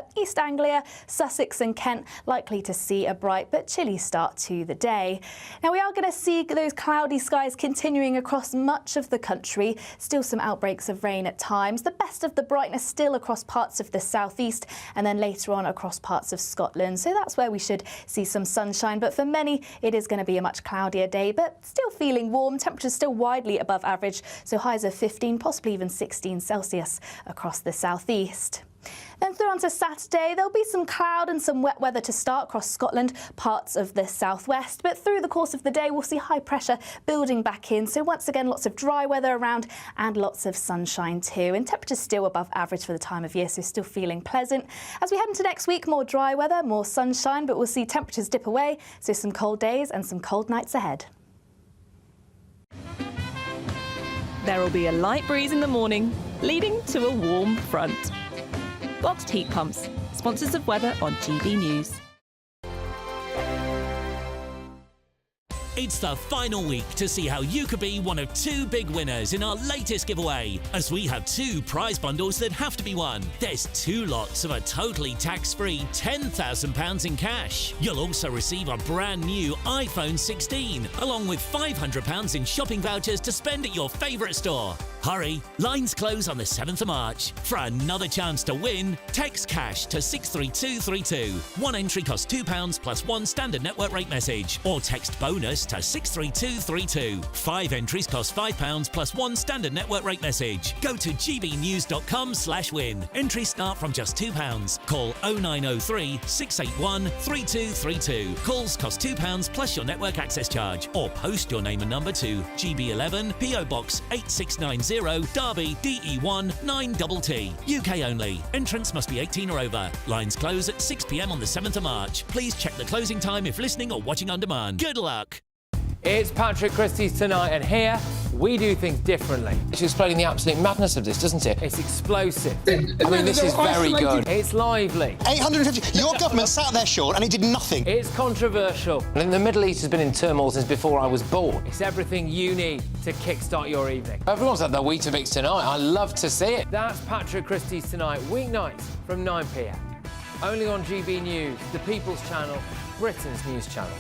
but East Anglia, Sussex and Kent likely to see a bright but chilly start to the day. Now we are going to see those cloudy skies continuing across much of the country. Still some outbreaks of rain at times. The best of the brightness still across parts of the southeast and then later on across parts of Scotland. So that's where we should see some sunshine. But for many, it is going to be a much cloudier day, but still feeling warm. Temperatures still widely above average, so highs of 15, possibly even 16 Celsius across the southeast. Then through onto Saturday, there'll be some cloud and some wet weather to start across Scotland, parts of the southwest. But through the course of the day, we'll see high pressure building back in. So once again, lots of dry weather around and lots of sunshine too. And temperatures still above average for the time of year, so still feeling pleasant. As we head into next week, more dry weather, more sunshine, but we'll see temperatures dip away. So some cold days and some cold nights ahead. There will be a light breeze in the morning, leading to a warm front. Boxed heat pumps, sponsors of weather on GB News. It's the final week to see how you could be one of 2 big winners in our latest giveaway, as we have 2 prize bundles that have to be won. There's 2 lots of a totally tax-free £10,000 in cash. You'll also receive a brand new iPhone 16, along with £500 in shopping vouchers to spend at your favourite store. Hurry, lines close on the 7th of March. For another chance to win, text cash to 63232. One entry costs £2 plus 1 standard network rate message, or text bonus to 63232. 5 entries cost £5 plus 1 standard network rate message. Go to gbnews.com/win. Entries start from just £2. Call 0903 681 3232. Calls cost £2 plus your network access charge, or post your name and number to GB11 PO Box 8690 Derby DE1 9TT. UK only. Entrants must be 18 or over. Lines close at 6 p.m. on the 7th of March. Please check the closing time if listening or watching on demand. Good luck. It's Patrick Christys tonight, and here we do things differently. It's explaining the absolute madness of this, doesn't it? It's explosive. I mean, this is very good. It's lively. 850. Your government sat there, Sean, and it did nothing. It's controversial. And the Middle East has been in turmoil since before I was born. It's everything you need to kickstart your evening. Everyone's had their Weetabix tonight. I love to see it. That's Patrick Christys tonight, weeknights from 9 p.m. Only on GB News, the People's Channel, Britain's news channel.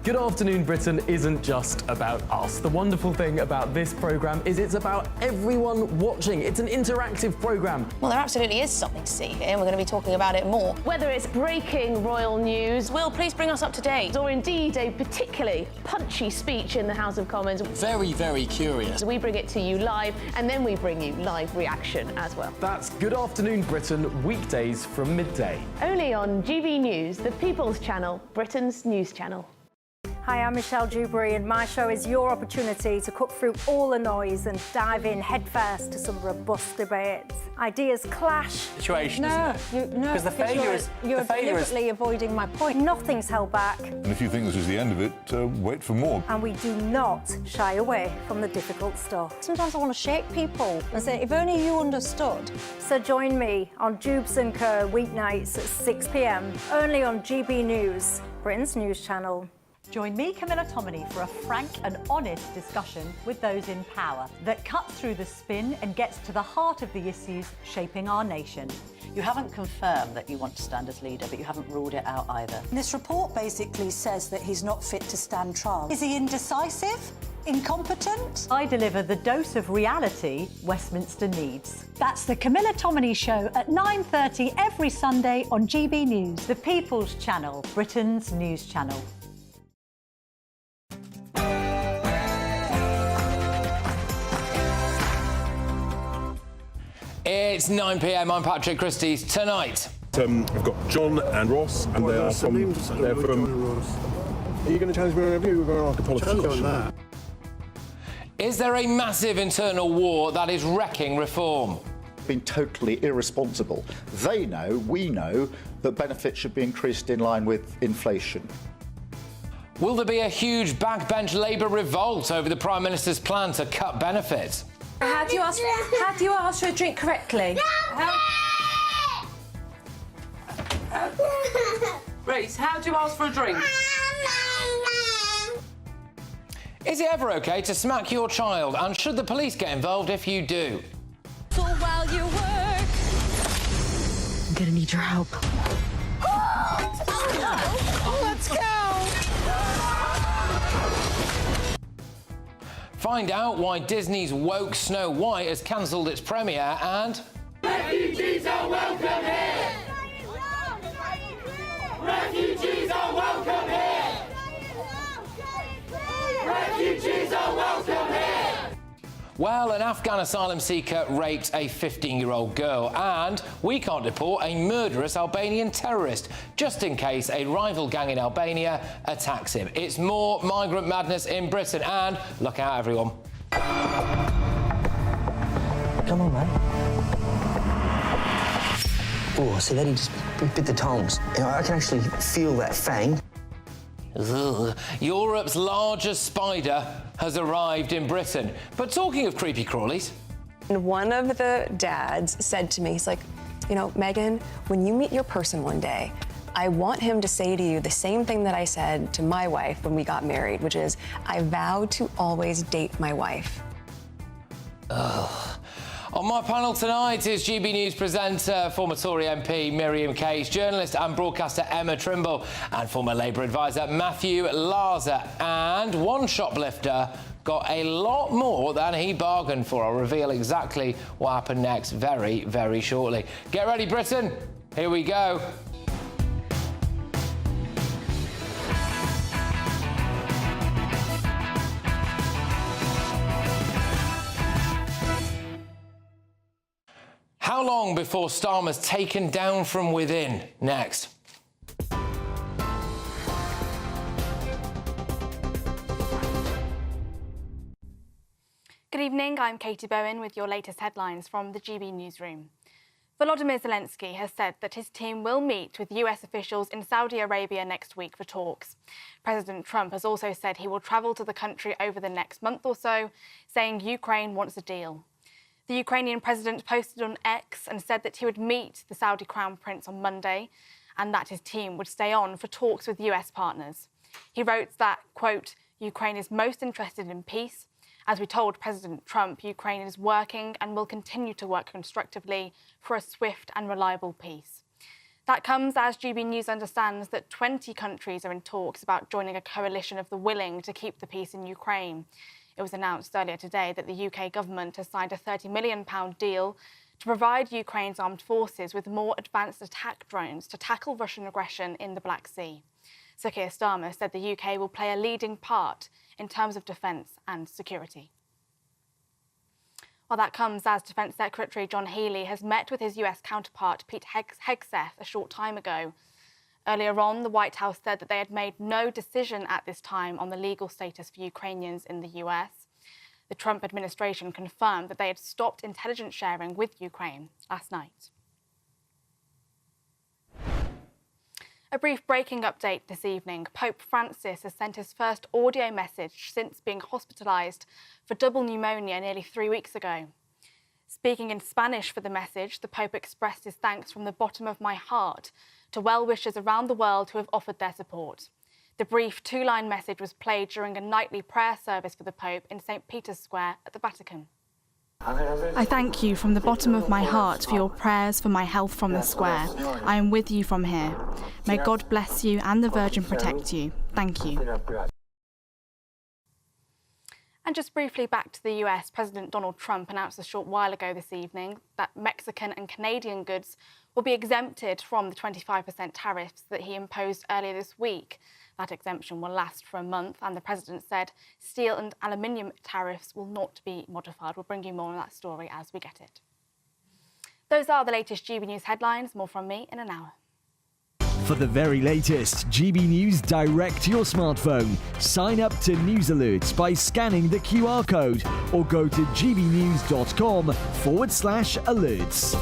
Good Afternoon Britain isn't just about us. The wonderful thing about this programme is it's about everyone watching. It's an interactive programme. Well, there absolutely is something to see here, and we're going to be talking about it more. Whether it's breaking royal news, Will, please bring us up to date, or indeed a particularly punchy speech in the House of Commons. Very, very curious. We bring it to you live, and then we bring you live reaction as well. That's Good Afternoon Britain, weekdays from midday. Only on GB News, the People's Channel, Britain's news channel. Hi, I'm Michelle Dewberry, and my show is your opportunity to cut through all the noise and dive in headfirst to some robust debates. Ideas clash. Situation, No, Because the failure is... You're deliberately avoiding my point. Nothing's held back. And if you think this is the end of it, wait for more. And we do not shy away from the difficult stuff. Sometimes I want to shake people and say, if only you understood. So join me on Jubes & Co. weeknights at 6 p.m, only on GB News, Britain's news channel. Join me, Camilla Tominey, for a frank and honest discussion with those in power that cuts through the spin and gets to the heart of the issues shaping our nation. You haven't confirmed that you want to stand as leader, but you haven't ruled it out either. This report basically says that he's not fit to stand trial. Is he indecisive? Incompetent? I deliver the dose of reality Westminster needs. That's the Camilla Tominey Show at 9:30 every Sunday on GB News, the People's Channel, Britain's news channel. It's 9 p.m. I'm Patrick Christys. Tonight, I've got John and Ross, and they are from... They're from... Are you going to challenge me on a review? We're going to ask a politician. is there a massive internal war that is wrecking reform? Been totally irresponsible. They know, we know, that benefits should be increased in line with inflation. Will there be a huge backbench Labour revolt over the Prime Minister's plan to cut benefits? How do you ask for a drink correctly? Reece, how do you ask for a drink? Is it ever okay to smack your child, and should the police get involved if you do? For while you work. gonna need your help. Let's go! Find out why Disney's woke Snow White has cancelled its premiere and... Refugees are welcome here! Refugees are welcome here! Refugees are welcome here! Well, an Afghan asylum seeker raped a 15-year-old girl, and we can't deport a murderous Albanian terrorist, just in case a rival gang in Albania attacks him. It's more migrant madness in Britain, and look out, everyone. Come on, mate. Oh, see that? He just bit the tongs. You know, I can actually feel that fang. Ugh. Europe's largest spider has arrived in Britain. But talking of creepy crawlies... And one of the dads said to me, he's like, you know, Megan, when you meet your person one day, I want him to say to you the same thing that I said to my wife when we got married, which is, I vow to always date my wife. Ugh. On my panel tonight is GB News presenter, former Tory MP Miriam Case, journalist and broadcaster Emma Trimble, and former Labour advisor Matthew Larser. And one shoplifter got a lot more than he bargained for. I'll reveal exactly what happened next very, very shortly. Get ready, Britain. Here we go. How long before Starmer's taken down from within? Next. Good evening, I'm Katie Bowen with your latest headlines from the GB newsroom. Volodymyr Zelensky has said that his team will meet with US officials in Saudi Arabia next week for talks. President Trump has also said he will travel to the country over the next month or so, saying Ukraine wants a deal. The Ukrainian president posted on X and said that he would meet the Saudi Crown Prince on Monday and that his team would stay on for talks with US partners. He wrote that, quote, Ukraine is most interested in peace. As we told President Trump, Ukraine is working and will continue to work constructively for a swift and reliable peace. That comes as GB News understands that 20 countries are in talks about joining a coalition of the willing to keep the peace in Ukraine. It was announced earlier today that the UK government has signed a £30 million deal to provide Ukraine's armed forces with more advanced attack drones to tackle Russian aggression in the Black Sea. Sir Keir Starmer said the UK will play a leading part in terms of defence and security. Well, that comes as Defence Secretary John Healey has met with his US counterpart Pete Hegseth a short time ago. Earlier on, the White House said that they had made no decision at this time on the legal status for Ukrainians in the US. The Trump administration confirmed that they had stopped intelligence sharing with Ukraine last night. A brief breaking update this evening. Pope Francis has sent his first audio message since being hospitalised for double pneumonia nearly 3 weeks ago. Speaking in Spanish for the message, the Pope expressed his thanks from the bottom of my heart to well-wishers around the world who have offered their support. The brief two-line message was played during a nightly prayer service for the Pope in St. Peter's Square at the Vatican. I thank you from the bottom of my heart for your prayers for my health from the square. I am with you from here. May God bless you and the Virgin protect you. Thank you. And just briefly back to the US, President Donald Trump announced a short while ago this evening that Mexican and Canadian goods will be exempted from the 25% tariffs that he imposed earlier this week. That exemption will last for a month, and the president said steel and aluminium tariffs will not be modified. We'll bring you more on that story as we get it. Those are the latest GB News headlines. More from me in an hour. For the very latest GB News direct to your smartphone, sign up to News Alerts by scanning the QR code or go to gbnews.com/alerts.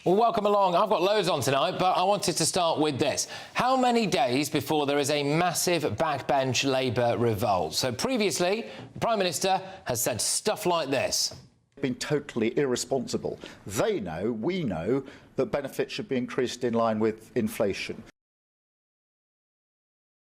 Well, welcome along. I've got loads on tonight, but I wanted to start with this. How many days before there is a massive backbench Labour revolt? So previously, the Prime Minister has said stuff like this. Been totally irresponsible. They know, we know, that benefits should be increased in line with inflation.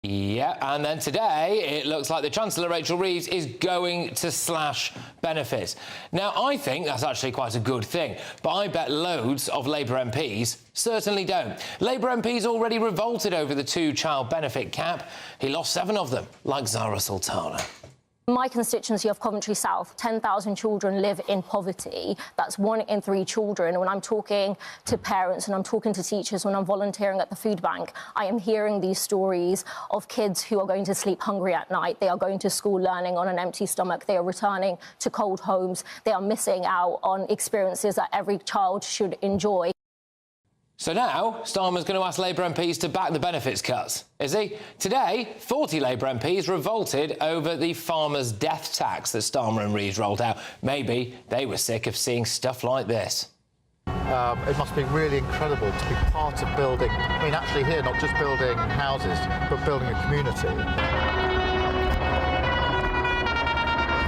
Yeah, and then today it looks like the Chancellor, Rachel Reeves, is going to slash benefits. Now, I think that's actually quite a good thing, but I bet loads of Labour MPs certainly don't. Labour MPs already revolted over the two-child benefit cap. He lost 7 of them, like Zara Sultana. My constituency of Coventry South, 10,000 children live in poverty. That's 1 in 3 children. When I'm talking to parents and I'm talking to teachers, when I'm volunteering at the food bank, I am hearing these stories of kids who are going to sleep hungry at night. They are going to school learning on an empty stomach. They are returning to cold homes. They are missing out on experiences that every child should enjoy. So now, Starmer's going to ask Labour MPs to back the benefits cuts, is he? Today, 40 Labour MPs revolted over the farmers' death tax that Starmer and Reeves rolled out. Maybe they were sick of seeing stuff like this. It must be really incredible to be part of building, I mean, actually here, not just building houses, but building a community.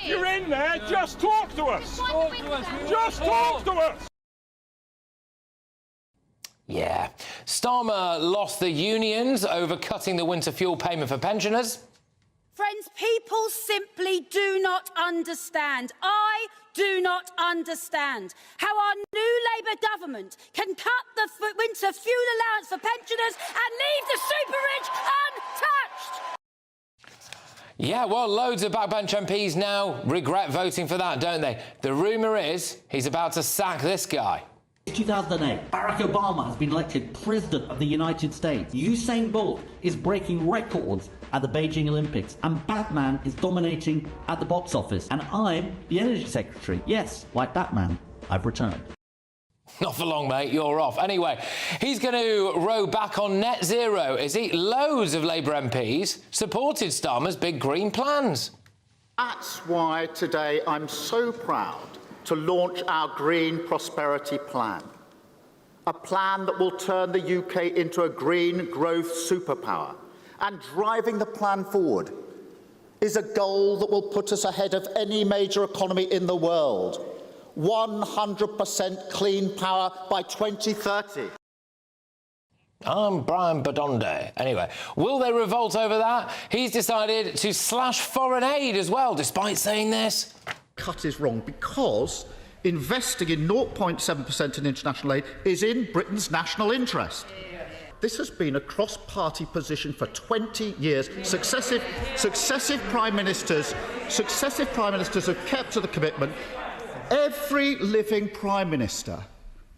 If you're in there, just talk to us. Just talk to us. Yeah. Starmer lost the unions over cutting the winter fuel payment for pensioners. Friends, people simply do not understand. I do not understand how our new Labour government can cut the winter fuel allowance for pensioners and leave the super-rich untouched. Yeah, well, loads of backbench MPs now regret voting for that, don't they? The rumour is he's about to sack this guy. 2008, Barack Obama has been elected President of the United States. Usain Bolt is breaking records at the Beijing Olympics, and Batman is dominating at the box office. And I'm the Energy Secretary. Yes, like Batman, I've returned. Not for long, mate, you're off. Anyway, he's going to row back on net zero, is he? Loads of Labour MPs supported Starmer's big green plans. That's why today I'm so proud to launch our Green Prosperity Plan, a plan that will turn the UK into a green growth superpower. And driving the plan forward is a goal that will put us ahead of any major economy in the world. 100% clean power by 2030. I'm Brian Badonde. Anyway, will they revolt over that? He's decided to slash foreign aid as well, despite saying this. Cut is wrong because investing in 0.7% in international aid is in Britain's national interest. This has been a cross-party position for 20 years. Successive prime ministers have kept to the commitment. Every living prime minister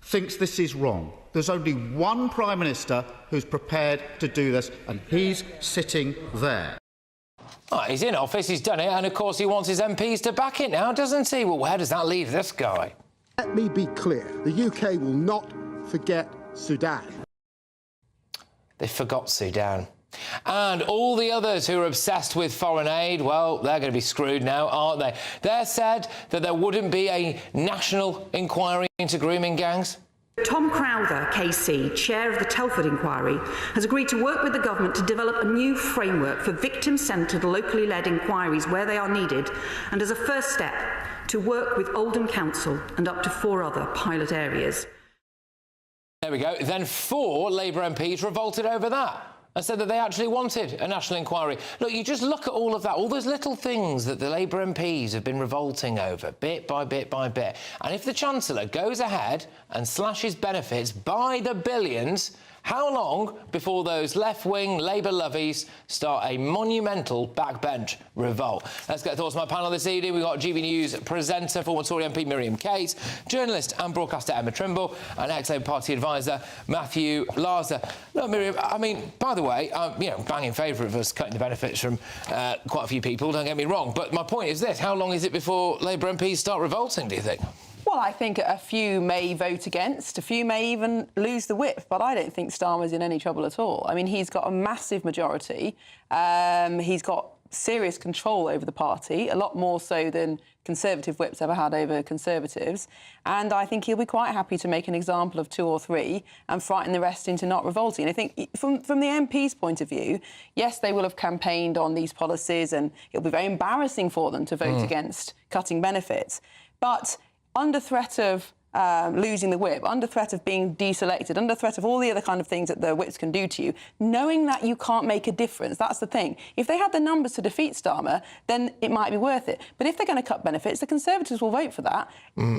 thinks this is wrong. There's only one prime minister who's prepared to do this, and he's sitting there. Oh, he's in office, he's done it, and of course he wants his MPs to back it now, doesn't he? Well, where does that leave this guy? Let me be clear. The UK will not forget Sudan. They forgot Sudan. And all the others who are obsessed with foreign aid, well, they're going to be screwed now, aren't they? They said that there wouldn't be a national inquiry into grooming gangs. Tom Crowther, KC, chair of the Telford inquiry, has agreed to work with the government to develop a new framework for victim-centred, locally led inquiries where they are needed, and as a first step, to work with Oldham Council and up to 4 other pilot areas. There we go. Then 4 Labour MPs revolted over that and said that they actually wanted a national inquiry. Look, you just look at all of that, all those little things that the Labour MPs have been revolting over, bit by bit by bit. And if the Chancellor goes ahead and slashes benefits by the billions, how long before those left-wing Labour lovies start a monumental backbench revolt? Let's get thoughts from my panel this evening. We've got GB News presenter, former Tory MP Miriam Case, journalist and broadcaster Emma Trimble, and ex-Labour Party advisor Matthew Larser. Look, Miriam, I mean, by the way, I'm banging favourite of us cutting the benefits from quite a few people, don't get me wrong. But my point is this, how long is it before Labour MPs start revolting, do you think? Well, I think a few may vote against, a few may even lose the whip, but I don't think Starmer's in any trouble at all. I mean, he's got a massive majority. He's got serious control over the party, a lot more so than Conservative whips ever had over Conservatives. And I think he'll be quite happy to make an example of 2 or 3 and frighten the rest into not revolting. And I think from the MP's point of view, yes, they will have campaigned on these policies and it'll be very embarrassing for them to vote against cutting benefits. But under threat of losing the whip, under threat of being deselected, under threat of all the other kind of things that the whips can do to you, knowing that you can't make a difference. That's the thing. If they had the numbers to defeat Starmer, then it might be worth it. But if they're going to cut benefits, the Conservatives will vote for that.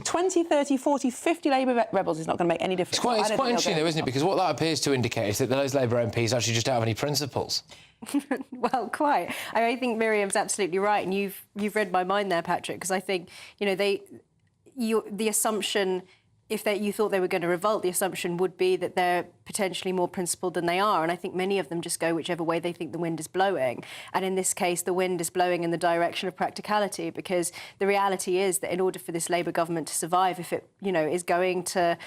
20, 30, 40, 50 Labour rebels is not going to make any difference. It's quite interesting, though, isn't it? Because what that appears to indicate is that those Labour MPs actually just don't have any principles. Well, quite. I think Miriam's absolutely right, and you've read my mind there, Patrick, because I think, you know, the assumption, if you thought they were going to revolt, the assumption would be that they're potentially more principled than they are. And I think many of them just go whichever way they think the wind is blowing. And in this case, the wind is blowing in the direction of practicality, because the reality is that in order for this Labour government to survive, if it, you know, is going to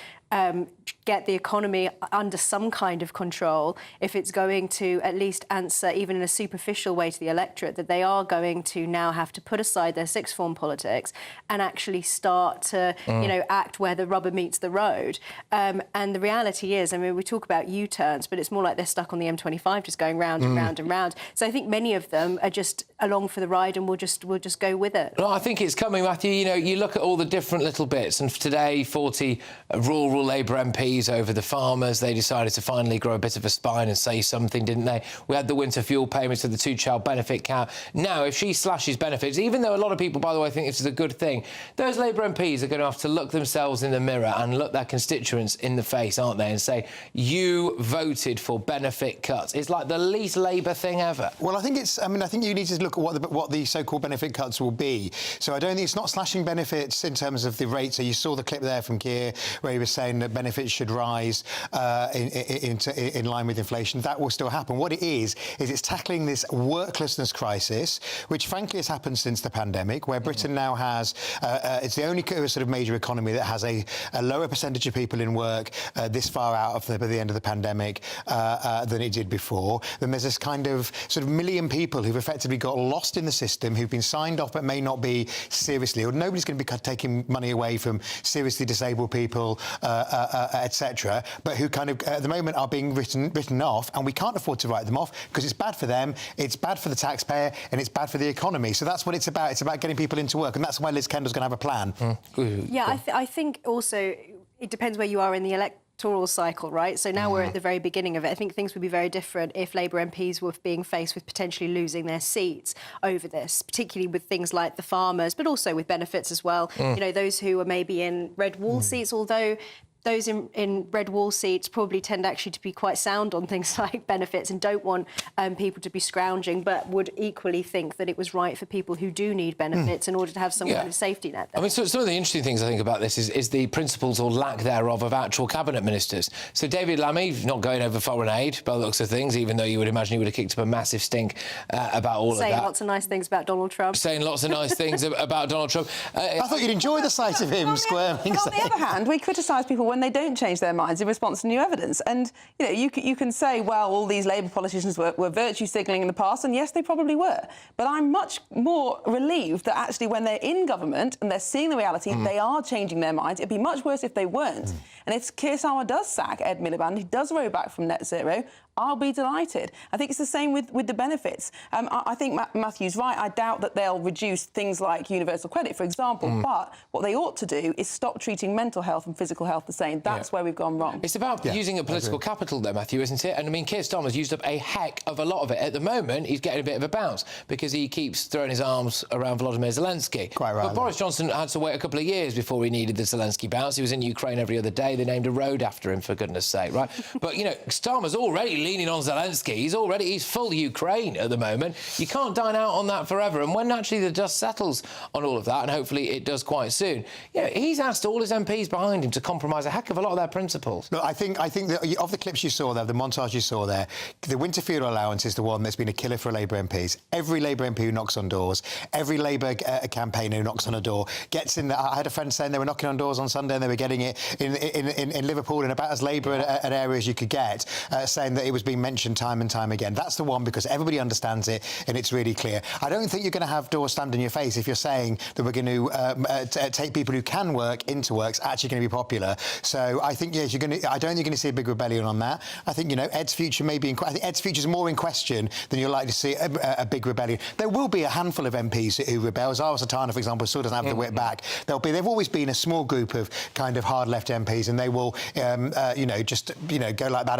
get the economy under some kind of control, if it's going to at least answer, even in a superficial way, to the electorate, that they are going to now have to put aside their sixth form politics and actually start to, you know, act where the rubber meets the road. And the reality is, I mean, we talk about U-turns, but it's more like they're stuck on the M25, just going round and round and round. So I think many of them are just along for the ride, and we'll just go with it. Well, I think it's coming, Matthew. You know, you look at all the different little bits, and today, 40 rural Labour MPs over the farmers. They decided to finally grow a bit of a spine and say something, didn't they? We had the winter fuel payments to the two-child benefit cap. Now, if she slashes benefits, even though a lot of people, by the way, think this is a good thing, those Labour MPs are going to have to look themselves in the mirror and look their constituents in the face, aren't they, and say, you voted for benefit cuts. It's like the least Labour thing ever. Well, I think it's... I mean, I think you need to look at what the so-called benefit cuts will be. So I don't think it's not slashing benefits in terms of the rate. So you saw the clip there from Keir where he was saying that benefits should rise in line with inflation. That will still happen. What it is it's tackling this worklessness crisis, which frankly has happened since the pandemic, where Britain now has... it's the only sort of major economy that has a lower percentage of people in work this far out of the end of the pandemic than it did before. Then there's this kind of sort of million people who've effectively got lost in the system, who've been signed off but may not be seriously, or nobody's going to be taking money away from seriously disabled people, etc., but who kind of at the moment are being written off, and we can't afford to write them off because it's bad for them, it's bad for the taxpayer, and it's bad for the economy. So that's what it's about. It's about getting people into work, and that's why Liz Kendall's going to have a plan. Yeah, I think also it depends where you are in the electoral cycle, right? So now we're at the very beginning of it. I think things would be very different if Labour MPs were being faced with potentially losing their seats over this, particularly with things like the farmers, but also with benefits as well. You know, those who are maybe in red wall seats, although those in red wall seats probably tend actually to be quite sound on things like benefits and don't want people to be scrounging, but would equally think that it was right for people who do need benefits in order to have some kind of safety net there. I mean, so some of the interesting things I think about this is the principles or lack thereof of actual cabinet ministers. So David Lammy not going over foreign aid by the looks of things, even though you would imagine he would have kicked up a massive stink about all of that. Saying lots of nice things about Donald Trump. Saying lots of nice things about Donald Trump. I thought you'd enjoy the sight of him squirming. On the other hand, we criticise people when they don't change their minds in response to new evidence. And, you know, you can say, well, all these Labour politicians were virtue signalling in the past, and yes, they probably were. But I'm much more relieved that actually when they're in government and they're seeing the reality, they are changing their minds. It'd be much worse if they weren't. And if Keir Starmer does sack Ed Miliband, he does row back from net zero, I'll be delighted. I think it's the same with the benefits. I think Matthew's right. I doubt that they'll reduce things like universal credit, for example, but what they ought to do is stop treating mental health and physical health the same. That's where we've gone wrong. It's about using a political capital, though, Matthew, isn't it? And, I mean, Keir Starmer's used up a heck of a lot of it. At the moment, he's getting a bit of a bounce because he keeps throwing his arms around Volodymyr Zelensky. Quite right. But Boris Johnson had to wait a couple of years before he needed the Zelensky bounce. He was in Ukraine every other day. They named a road after him, for goodness sake, right? But, you know, Starmer's already leaning on Zelensky. He's full Ukraine at the moment. You can't dine out on that forever. And when actually the dust settles on all of that, and hopefully it does quite soon, you know, he's asked all his MPs behind him to compromise a heck of a lot of their principles. Look, I think that of the clips you saw there, the montage you saw there, the winter fuel allowance is the one that's been a killer for Labour MPs. Every Labour MP who knocks on doors, every Labour campaigner who knocks on a door gets in there. I had a friend saying they were knocking on doors on Sunday and they were getting it in Liverpool in about as Labour an area as you could get, saying that it was being mentioned time and time again. That's the one because everybody understands it and it's really clear. I don't think you're going to have doors slammed in your face if you're saying that we're going to take people who can work into work. It's actually going to be popular. So I think, yes, I don't think you're going to see a big rebellion on that. I think, Ed's future may be I think Ed's future is more in question than you're likely to see a big rebellion. There will be a handful of MPs who rebel. Zara Sultana, for example, still doesn't have the whip back. They've always been a small group of kind of hard left MPs, and they will, go like that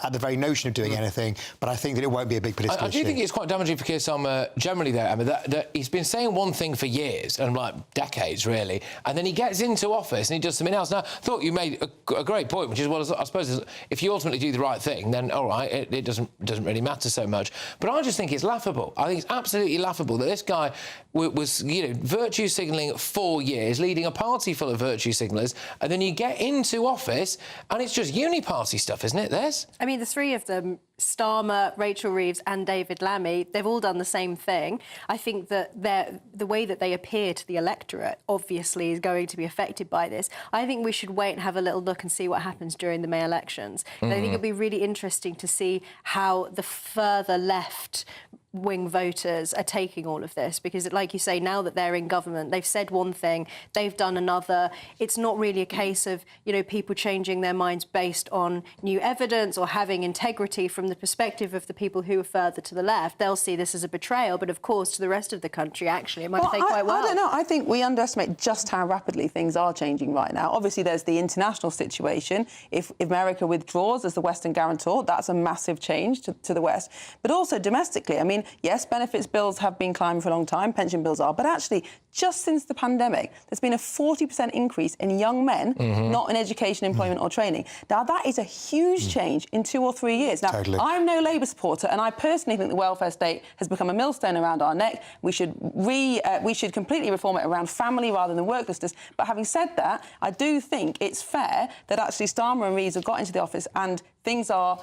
at the very notion of doing anything. But I think that it won't be a big political issue. I do think it's quite damaging for Keir Starmer generally, though, Emma, that he's been saying one thing for years, and like decades, really, and then he gets into office and he does something else. Now, I thought you made a great point, which is, well, I suppose if you ultimately do the right thing, then, all right, it doesn't really matter so much. But I just think it's laughable. I think it's absolutely laughable that this guy was virtue signalling 4 years, leading a party full of virtue signallers, and then you get into office and it's just uni-party stuff, isn't it, this? I mean, the three of them, Starmer, Rachel Reeves and David Lammy, they've all done the same thing. I think that the way that they appear to the electorate obviously is going to be affected by this. I think we should wait and have a little look and see what happens during the May elections. And I think it'll be really interesting to see how the further left wing voters are taking all of this, because, like you say, now that they're in government, they've said one thing, they've done another. It's not really a case of, people changing their minds based on new evidence or having integrity from the perspective of the people who are further to the left. They'll see this as a betrayal, but of course, to the rest of the country, actually, it might play quite well. I don't know. I think we underestimate just how rapidly things are changing right now. Obviously, there's the international situation. If America withdraws as the Western guarantor, that's a massive change to the West. But also domestically, I mean, yes, benefits bills have been climbing for a long time, pension bills are, but actually, just since the pandemic, there's been a 40% increase in young men not in education, employment or training. Now, that is a huge change in 2 or 3 years. Now, totally. I'm no Labour supporter, and I personally think the welfare state has become a millstone around our neck. We should completely reform it around family rather than worklessness. But having said that, I do think it's fair that actually Starmer and Reeves have got into the office and things have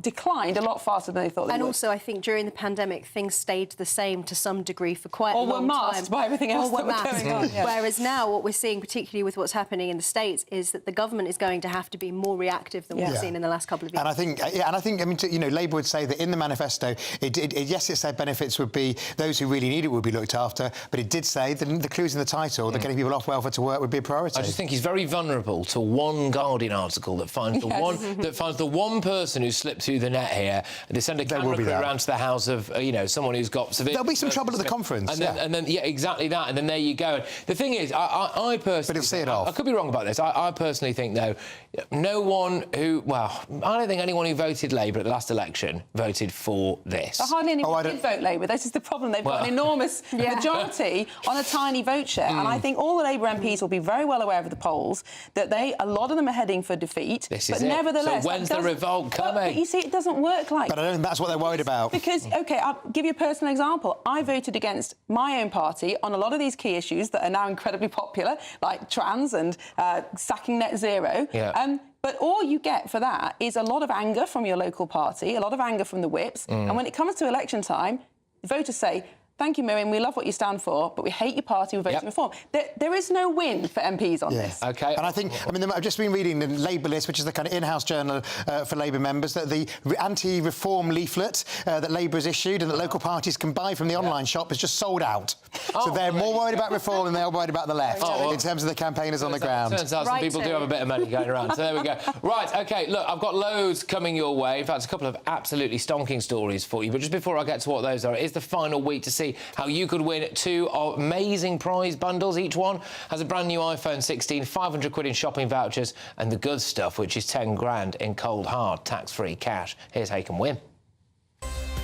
declined a lot faster than they thought they would. And also, I think during the pandemic, things stayed the same to some degree for quite a long time. Or were masked by everything else that was going on. Yeah. Whereas now, what we're seeing, particularly with what's happening in the States, is that the government is going to have to be more reactive than we've seen in the last couple of years. And I think, Labour would say that in the manifesto, yes, it said benefits would be, those who really need it would be looked after, but it did say that the clues in the title that getting people off welfare to work would be a priority. I just think he's very vulnerable to one Guardian article that finds the one person who slipped through the net here. They send a camera crew around to the house of someone who's got severe. There'll be some trouble at the conference, and then exactly that, and then there you go. The thing is, I personally, but he'll see it off. I could be wrong about this. I personally think, though, no one who, I don't think anyone who voted Labour at the last election voted for this. But hardly anyone did vote Labour. This is the problem. They've got an enormous majority on a tiny vote share, and I think all the Labour MPs will be very well aware of the polls that a lot of them are heading for defeat. This is but nevertheless, so when's the revolt coming? But you see, it doesn't work like. But I don't think that's what they're worried about. Because, OK, I'll give you a personal example. I voted against my own party on a lot of these key issues that are now incredibly popular, like trans and sacking net zero. Yeah. But all you get for that is a lot of anger from your local party, a lot of anger from the whips. And when it comes to election time, the voters say, thank you, Miriam, we love what you stand for, but we hate your party, we're voting reform. There is no win for MPs on this. OK. And I think, I've just been reading the Labour list, which is the kind of in-house journal for Labour members, that the anti-reform leaflet that Labour has issued and that local parties can buy from the online shop is just sold out. So they're more worried about reform than they are worried about the left in terms of the campaigners on the ground. Turns out some people do have a bit of money going around. So there we go. Right, OK, look, I've got loads coming your way. In fact, a couple of absolutely stonking stories for you. But just before I get to what those are, it is the final week to see how you could win 2 amazing prize bundles. Each one has a brand new iPhone 16, 500 quid in shopping vouchers, and the good stuff, which is 10 grand in cold, hard, tax-free cash. Here's how you can win.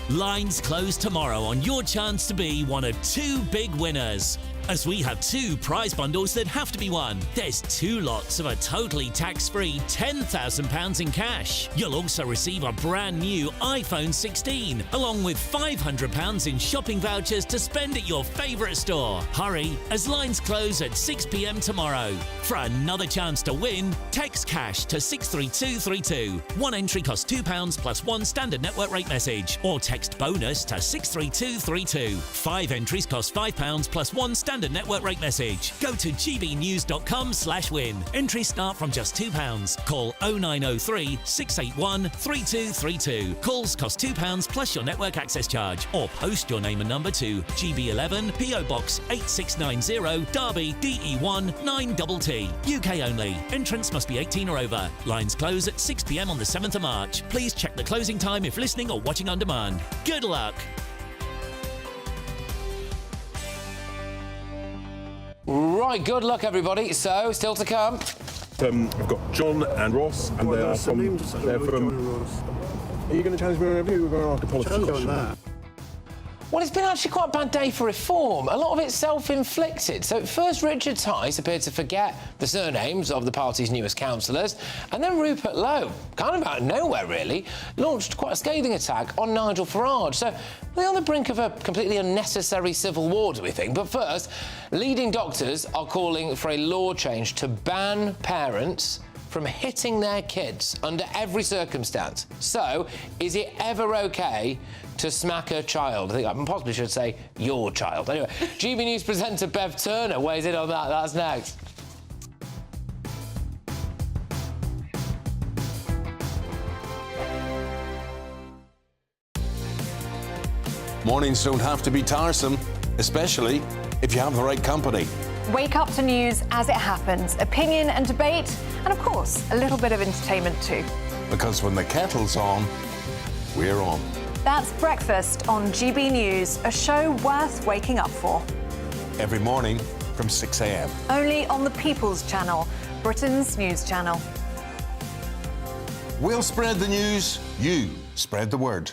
Lines close tomorrow on your chance to be one of 2 big winners. As we have 2 prize bundles that have to be won. There's 2 lots of a totally tax-free £10,000 in cash. You'll also receive a brand new iPhone 16, along with £500 in shopping vouchers to spend at your favourite store. Hurry, as lines close at 6 p.m. tomorrow. For another chance to win, text cash to 63232. One entry costs £2 plus 1 standard network rate message, or text bonus to 63232. 5 entries cost £5 plus 1 standard standard network rate message. Go to gbnews.com/win. Entries start from just £2. Call 0903 681 3232. Calls cost £2 plus your network access charge. Or post your name and number to GB11 PO Box 8690 Derby DE1 9TT. UK only. Entrants must be 18 or over. Lines close at 6 p.m. on the 7th of March. Please check the closing time if listening or watching on demand. Good luck. Right, good luck, everybody. So, still to come. I've got John and Ross, and they're from. Are you going to challenge me wherever you? We're going to ask a politician. Well, it's been actually quite a bad day for reform. A lot of it's self-inflicted. So at first, Richard Tice appeared to forget the surnames of the party's newest councillors, and then Rupert Lowe, kind of out of nowhere really, launched quite a scathing attack on Nigel Farage. So they're on the brink of a completely unnecessary civil war, do we think? But first, leading doctors are calling for a law change to ban parents from hitting their kids under every circumstance. So, is it ever OK to smack a child? I think I possibly should say your child. Anyway, GB News presenter Bev Turner weighs in on that. That's next. Mornings don't have to be tiresome, especially if you have the right company. Wake up to news as it happens, opinion and debate, and of course, a little bit of entertainment too. Because when the kettle's on, we're on. That's Breakfast on GB News, a show worth waking up for. Every morning from 6 a.m. Only on the People's Channel, Britain's news channel. We'll spread the news, you spread the word.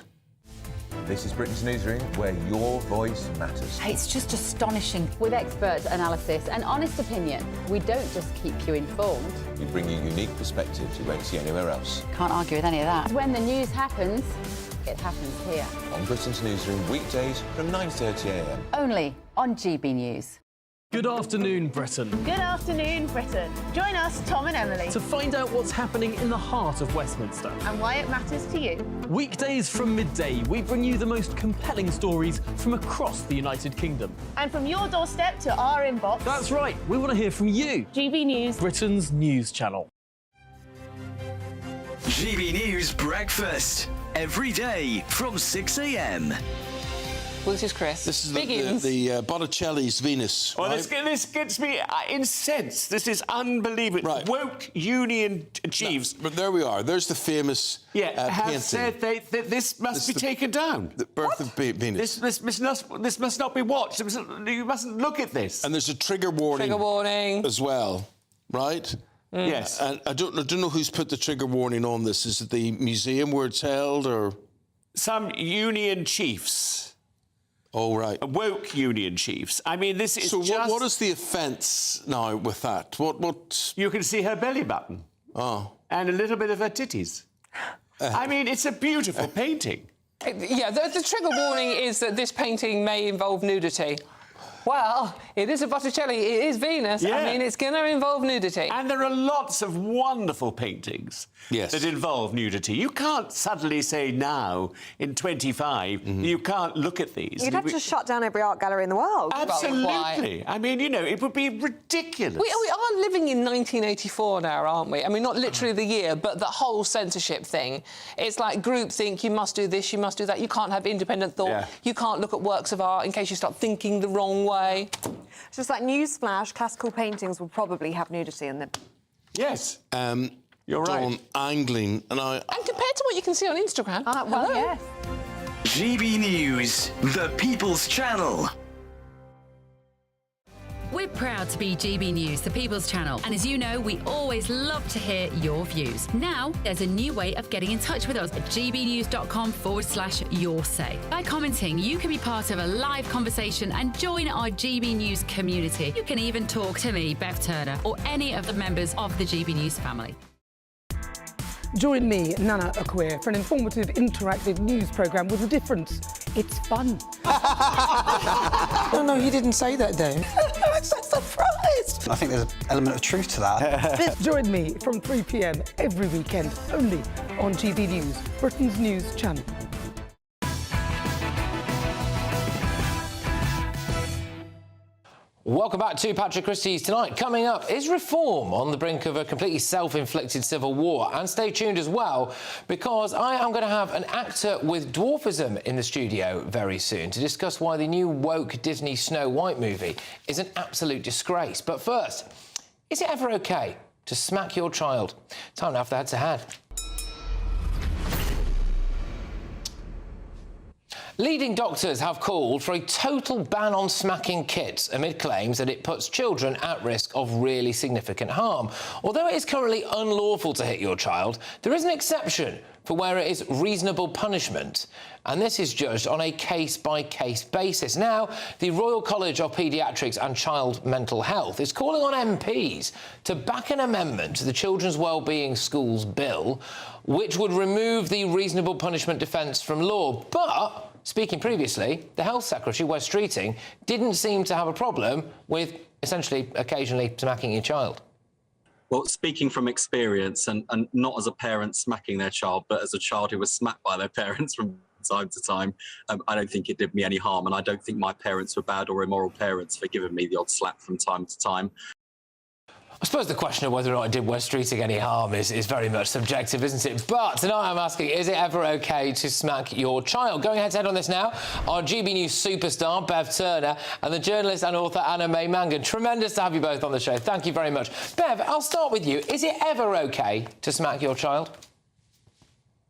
This is Britain's Newsroom, where your voice matters. It's just astonishing. With expert analysis and honest opinion, we don't just keep you informed. We bring you unique perspectives you won't see anywhere else. Can't argue with any of that. When the news happens, it happens here. On Britain's Newsroom, weekdays from 9:30 a.m. Only on GB News. Good afternoon, Britain. Good afternoon, Britain. Join us, Tom and Emily, To find out what's happening in the heart of Westminster. and why it matters to you. Weekdays from midday, we bring you the most compelling stories from across the United Kingdom. And from your doorstep to our inbox. That's right, we want to hear from you. GB News, Britain's news channel. GB News Breakfast. Every day from 6 a.m. Well, this is Chris. This is Biggins. the Botticelli's Venus. Well, right? this gets me incensed. This is unbelievable. Right. Woke union chiefs. But there we are. There's the famous have painting. said that this must be taken down. The birth of Venus. This must not be watched. You mustn't look at this. And there's a trigger warning. Trigger warning. As well, right? Yes. And I don't know who's put the trigger warning on this. Is it the museum where it's held, or some union chiefs? Oh, right. Woke union chiefs. I mean, this is so. just... What is the offence now with that? What? You can see her belly button. Oh. And a little bit of her titties. I mean, it's a beautiful painting. Yeah, the trigger warning is that this painting may involve nudity. Well, it is a Botticelli, it is Venus. Yeah. I mean, it's going to involve nudity. And there are lots of wonderful paintings that involve nudity. You can't suddenly say now, in 25, you can't look at these. You'd have to shut down every art gallery in the world. Absolutely. I mean, you know, it would be ridiculous. We are living in 1984 now, aren't we? I mean, not literally the year, but the whole censorship thing. It's like groupthink, you must do this, you must do that. You can't have independent thought. Yeah. You can't look at works of art in case you start thinking the wrong way. It's just like newsflash, classical paintings will probably have nudity in them. Yes. You're right. Angling, and And compared to what you can see on Instagram. Well, yes. GB News, the People's Channel. We're proud to be GB News, the People's Channel. And as you know, we always love to hear your views. Now, there's a new way of getting in touch with us at gbnews.com/yoursay. By commenting, you can be part of a live conversation and join our GB News community. You can even talk to me, Bev Turner, or any of the members of the GB News family. Join me, Nana Akwe, for an informative, interactive news programme with a difference. It's fun. No, he didn't say that, Dave. I'm so surprised. I think there's an element of truth to that. Join me from 3 p.m. every weekend, only on GB News, Britain's news channel. Welcome back to Patrick Christys tonight. Coming up, is reform on the brink of a completely self-inflicted civil war? And stay tuned as well, because I am going to have an actor with dwarfism in the studio very soon to discuss why the new woke Disney Snow White movie is an absolute disgrace. But first, is it ever okay to smack your child? Time now for the head-to-head. Leading doctors have called for a total ban on smacking kids amid claims that it puts children at risk of really significant harm. Although it is currently unlawful to hit your child, there is an exception for where it is reasonable punishment, and this is judged on a case-by-case basis. Now, the Royal College of Paediatrics and Child Mental Health is calling on MPs to back an amendment to the Children's Wellbeing Schools Bill, which would remove the reasonable punishment defence from law. But, speaking previously, the Health Secretary, Wes Streeting, didn't seem to have a problem with, essentially, occasionally smacking your child. Well, speaking from experience, and not as a parent smacking their child, but as a child who was smacked by their parents from time to time, I don't think it did me any harm, and I don't think my parents were bad or immoral parents for giving me the odd slap from time to time. I suppose the question of whether or not it did Wes Streeting any harm is very much subjective, isn't it? But tonight I'm asking, is it ever OK to smack your child? Going head-to-head on this now, our GB News superstar, Bev Turner, and the journalist and author, Anna May Mangan. Tremendous to have you both on the show. Thank you very much. Bev, I'll start with you. Is it ever OK to smack your child?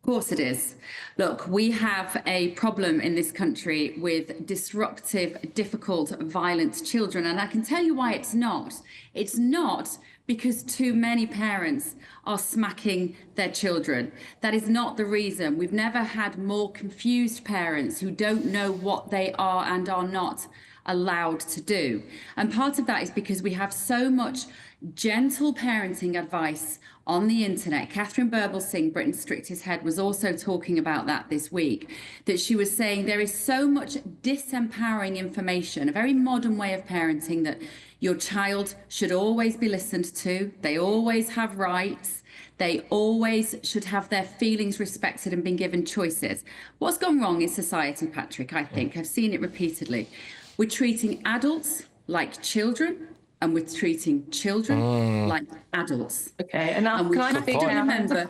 Of course it is. Look, we have a problem in this country with disruptive, difficult, violent children, and I can tell you why it's not. It's not because too many parents are smacking their children. That is not the reason. We've never had more confused parents who don't know what they are and are not allowed to do. And part of that is because we have so much gentle parenting advice on the internet. Catherine Burble-Singh, Britain's strictest head, was also talking about that this week, that she was saying there is so much disempowering information, a very modern way of parenting, that your child should always be listened to, they always have rights, they always should have their feelings respected and been given choices. What's gone wrong in society, Patrick, I think, I've seen it repeatedly. We're treating adults like children, and we're treating children like adults. Okay, and we can I have to remember,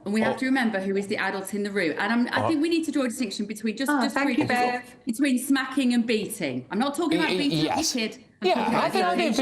and we have to remember who is the adult in the room. And I think we need to draw a distinction between between smacking and beating. I'm not talking about beating your kid. Yeah, I think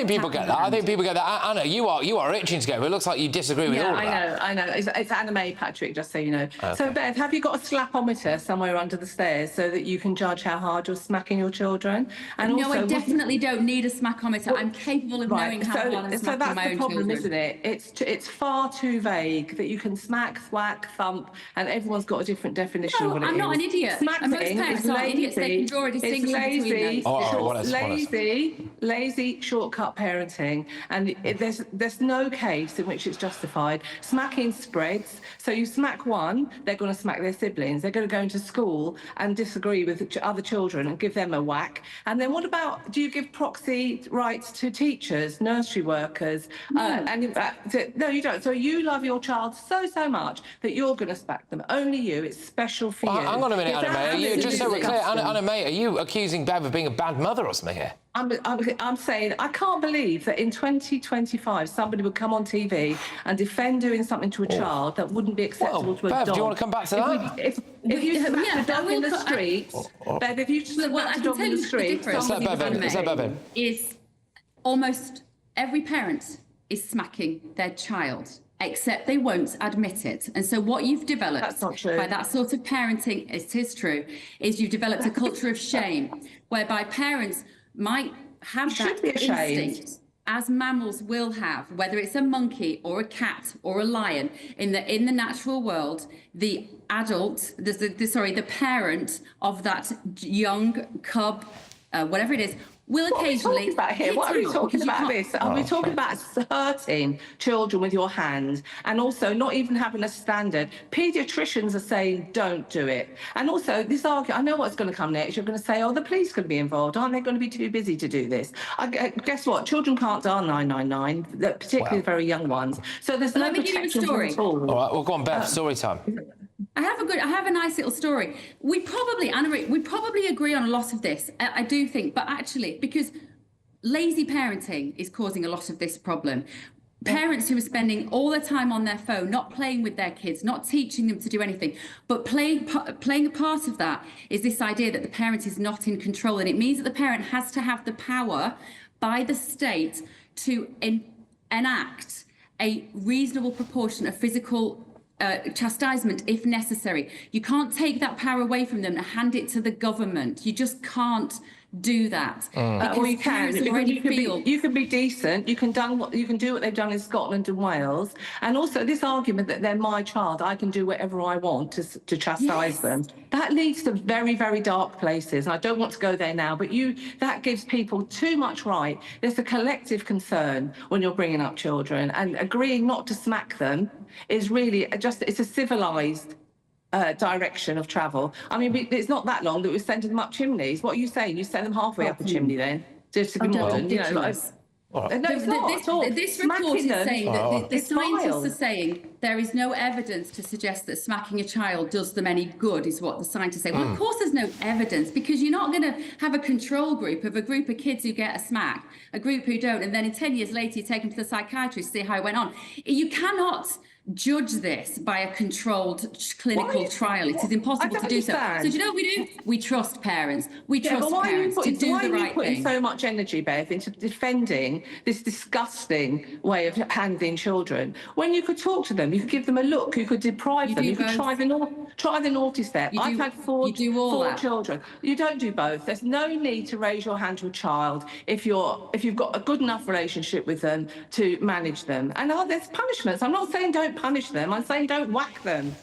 people get that. I think people get that. Anna, you are itching to go. It looks like you disagree with all of that. I know. It's Anna May, Patrick, just so you know. Okay. So, Bev, have you got a slapometer somewhere under the stairs so that you can judge how hard you're smacking your children? And no, also, I definitely don't need a smackometer. I'm capable of knowing how hard I'm smacking my own children. So that's the problem, isn't it? It's far too vague that you can smack, thwack, thump, and everyone's got a different definition of what it is. I'm not an idiot. Smacking, most parents aren't idiots. They can draw a distinction between those. Lazy, shortcut parenting, and there's no case in which it's justified. Smacking spreads, so you smack one, they're going to smack their siblings, they're going to go into school and disagree with other children and give them a whack. And then what about, do you give proxy rights to teachers, nursery workers? No. No, you don't. So you love your child so much that you're going to smack them. Only you. It's special for you. Hang on a minute, Anna May. Just so we're clear, Anna May, are you accusing Bev of being a bad mother or something here? I'm saying I can't believe that in 2025 somebody would come on TV and defend doing something to a child that wouldn't be acceptable to a dog. Bev, do you want to come back to that? If you smack a dog in the street, Bev, if you smack a dog in the street, is almost every parent is smacking their child, except they won't admit it. And so what you've developed by that sort of parenting, it is true, is you've developed a culture of shame, whereby parents might have that instinct, as mammals will have, whether it's a monkey or a cat or a lion. In the natural world, the adult, the parent of that young cub, whatever it is, will occasionally. What are we talking about this? Are we talking about hurting children with your hand, and also not even having a standard? Paediatricians are saying don't do it. And also this argument, I know what's going to come next. You're going to say, oh, the police could be involved. Aren't they going to be too busy to do this? Guess what? Children can't dial 999, particularly very young ones. So there's no protection for them at all. All right, well, go on, Bev, story time. I have a nice little story. We probably agree on a lot of this, I do think, but actually, because lazy parenting is causing a lot of this problem. Parents who are spending all their time on their phone, not playing with their kids, not teaching them to do anything, but playing a part of that is this idea that the parent is not in control. And it means that the parent has to have the power by the state to enact a reasonable proportion of physical chastisement if necessary. You can't take that power away from them and hand it to the government. You just can't do that. Or you can. You can be decent. You can do what they've done in Scotland and Wales. And also this argument that they're my child, I can do whatever I want to chastise them. That leads to very, very dark places. And I don't want to go there now, but that gives people too much right. There's a collective concern when you're bringing up children, and agreeing not to smack them is really it's a civilised direction of travel. I mean, it's not that long that we're sending them up chimneys. What are you saying? You send them halfway up a chimney then? Just to be modern, you know, like... No, it's not. This report is saying that the scientists are saying there is no evidence to suggest that smacking a child does them any good, is what the scientists say. Well, of course there's no evidence, because you're not going to have a control group of a group of kids who get a smack, a group who don't, and then in 10 years later you take them to the psychiatrist to see how it went on. You cannot judge this by a controlled clinical trial. It is impossible to do so. So do you know what we do? We trust parents. We trust parents to do the right thing. Why are you putting so much energy, Bev, into defending this disgusting way of handling children when you could talk to them, you could give them a look, you could deprive them, you could try the naughty step. I've had four children. You don't do both. There's no need to raise your hand to a child if you've got a good enough relationship with them to manage them. And there's punishments. I'm not saying don't punish them. I'm saying don't whack them.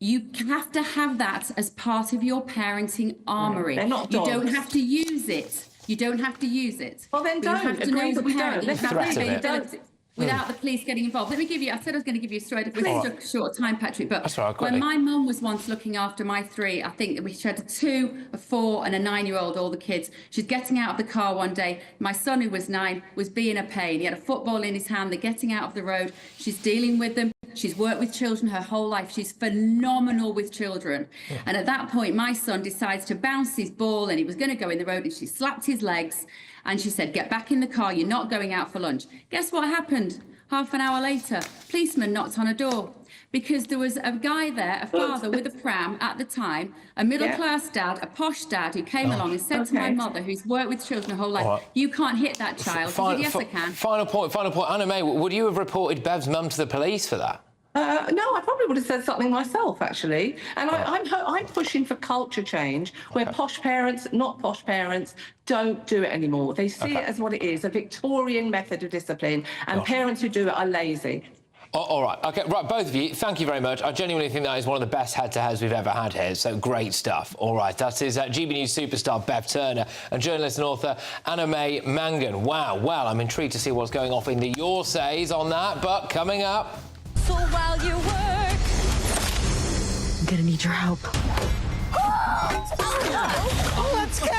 You have to have that as part of your parenting armoury. They're not dogs. You don't have to use it. You don't have to use it. Well, then don't. You have to know as a parent. Let's have to without the police getting involved. Let me give you, I said I was going to give you a story. We're stuck short time, Patrick, but when my mum was once looking after my three, I think we had a 2, a 4 and a 9-year-old, all the kids. She's getting out of the car one day. My son, who was 9, was being a pain. He had a football in his hand. They're getting out of the road. She's dealing with them. She's worked with children her whole life. She's phenomenal with children. Yeah. And at that point, my son decides to bounce his ball, and he was going to go in the road, and she slapped his legs. And she said, get back in the car. You're not going out for lunch. Guess what happened? Half an hour later, policeman knocked on a door because there was a guy there, a father with a pram at the time, a middle-class dad, a posh dad who came along and said to my mother, who's worked with children her whole life, you can't hit that child. She said, yes, I can. Final point. Anna May, would you have reported Bev's mum to the police for that? No, I probably would have said something myself, actually. And I'm pushing for culture change where posh parents, not posh parents, don't do it anymore. They see it as what it is, a Victorian method of discipline, and parents who do it are lazy. All right, OK, right, both of you, thank you very much. I genuinely think that is one of the best head-to-heads we've ever had here, so great stuff. All right, that is GB News superstar Bev Turner and journalist and author Anna May Mangan. Wow, well, I'm intrigued to see what's going off in the Your Says on that, but coming up... So while you work, I'm gonna need your help. Let's go!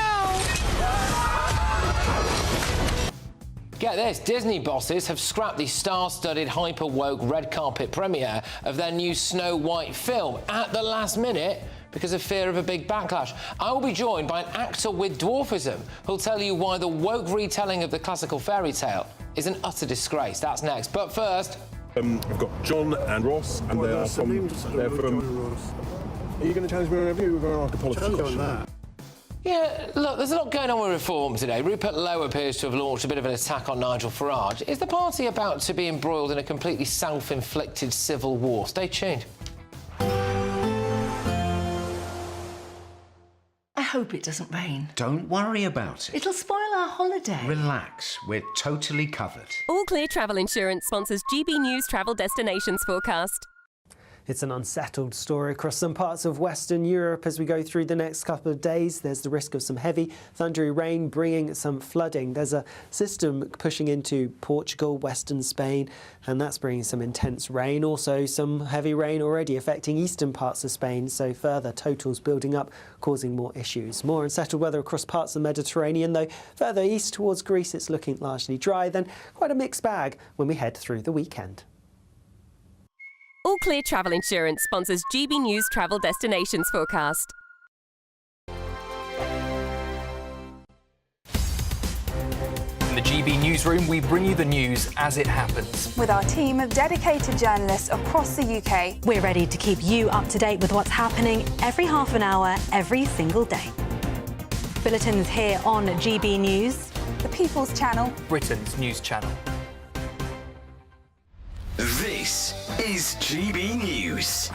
Get this, Disney bosses have scrapped the star-studded, hyper-woke red carpet premiere of their new Snow White film at the last minute because of fear of a big backlash. I will be joined by an actor with dwarfism who'll tell you why the woke retelling of the classical fairy tale is an utter disgrace. That's next. But first... I've got John and Ross, and they're from... Are you going to challenge me whenever you're going to ask a politician? Yeah, look, there's a lot going on with reform today. Rupert Lowe appears to have launched a bit of an attack on Nigel Farage. Is the party about to be embroiled in a completely self-inflicted civil war? Stay tuned. I hope it doesn't rain. Don't worry about it. It'll spoil our holiday. Relax, we're totally covered. All Clear Travel Insurance sponsors GB News travel destinations forecast. It's an unsettled story across some parts of Western Europe as we go through the next couple of days. There's the risk of some heavy, thundery rain bringing some flooding. There's a system pushing into Portugal, western Spain, and that's bringing some intense rain. Also, some heavy rain already affecting eastern parts of Spain, so further totals building up, causing more issues. More unsettled weather across parts of the Mediterranean, though further east towards Greece it's looking largely dry. Then quite a mixed bag when we head through the weekend. All Clear Travel Insurance sponsors GB News travel destinations forecast. In the GB newsroom, we bring you the news as it happens. With our team of dedicated journalists across the UK, we're ready to keep you up to date with what's happening every half an hour, every single day. Bulletins here on GB News, the People's Channel, Britain's news channel. This is GB News,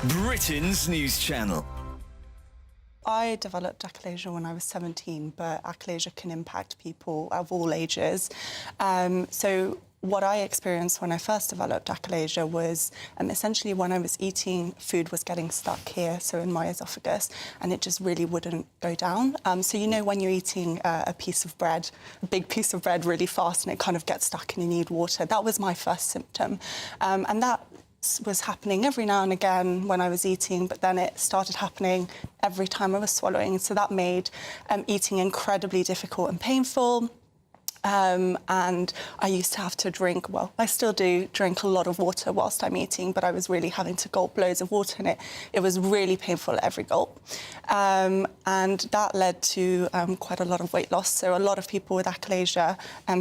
Britain's news channel. I developed achalasia when I was 17, but achalasia can impact people of all ages. So what I experienced when I first developed achalasia was essentially when I was eating, food was getting stuck here, so in my esophagus, and it just really wouldn't go down. So you know when you're eating a piece of bread, a big piece of bread really fast, and it kind of gets stuck and you need water. That was my first symptom. And that was happening every now and again when I was eating, but then it started happening every time I was swallowing. So that made eating incredibly difficult and painful. And I used to have to drink, well, I still do drink a lot of water whilst I'm eating, but I was really having to gulp loads of water in it. It was really painful at every gulp. And that led to quite a lot of weight loss. So a lot of people with achalasia,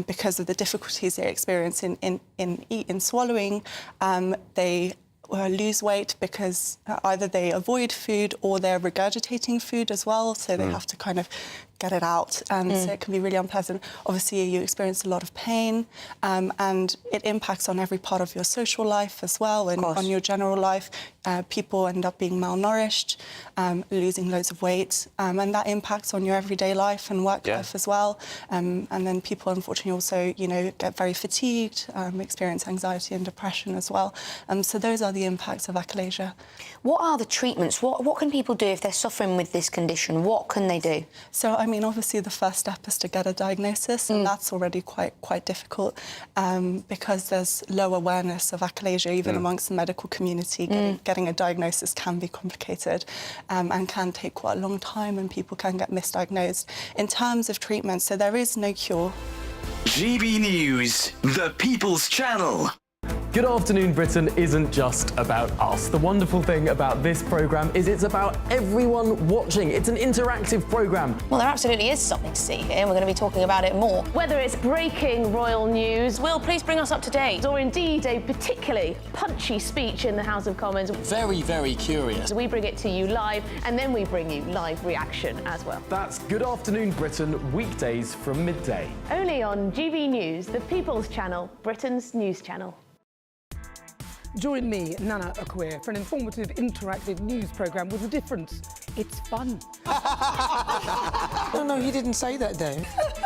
because of the difficulties they experience in swallowing, they lose weight because either they avoid food or they're regurgitating food as well, so they have to kind of get it out, and so it can be really unpleasant. Obviously, you experience a lot of pain, and it impacts on every part of your social life as well, and on your general life. People end up being malnourished, losing loads of weight, and that impacts on your everyday life and work life as well. And then people, unfortunately, also, you know, get very fatigued, experience anxiety and depression as well. So those are the impacts of achalasia. What are the treatments? What can people do if they're suffering with this condition? What can they do? So, I mean, obviously the first step is to get a diagnosis, and that's already quite difficult because there's low awareness of achalasia, even amongst the medical community. Getting a diagnosis can be complicated and can take quite a long time, and people can get misdiagnosed. In terms of treatment, so there is no cure. GB News, the People's Channel. Good Afternoon Britain isn't just about us. The wonderful thing about this programme is it's about everyone watching. It's an interactive programme. Well, there absolutely is something to see here, and we're going to be talking about it more. Whether it's breaking royal news, Will, please bring us up to date. or indeed a particularly punchy speech in the House of Commons, Very, very curious. we bring it to you live, and then we bring you live reaction as well. That's Good Afternoon Britain, weekdays from midday. Only on GB News, the People's Channel, Britain's news channel. Join me, Nana Akwe, for an informative, interactive news programme with a difference. It's fun. No, he didn't say that, Dave.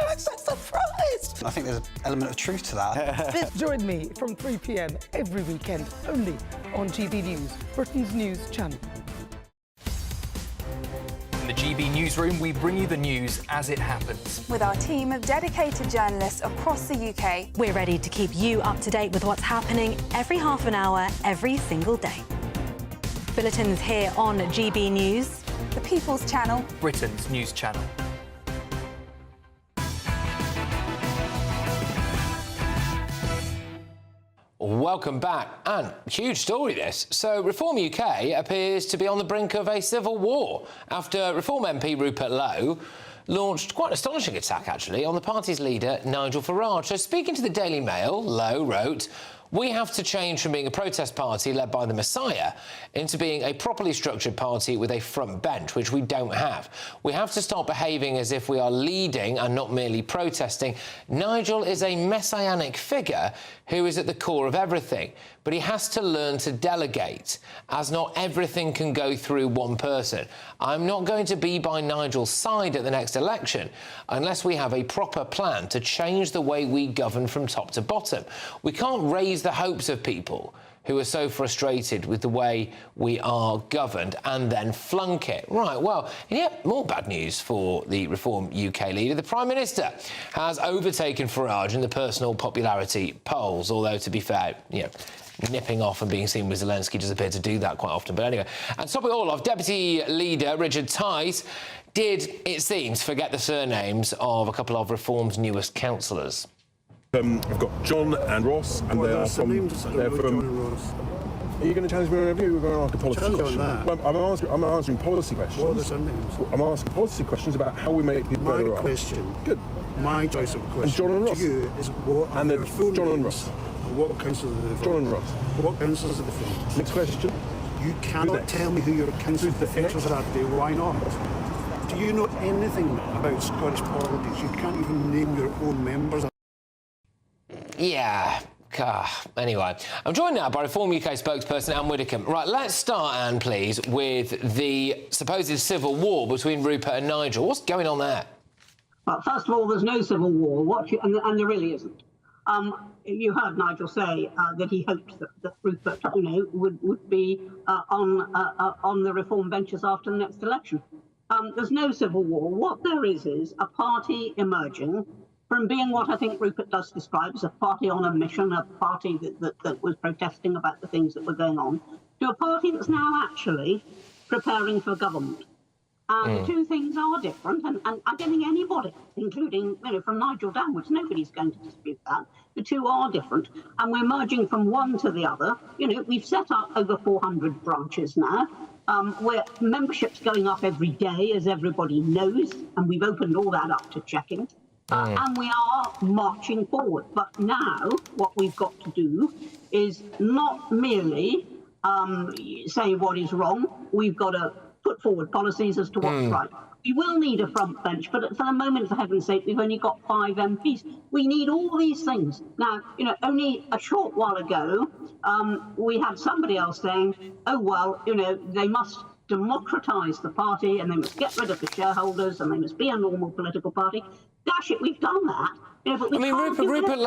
I'm so surprised. I think there's an element of truth to that. Join me from 3 p.m. every weekend, only on GB News, Britain's news channel. In the GB newsroom, we bring you the news as it happens. With our team of dedicated journalists across the UK, we're ready to keep you up to date with what's happening every half an hour, every single day. Bulletins here on GB News, the People's Channel, Britain's news channel. Welcome back, and huge story this. So Reform UK appears to be on the brink of a civil war after Reform MP Rupert Lowe launched quite an astonishing attack, actually, on the party's leader, Nigel Farage. So speaking to the Daily Mail, Lowe wrote, "We have to change from being a protest party led by the Messiah into being a properly structured party with a front bench, which we don't have. We have to start behaving as if we are leading and not merely protesting. Nigel is a messianic figure who is at the core of everything, but he has to learn to delegate, as not everything can go through one person. I'm not going to be by Nigel's side at the next election unless we have a proper plan to change the way we govern from top to bottom. We can't raise the hopes of people who are so frustrated with the way we are governed and then flunk it." Right, well, and yet more bad news for the Reform UK leader. The Prime Minister has overtaken Farage in the personal popularity polls, although, to be fair, you know, nipping off and being seen with Zelensky does appear to do that quite often. But anyway, and top it all off, Deputy Leader Richard Tice did, it seems, forget the surnames of a couple of Reform's newest councillors. I've got John and Ross, and they're from. Are you going to challenge me on review? We're going to ask a policy question. I'm answering policy questions. What are the names? I'm asking policy questions about how we make people better off. Question. Good. My choice of question to you is what and the John and Ross. What councillors are the John and Ross. What councillors are the film? Next question. You cannot tell me who your council defenders are today. Why not? Do you know anything about Scottish politics? You can't even name your own members. Yeah. Anyway, I'm joined now by Reform UK spokesperson Anne Widdecombe. Right, let's start, Anne, please, with the supposed civil war between Rupert and Nigel. What's going on there? Well, first of all, there's no civil war, and there really isn't. You heard Nigel say that he hoped that Rupert, would be on the reform benches after the next election. There's no civil war. What there is a party emerging from being what I think Rupert does describe as a party on a mission, a party that was protesting about the things that were going on, to a party that's now actually preparing for government. The two things are different, and I don't think anybody, including from Nigel downwards, nobody's going to dispute that. The two are different, and we're merging from one to the other. We've set up over 400 branches now, where membership's going up every day, as everybody knows, and we've opened all that up to checking. And we are marching forward. But now what we've got to do is not merely say what is wrong. We've got to put forward policies as to what's right. We will need a front bench, but for the moment, for heaven's sake, we've only got 5 MPs. We need all these things. Now, only a short while ago, we had somebody else saying, oh, well, they must democratise the party and they must get rid of the shareholders and they must be a normal political party. Dash it, we've done that. But Rupert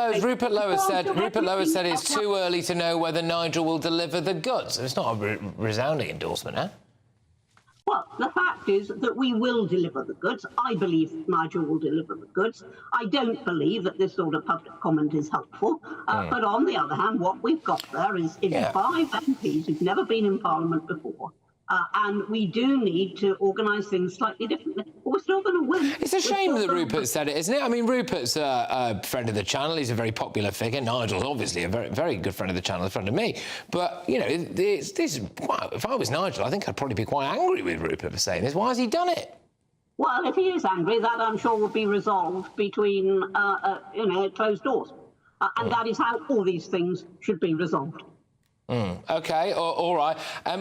Lowe has said it's too early to know whether Nigel will deliver the goods. It's not a resounding endorsement, eh? Well, the fact is that we will deliver the goods. I believe Nigel will deliver the goods. I don't believe that this sort of public comment is helpful. But on the other hand, what we've got there is 5 MPs who've never been in Parliament before. And we do need to organise things slightly differently. But we're still going to win. It's a shame that Rupert said it, isn't it? I mean, Rupert's a friend of the channel. He's a very popular figure. Nigel's obviously a very, very good friend of the channel, a friend of me. But, if I was Nigel, I think I'd probably be quite angry with Rupert for saying this. Why has he done it? Well, if he is angry, that I'm sure will be resolved between, closed doors. And that is how all these things should be resolved. OK, all right.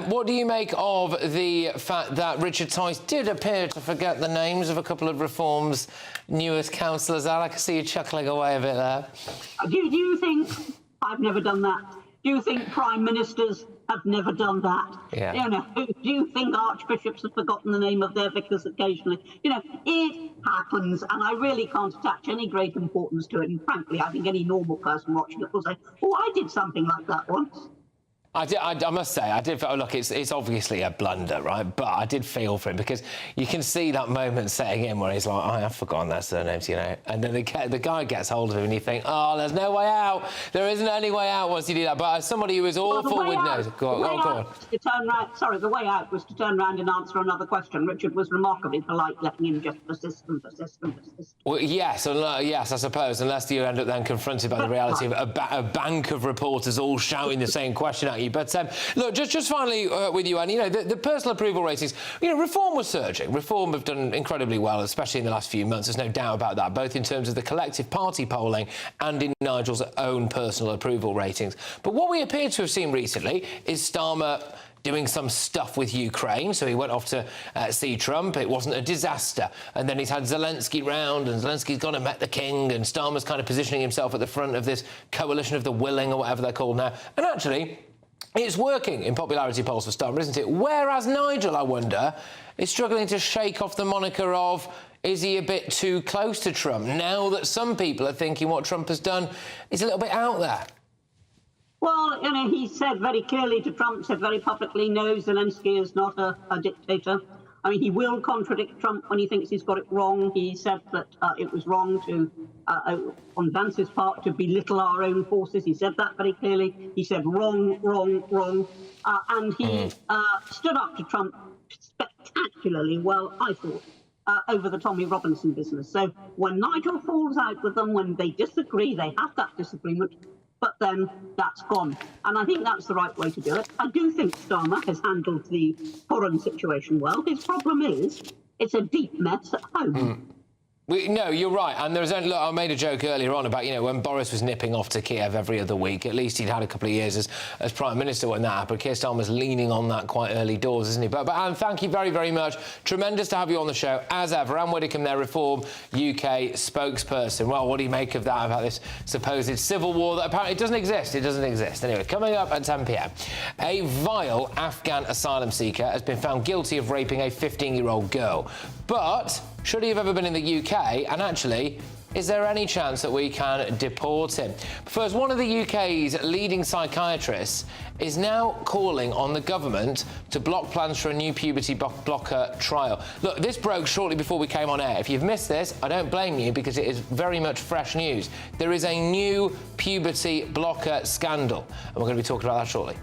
What do you make of the fact that Richard Tice did appear to forget the names of a couple of Reform's newest councillors? I can see you chuckling away a bit there. Do you think I've never done that? Do you think Prime Ministers have never done that? Yeah. Do you think archbishops have forgotten the name of their vicars occasionally? It happens, and I really can't attach any great importance to it. And frankly, I think any normal person watching it will say, oh, I did something like that once. I must say, I did. Look, it's obviously a blunder, right? But I did feel for him because you can see that moment setting in where he's like, I have forgotten their surnames, And then the guy gets hold of him and you think, oh, there's no way out. There isn't any way out once you do that. But as somebody who is awful with names... Go on. The way out was to turn round and answer another question. Richard was remarkably polite, letting him just persist. Well, yes, I suppose, unless you end up then confronted by the reality of a bank of reporters all shouting the same question at you. But look, just finally with you, Anne, the personal approval ratings, Reform was surging. Reform have done incredibly well, especially in the last few months. There's no doubt about that, both in terms of the collective party polling and in Nigel's own personal approval ratings. But what we appear to have seen recently is Starmer doing some stuff with Ukraine. So he went off to see Trump. It wasn't a disaster. And then he's had Zelensky round, and Zelensky's gone and met the king, and Starmer's kind of positioning himself at the front of this coalition of the willing, or whatever they're called now. And actually, it's working in popularity polls for Starmer, isn't it? Whereas Nigel, I wonder, is struggling to shake off the moniker of, is he a bit too close to Trump, now that some people are thinking what Trump has done is a little bit out there? Well, he said very clearly to Trump, said very publicly, no, Zelensky is not a dictator. I mean, he will contradict Trump when he thinks he's got it wrong. He said that it was wrong to, on Vance's part, to belittle our own forces. He said that very clearly. He said wrong. And he stood up to Trump spectacularly well, I thought, over the Tommy Robinson business. So when Nigel falls out with them, when they disagree, they have that disagreement, but then that's gone. And I think that's the right way to do it. I do think Starmer has handled the foreign situation well. His problem is it's a deep mess at home. No, you're right. And there's only, look, I made a joke earlier on about, you know, when Boris was nipping off to Kiev every other week, at least he'd had a couple of years as Prime Minister when that happened. Keir Starmer's leaning on that quite early doors, isn't he? But Anne, thank you very, very much. Tremendous to have you on the show, as ever. Anne Widdecombe, their Reform UK spokesperson. Well, what do you make of that, about this supposed civil war that apparently doesn't exist? It doesn't exist. Anyway, coming up at 10 p.m, a vile Afghan asylum seeker has been found guilty of raping a 15-year-old girl. But should he have ever been in the UK? And actually, is there any chance that we can deport him? First, one of the UK's leading psychiatrists is now calling on the government to block plans for a new puberty blocker trial. Look, this broke shortly before we came on air. If you've missed this, I don't blame you, because it is very much fresh news. There is a new puberty blocker scandal, and we're going to be talking about that shortly.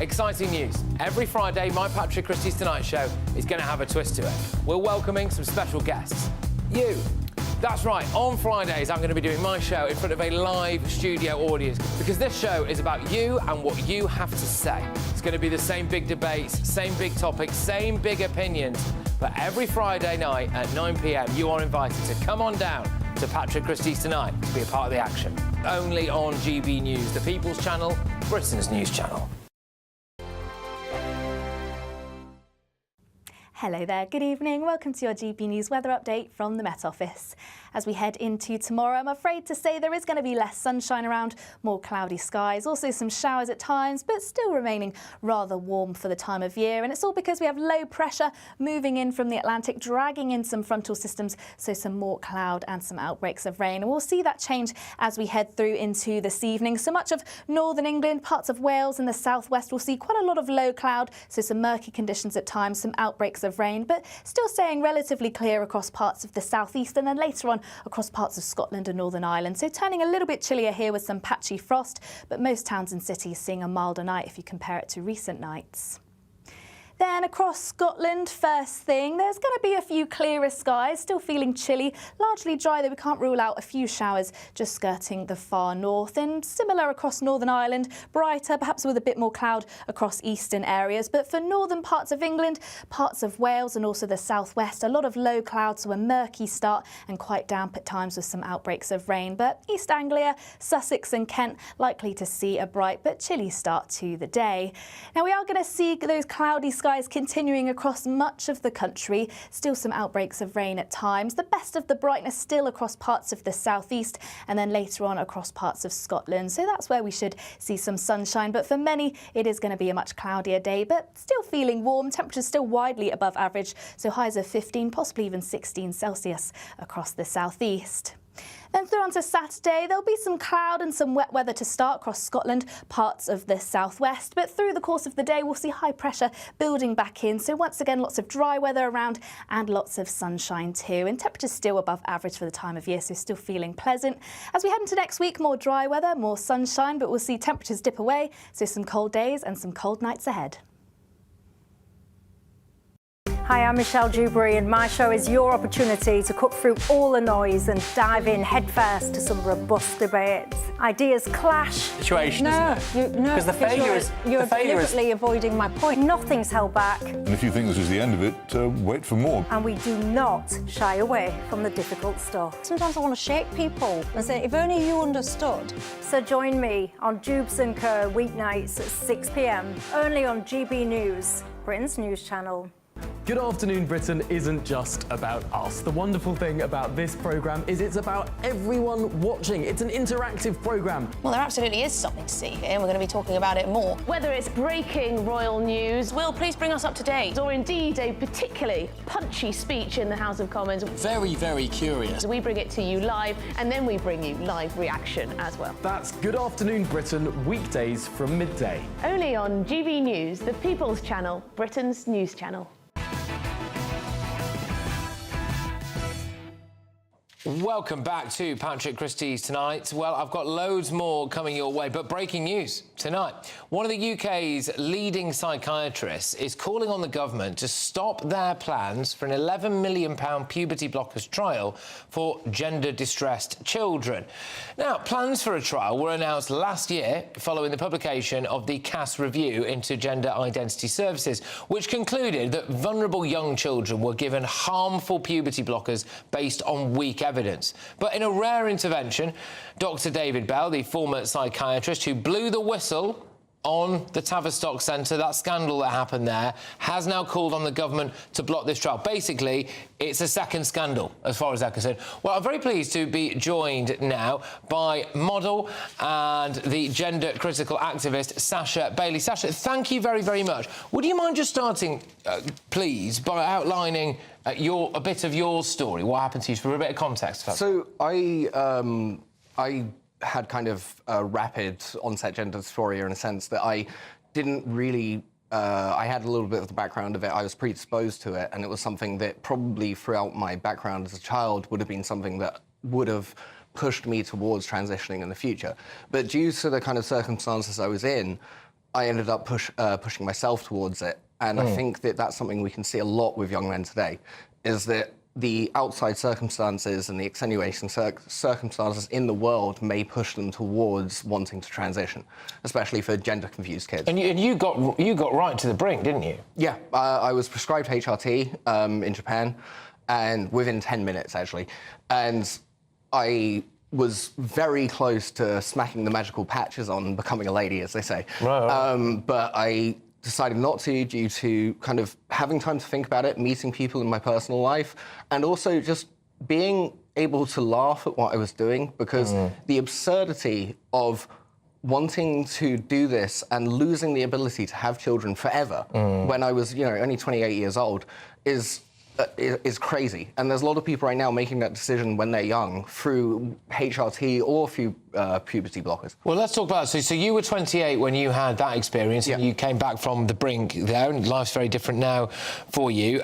Exciting news. Every Friday, my Patrick Christys Tonight Show is going to have a twist to it. We're welcoming some special guests. You. That's right, on Fridays I'm going to be doing my show in front of a live studio audience, because this show is about you and what you have to say. It's going to be the same big debates, same big topics, same big opinions. But every Friday night at 9 p.m, you are invited to come on down to Patrick Christys Tonight to be a part of the action. Only on GB News, the People's Channel, Britain's news channel. Hello there, good evening. Welcome to your GB News weather update from the Met Office. As we head into tomorrow, I'm afraid to say there is going to be less sunshine around, more cloudy skies, also some showers at times, but still remaining rather warm for the time of year. And it's all because we have low pressure moving in from the Atlantic, dragging in some frontal systems, so some more cloud and some outbreaks of rain. And we'll see that change as we head through into this evening. So much of northern England, parts of Wales and the southwest will see quite a lot of low cloud, so some murky conditions at times, some outbreaks of rain, but still staying relatively clear across parts of the southeast and then later on across parts of Scotland and Northern Ireland. So turning a little bit chillier here with some patchy frost, but most towns and cities seeing a milder night if you compare it to recent nights. Then across Scotland, first thing, there's going to be a few clearer skies, still feeling chilly, largely dry, though we can't rule out a few showers just skirting the far north. And similar across Northern Ireland, brighter, perhaps with a bit more cloud across eastern areas. But for northern parts of England, parts of Wales and also the southwest, a lot of low clouds, so a murky start and quite damp at times with some outbreaks of rain. But East Anglia, Sussex and Kent likely to see a bright but chilly start to the day. Now we are going to see those cloudy skies continuing across much of the country, still some outbreaks of rain at times. The best of the brightness still across parts of the southeast and then later on across parts of Scotland. So that's where we should see some sunshine, but for many it is going to be a much cloudier day, but still feeling warm. Temperatures still widely above average, so highs of 15, possibly even 16 Celsius across the southeast. Then through onto Saturday, there'll be some cloud and some wet weather to start across Scotland, parts of the southwest. But through the course of the day, we'll see high pressure building back in. So once again, lots of dry weather around and lots of sunshine too. And temperatures still above average for the time of year, so still feeling pleasant. As we head into next week, more dry weather, more sunshine, but we'll see temperatures dip away. So some cold days and some cold nights ahead. Hi, I'm Michelle Dewberry and my show is your opportunity to cut through all the noise and dive in headfirst to some robust debates. Ideas clash. Situation, isn't it? Because the failure is... You're deliberately avoiding my point. Nothing's held back. And if you think this is the end of it, wait for more. And we do not shy away from the difficult stuff. Sometimes I want to shake people and say, if only you understood. So join me on Dubes & Co weeknights at 6 p.m, only on GB News, Britain's news channel. Good Afternoon Britain isn't just about us. The wonderful thing about this programme is it's about everyone watching. It's an interactive programme. Well, there absolutely is something to see here, and we're going to be talking about it more. Whether it's breaking royal news, Will, please bring us up to date. or indeed a particularly punchy speech in the House of Commons. Very, very curious. We bring it to you live, and then we bring you live reaction as well. That's Good Afternoon Britain, weekdays from midday. Only on GB News, the People's Channel, Britain's news channel. Welcome back to Patrick Christys tonight. Well, I've got loads more coming your way, but breaking news tonight. One of the UK's leading psychiatrists is calling on the government to stop their plans for an £11 million puberty blockers trial for gender-distressed children. Now, plans for a trial were announced last year following the publication of the CAS review into gender identity services, which concluded that vulnerable young children were given harmful puberty blockers based on weak evidence. But in a rare intervention, Dr. David Bell, the former psychiatrist who blew the whistle on the Tavistock Centre, that scandal that happened there, has now called on the government to block this trial. Basically, it's a second scandal, as far as they're concerned. Well, I'm very pleased to be joined now by model and the gender-critical activist, Sasha Bailey. Sasha, thank you very, very much. Would you mind just starting, please, by outlining a bit of your story, what happened to you, for a bit of context? So I had kind of a rapid onset gender dysphoria in a sense that I didn't really... I had a little bit of the background of it. I was predisposed to it, and it was something that probably throughout my background as a child would have been something that would have pushed me towards transitioning in the future. But due to the kind of circumstances I was in, I ended up pushing myself towards it. And I think that that's something we can see a lot with young men today, is that the outside circumstances and the extenuating circumstances in the world may push them towards wanting to transition, especially for gender-confused kids. And you got right to the brink, didn't you? Yeah, I was prescribed HRT in Japan, and within 10 minutes, actually. And I was very close to smacking the magical patches on and becoming a lady, as they say. Right. But I decided not to, due to kind of having time to think about it, meeting people in my personal life, and also just being able to laugh at what I was doing, because the absurdity of wanting to do this and losing the ability to have children forever when I was, only 28 years old is crazy. And there's a lot of people right now making that decision when they're young through HRT or through puberty blockers. Well, let's talk about it. So you were 28 when you had that experience, and you came back from the brink there, and life's very different now for you.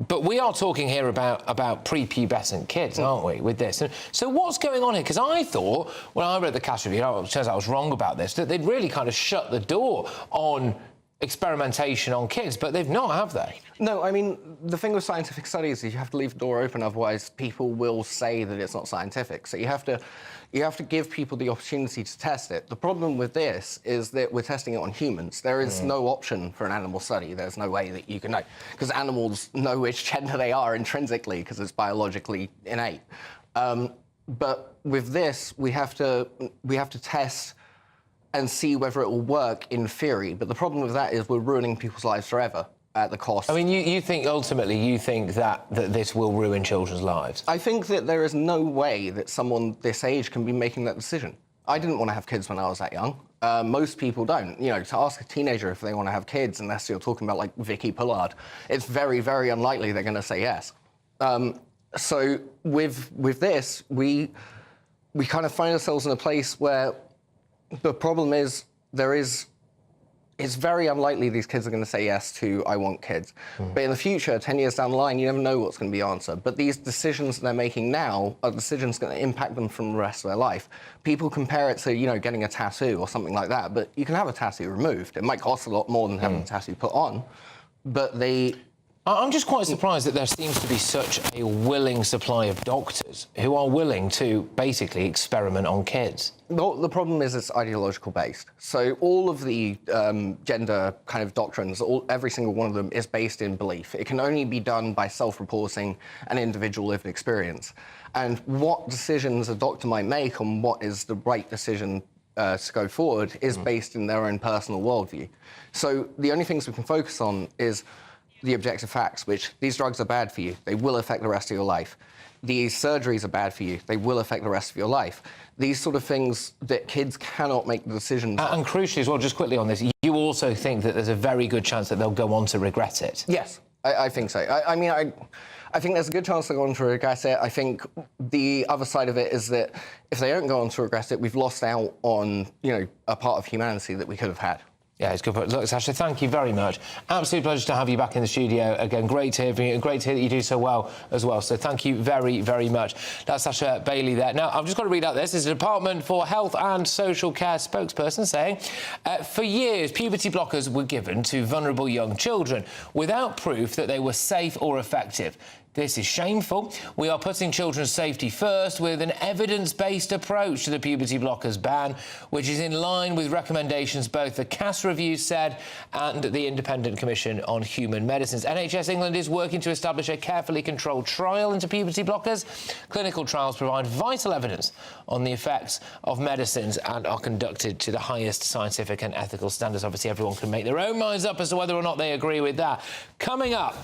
But we are talking here about prepubescent kids, aren't we, with this? And so what's going on here? Because I thought, when I read the CAS review, it turns out I was wrong about this, that they'd really kind of shut the door on experimentation on kids, but they've not, have they? No, I mean, the thing with scientific studies is you have to leave the door open, otherwise people will say that it's not scientific. So you have to give people the opportunity to test it. The problem with this is that we're testing it on humans. There is no option for an animal study. There's no way that you can know, because animals know which gender they are intrinsically, because it's biologically innate. But with this, we have to test and see whether it will work in theory. But the problem with that is we're ruining people's lives forever at the cost. I mean, you think, ultimately, that this will ruin children's lives? I think that there is no way that someone this age can be making that decision. I didn't want to have kids when I was that young. Most people don't. To ask a teenager if they want to have kids, unless you're talking about, like, Vicky Pollard, it's very, very unlikely they're going to say yes. So with this, we kind of find ourselves in a place where the problem is it's very unlikely these kids are going to say yes to I want kids. But in the future, 10 years down the line, you never know what's going to be answered. But these decisions they're making now are decisions going to impact them from the rest of their life. People compare it to, getting a tattoo or something like that, but you can have a tattoo removed. It might cost a lot more than having a tattoo put on, but I'm just quite surprised that there seems to be such a willing supply of doctors who are willing to basically experiment on kids. Well, the problem is it's ideological based. So all of the gender kind of doctrines, every single one of them is based in belief. It can only be done by self-reporting an individual lived experience. And what decisions a doctor might make on what is the right decision to go forward is based in their own personal worldview. So the only things we can focus on is the objective facts, which these drugs are bad for you. They will affect the rest of your life. These surgeries are bad for you. They will affect the rest of your life. These sort of things that kids cannot make the decisions. And crucially as well, just quickly on this, you also think that there's a very good chance that they'll go on to regret it? Yes, I think so. I think there's a good chance they'll go on to regret it. I think the other side of it is that if they don't go on to regret it, we've lost out on, a part of humanity that we could have had. Yeah, it's good. Look, Sasha, thank you very much. Absolute pleasure to have you back in the studio again. Great to hear from you, and great to hear that you do so well as well. So thank you very, very much. That's Sasha Bailey there. Now, I've just got to read out this. This is the Department for Health and Social Care spokesperson saying, for years, puberty blockers were given to vulnerable young children without proof that they were safe or effective. This is shameful. We are putting children's safety first with an evidence-based approach to the puberty blockers ban, which is in line with recommendations both the CAS review said and the Independent Commission on Human Medicines. NHS England is working to establish a carefully controlled trial into puberty blockers. Clinical trials provide vital evidence on the effects of medicines and are conducted to the highest scientific and ethical standards. Obviously, everyone can make their own minds up as to whether or not they agree with that. Coming up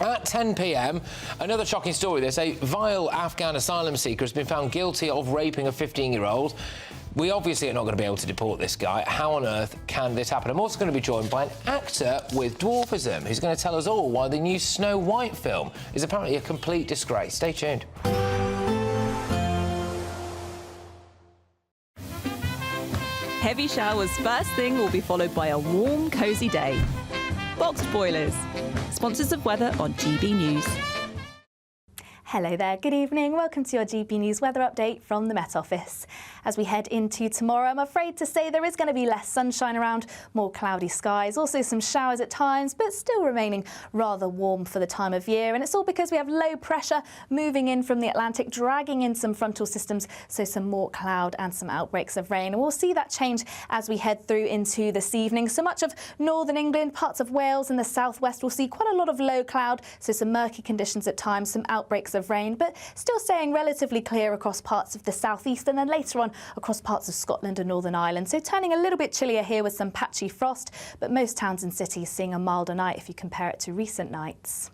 at 10 p.m, another shocking story. There's a vile Afghan asylum seeker has been found guilty of raping a 15-year-old. We obviously are not going to be able to deport this guy. How on earth can this happen? I'm also going to be joined by an actor with dwarfism who's going to tell us all why the new Snow White film is apparently a complete disgrace. Stay tuned. Heavy showers first thing will be followed by a warm, cosy day. Boxed boilers, sponsors of weather on GB News. Hello there, good evening. Welcome to your GB News weather update from the Met Office. As we head into tomorrow, I'm afraid to say there is going to be less sunshine around, more cloudy skies, also some showers at times, but still remaining rather warm for the time of year. And it's all because we have low pressure moving in from the Atlantic, dragging in some frontal systems, so some more cloud and some outbreaks of rain. And we'll see that change as we head through into this evening. So much of northern England, parts of Wales and the southwest will see quite a lot of low cloud, so some murky conditions at times, some outbreaks of rain, but still staying relatively clear across parts of the southeast and then later on across parts of Scotland and Northern Ireland. So turning a little bit chillier here with some patchy frost, but most towns and cities seeing a milder night if you compare it to recent nights.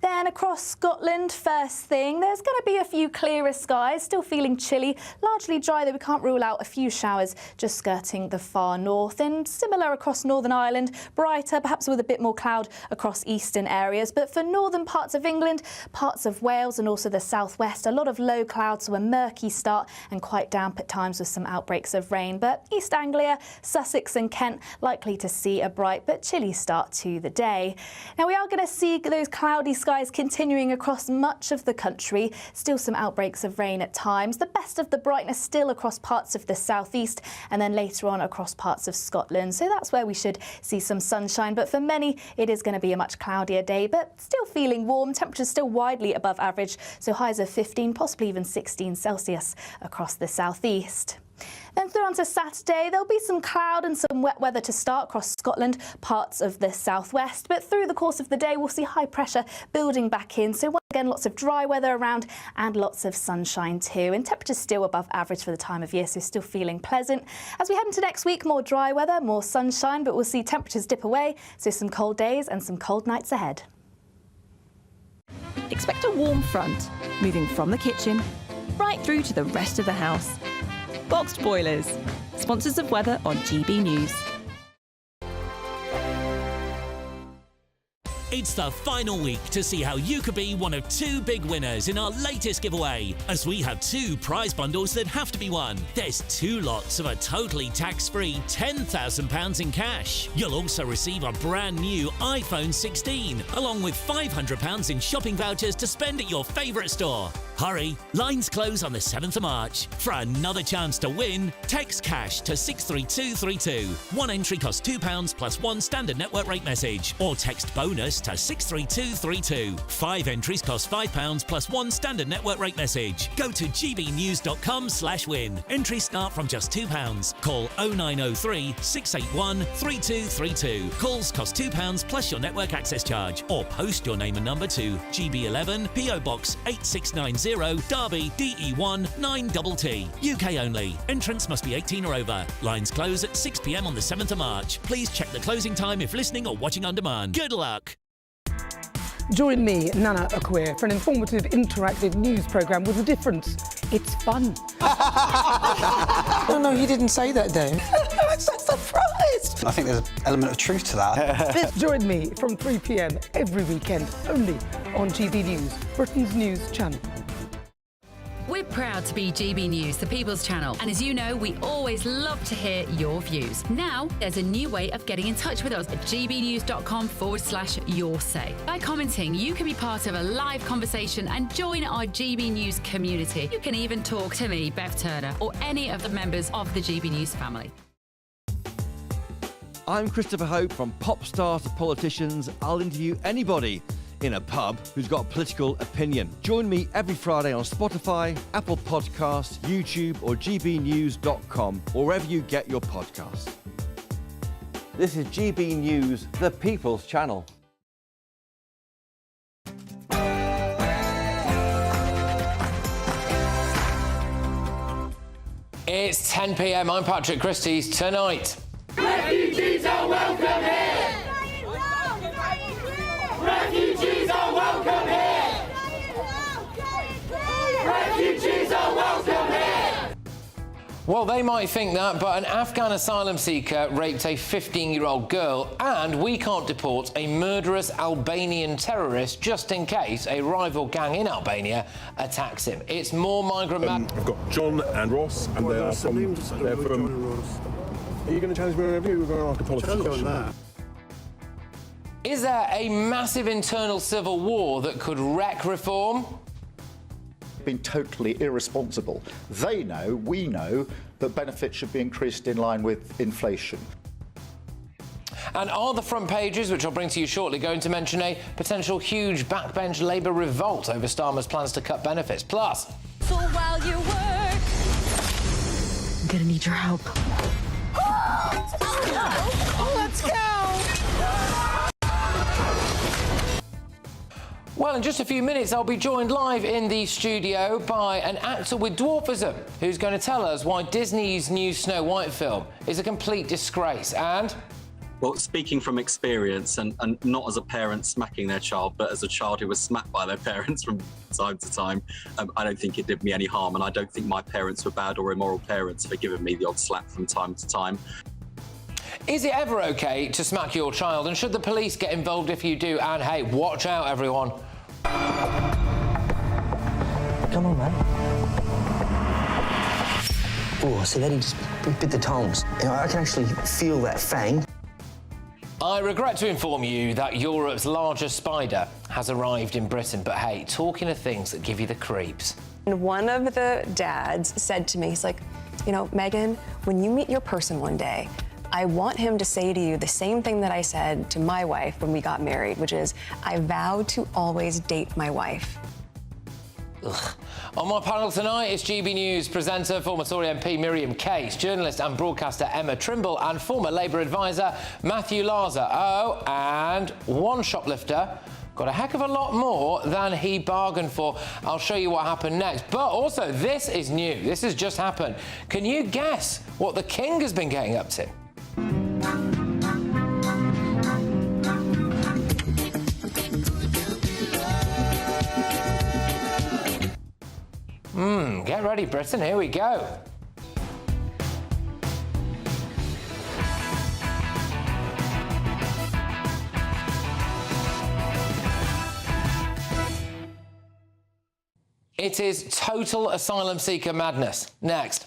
Then across Scotland, first thing, there's going to be a few clearer skies, still feeling chilly, largely dry, though we can't rule out a few showers just skirting the far north. And similar across Northern Ireland, brighter, perhaps with a bit more cloud across eastern areas. But for northern parts of England, parts of Wales and also the southwest, a lot of low clouds, so a murky start and quite damp at times with some outbreaks of rain. But East Anglia, Sussex and Kent likely to see a bright but chilly start to the day. Now we are going to see those cloudy skies continuing across much of the country. Still some outbreaks of rain at times. The best of the brightness still across parts of the southeast and then later on across parts of Scotland. So that's where we should see some sunshine. But for many, it is going to be a much cloudier day, but still feeling warm. Temperatures still widely above average, so highs of 15, possibly even 16 Celsius across the southeast. Then through on to Saturday, there'll be some cloud and some wet weather to start across Scotland, parts of the southwest. But through the course of the day, we'll see high pressure building back in. So once again, lots of dry weather around and lots of sunshine too. And temperatures still above average for the time of year, so still feeling pleasant. As we head into next week, more dry weather, more sunshine, but we'll see temperatures dip away. So some cold days and some cold nights ahead. Expect a warm front, moving from the kitchen right through to the rest of the house. Boxed boilers, sponsors of weather on GB News. It's the final week to see how you could be one of two big winners in our latest giveaway, as we have two prize bundles that have to be won. There's 2 lots of a totally tax-free £10,000 in cash. You'll also receive a brand new iPhone 16, along with £500 in shopping vouchers to spend at your favourite store. Hurry, lines close on the 7th of March. For another chance to win, text cash to 63232. One entry costs £2 plus 1 standard network rate message, or text bonus to 63232. 5 entries cost £5 plus 1 standard network rate message. Go to gbnews.com/win. Entries start from just £2. Call 0903 681 3232. Calls cost £2 plus your network access charge, or post your name and number to GB11 PO Box 8690 Derby DE1 9TT. UK only. Entrants must be 18 or over. Lines close at 6 p.m. on the 7th of March. Please check the closing time if listening or watching on demand. Good luck. Join me, Nana Akwe, for an informative, interactive news programme with a difference. It's fun. No, he didn't say that, Dave. I'm so surprised. I think there's an element of truth to that. Join me from 3 p.m. every weekend, only on GB News, Britain's news channel. We're proud to be GB News, the People's Channel. And as you know, we always love to hear your views. Now, there's a new way of getting in touch with us at gbnews.com/yoursay. By commenting, you can be part of a live conversation and join our GB News community. You can even talk to me, Bev Turner, or any of the members of the GB News family. I'm Christopher Hope. From pop stars to politicians, I'll interview anybody in a pub who's got a political opinion. Join me every Friday on Spotify, Apple Podcasts, YouTube or gbnews.com, or wherever you get your podcasts. This is GB News, the People's Channel. It's 10 p.m. I'm Patrick Christys. Tonight, refugees are welcome here! Refugees are welcome here! Refugees are welcome here! well, they might think that, but an Afghan asylum seeker raped a 15-year-old girl, and we can't deport a murderous Albanian terrorist just in case a rival gang in Albania attacks him. It's more migrant I've got John and Ross, and they are from... They're from... Are you going to challenge me on a review? We're going to ask a politician. Is there a massive internal civil war that could wreck reform? Been totally irresponsible. They know, we know, that benefits should be increased in line with inflation. And are the front pages, which I'll bring to you shortly, going to mention a potential huge backbench Labour revolt over Starmer's plans to cut benefits? Plus, So while you work, I'm gonna need your help. let's go! well, in just a few minutes, I'll be joined live in the studio by an actor with dwarfism who's going to tell us why Disney's new Snow White film is a complete disgrace. And well, speaking from experience, and not as a parent smacking their child, but as a child who was smacked by their parents from time to time, I don't think it did me any harm, and I don't think my parents were bad or immoral parents for giving me the odd slap from time to time. is it ever okay to smack your child, and should the police get involved if you do? And hey, watch out, everyone. Come on, man. Oh, I see that he just bit the tongs. You know, I can actually feel that fang. I regret to inform you that Europe's largest spider has arrived in Britain. But hey, talking of things that give you the creeps. And one of the dads said to me, he's like, you know, Megan, when you meet your person one day, I want him to say to you the same thing that I said to my wife when we got married, which is, I vow to always date my wife. Ugh. On my panel tonight is GB News presenter, former Tory MP Miriam Case, journalist and broadcaster Emma Trimble, and former Labour advisor Matthew Larser. Oh, and one shoplifter got a heck of a lot more than he bargained for. I'll show you what happened next. But also, this is new. This has just happened. Can you guess what the King has been getting up to? Get ready, Britain. Here we go. It is total asylum seeker madness. Next.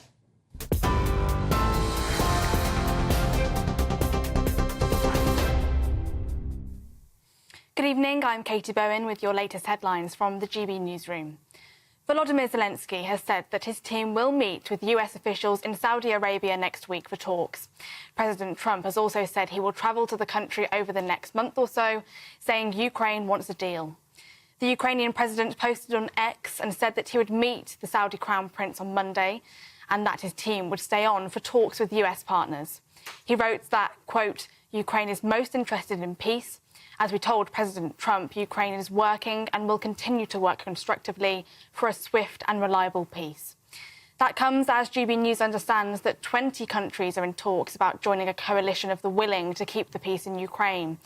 Good evening, I'm Katie Bowen with your latest headlines from the GB Newsroom. Volodymyr Zelensky has said that his team will meet with US officials in Saudi Arabia next week for talks. President Trump has also said he will travel to the country over the next month or so, saying Ukraine wants a deal. The Ukrainian president posted on X and said that he would meet the Saudi Crown Prince on Monday and that his team would stay on for talks with US partners. He wrote that, quote, Ukraine is most interested in peace. As we told President Trump, Ukraine is working and will continue to work constructively for a swift and reliable peace. That comes as GB News understands that 20 countries are in talks about joining a coalition of the willing to keep the peace in Ukraine.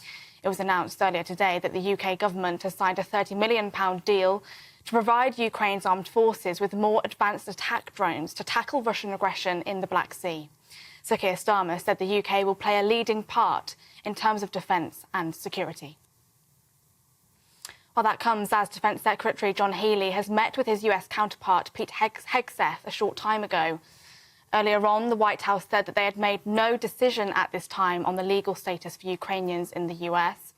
It was announced earlier today that the UK government has signed a £30 million deal to provide Ukraine's armed forces with more advanced attack drones to tackle Russian aggression in the Black Sea. Sir Keir Starmer said the UK will play a leading part in terms of defence and security. Well, that comes as Defence Secretary John Healey has met with his US counterpart Pete Hegseth a short time ago. Earlier on, the White House said that they had made no decision at this time on the legal status for Ukrainians in the US.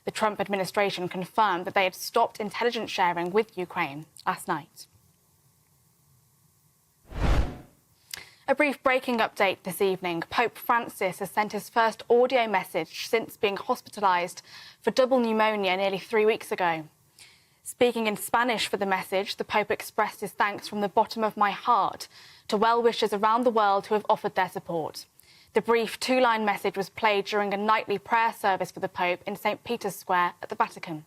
The Trump administration confirmed that they had stopped intelligence sharing with Ukraine last night. A brief breaking update this evening. Pope Francis has sent his first audio message since being hospitalised for double pneumonia nearly 3 weeks ago. Speaking in Spanish for the message, the Pope expressed his thanks from the bottom of my heart to well-wishers around the world who have offered their support. The brief two-line message was played during a nightly prayer service for the Pope in St. Peter's Square at the Vatican.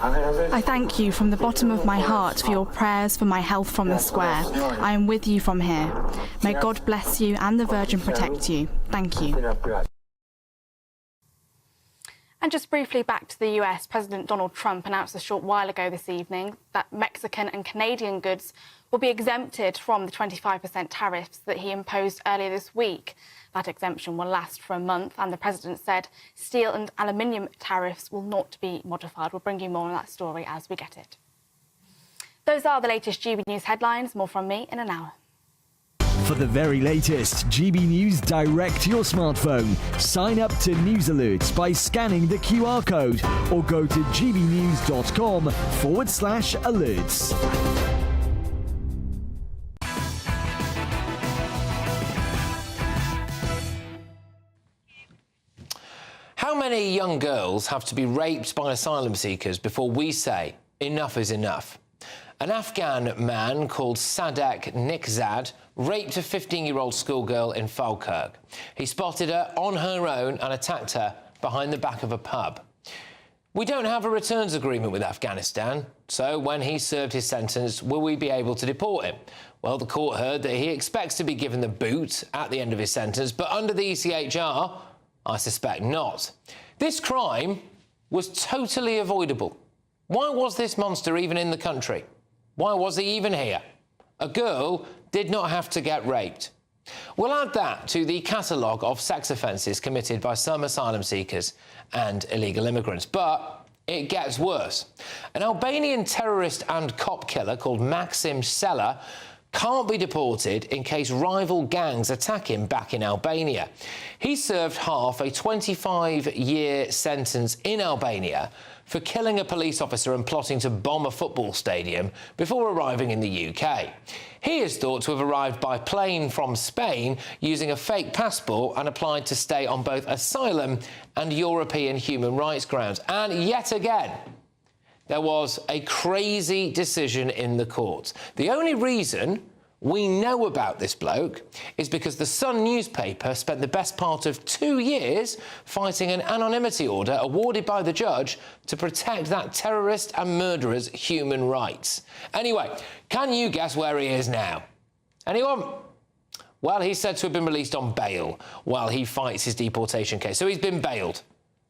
I thank you from the bottom of my heart for your prayers for my health from the square. I am with you from here. May God bless you and the Virgin protect you. Thank you. And just briefly back to the US, President Donald Trump announced a short while ago this evening that Mexican and Canadian goods will be exempted from the 25% tariffs that he imposed earlier this week. That exemption will last for a month, and the president said steel and aluminium tariffs will not be modified. We'll bring you more on that story as we get it. Those are the latest GB News headlines. More from me in an hour. For the very latest GB News direct to your smartphone, sign up to News Alerts by scanning the QR code or go to gbnews.com/alerts. How many young girls have to be raped by asylum seekers before we say enough is enough? An Afghan man called Sadek Nikzad raped a 15-year-old schoolgirl in Falkirk. He spotted her on her own and attacked her behind the back of a pub. We don't have a returns agreement with Afghanistan, so when he served his sentence, will we be able to deport him? Well, the court heard that he expects to be given the boot at the end of his sentence, but under the ECHR, I suspect not. This crime was totally avoidable. Why was this monster even in the country? Why was he even here? A girl did not have to get raped. We'll add that to the catalogue of sex offences committed by some asylum seekers and illegal immigrants. But it gets worse. An Albanian terrorist and cop killer called Maxim Sela can't be deported in case rival gangs attack him back in Albania. He served half a 25-year sentence in Albania for killing a police officer and plotting to bomb a football stadium before arriving in the UK. He is thought to have arrived by plane from Spain using a fake passport and applied to stay on both asylum and European human rights grounds. And yet again, there was a crazy decision in the courts. The only reason we know about this bloke is because the Sun newspaper spent the best part of 2 years fighting an anonymity order awarded by the judge to protect that terrorist and murderer's human rights. Anyway, can you guess where he is now? Anyone? Well, he's said to have been released on bail while he fights his deportation case. So he's been bailed.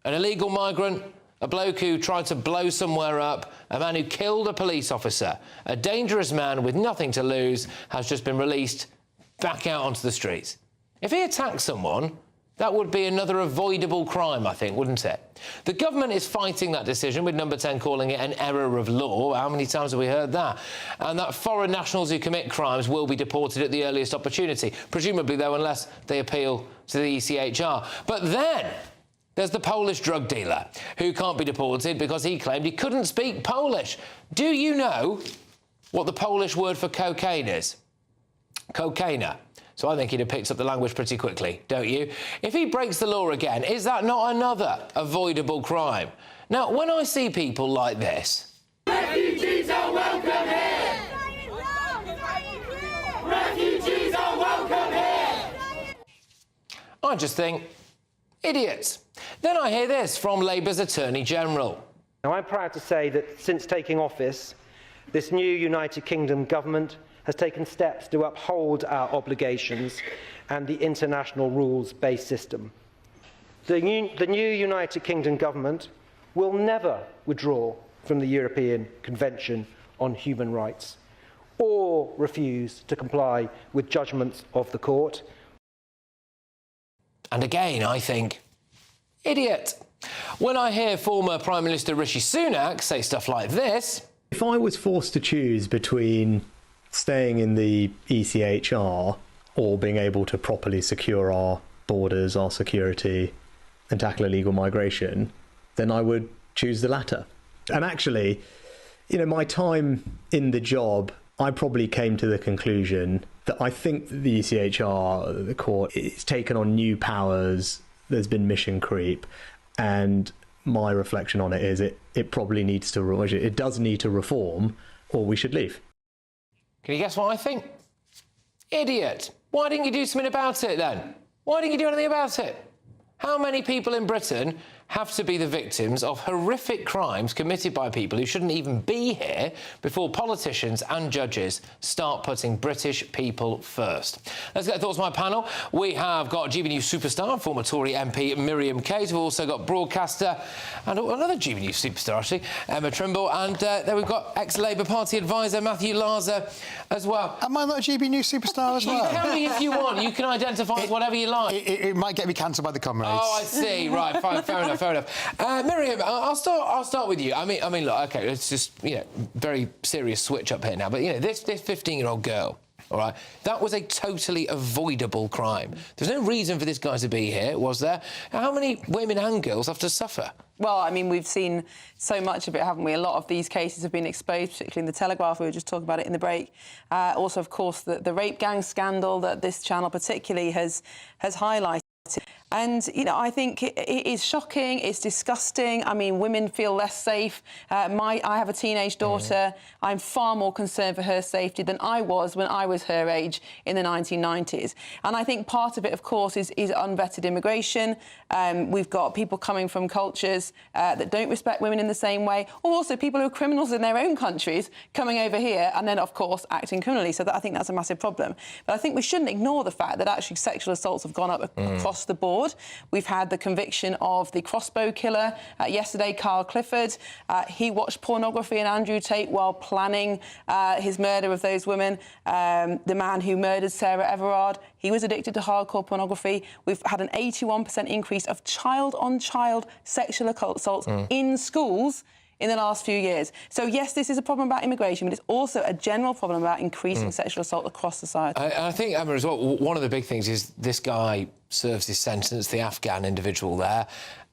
An illegal migrant, a bloke who tried to blow somewhere up, a man who killed a police officer, a dangerous man with nothing to lose has just been released back out onto the streets. If he attacked someone, that would be another avoidable crime, I think, wouldn't it? The government is fighting that decision, with Number 10 calling it an error of law. How many times have we heard that? And that foreign nationals who commit crimes will be deported at the earliest opportunity, presumably, though, unless they appeal to the ECHR. But then there's the Polish drug dealer who can't be deported because he claimed he couldn't speak Polish. Do you know what the Polish word for cocaine is? Cocaina. So I think he'd have picked up the language pretty quickly, don't you? If he breaks the law again, is that not another avoidable crime? Now, when I see people like this... Refugees are welcome here! Refugees are welcome here! I just think, idiots. Then I hear this from Labour's Attorney General. Now, I'm proud to say that since taking office, this new United Kingdom government has taken steps to uphold our obligations and the international rules-based system. The new United Kingdom government will never withdraw from the European Convention on Human Rights or refuse to comply with judgments of the court. And again, I think, Idiot. When I hear former Prime Minister Rishi Sunak say stuff like this... If I was forced to choose between staying in the ECHR or being able to properly secure our borders, our security, and tackle illegal migration, then I would choose the latter. And actually, you know, my time in the job, I probably came to the conclusion that I think that the ECHR, the court, it's taken on new powers, there's been mission creep, and my reflection on it is it probably needs to, it does need to reform, or we should leave. Can you guess what I think? Idiot. Why didn't you do something about it then? Why didn't you do anything about it? How many people in Britain have to be the victims of horrific crimes committed by people who shouldn't even be here before politicians and judges start putting British people first? Let's get thoughts from my panel. We have got GB News superstar, former Tory MP Miriam Kate. We've also got broadcaster and another GB News superstar, actually, Emma Trimble. And then we've got ex-Labour Party advisor Matthew Larser as well. Am I not a GB News superstar as well? You can be if you want. You can identify as whatever you like. It might get me cancelled by the comrades. Oh, I see. Right, fine, fair enough. Miriam, I'll start with you. I mean, look, OK, it's just, you know, very serious switch up here now. But, you know, this 15-year-old girl, all right, that was a totally avoidable crime. There's no reason for this guy to be here, was there? How many women and girls have to suffer? Well, I mean, we've seen so much of it, haven't we? A lot of these cases have been exposed, particularly in the Telegraph. We were just talking about it in the break. Also, of course, the rape gang scandal that this channel particularly has highlighted. And, you know, I think it is shocking, it's disgusting. I mean, women feel less safe. I have a teenage daughter. I'm far more concerned for her safety than I was when I was her age in the 1990s. And I think part of it, of course, is unvetted immigration. We've got people coming from cultures that don't respect women in the same way, or also people who are criminals in their own countries coming over here and then, of course, acting criminally. So I think that's a massive problem. But I think we shouldn't ignore the fact that actually sexual assaults have gone up across the board. We've had the conviction of the crossbow killer yesterday, Carl Clifford. He watched pornography and Andrew Tate while planning his murder of those women. The man who murdered Sarah Everard, he was addicted to hardcore pornography. We've had an 81% increase of child-on-child sexual assaults in schools in the last few years. So, yes, this is a problem about immigration, but it's also a general problem about increasing sexual assault across society. I think, Emma, as well, one of the big things is this guy serves his sentence, the Afghan individual there.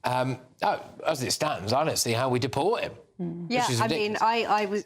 As it stands, I don't see how we deport him. Yeah, I mean,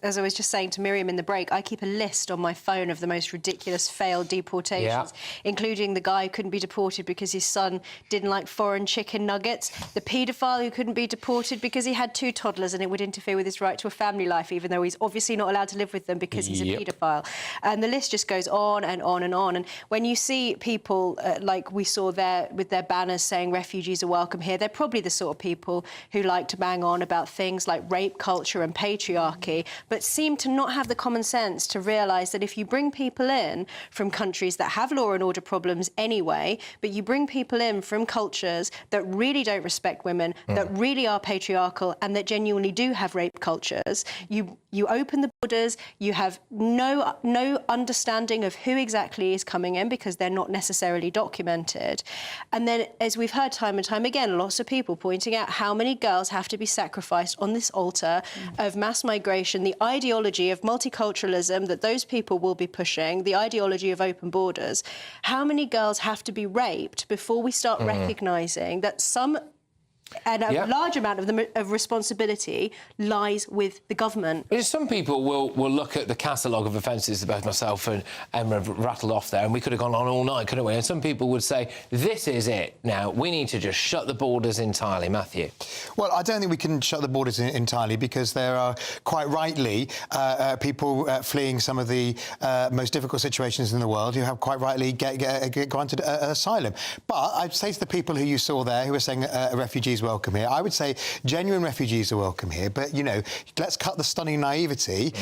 as I was just saying to Miriam in the break, I keep a list on my phone of the most ridiculous failed deportations, including the guy who couldn't be deported because his son didn't like foreign chicken nuggets, the paedophile who couldn't be deported because he had 2 toddlers and it would interfere with his right to a family life, even though he's obviously not allowed to live with them because he's a paedophile. And the list just goes on and on and on. And when you see people like we saw there with their banners saying refugees are welcome here, they're probably the sort of people who like to bang on about things like rape culture and patriarchy, but seem to not have the common sense to realise that if you bring people in from countries that have law and order problems anyway, but you bring people in from cultures that really don't respect women, that really are patriarchal and that genuinely do have rape cultures, you open the borders, you have no understanding of who exactly is coming in because they're not necessarily documented. And then, as we've heard time and time again, lots of people pointing out how many girls have to be sacrificed on this altar of mass migration, the ideology of multiculturalism that those people will be pushing, the ideology of open borders. How many girls have to be raped before we start recognising that a large amount of responsibility lies with the government? Some people will look at the catalogue of offences that both myself and Emma have rattled off there, and we could have gone on all night, couldn't we? And some people would say, this is it now, we need to just shut the borders entirely. Matthew? Well, I don't think we can shut the borders entirely because there are, quite rightly, people fleeing some of the most difficult situations in the world who have quite rightly get granted asylum. But I'd say to the people who you saw there who were saying refugees welcome here, I would say genuine refugees are welcome here, but, you know, let's cut the stunning naivety.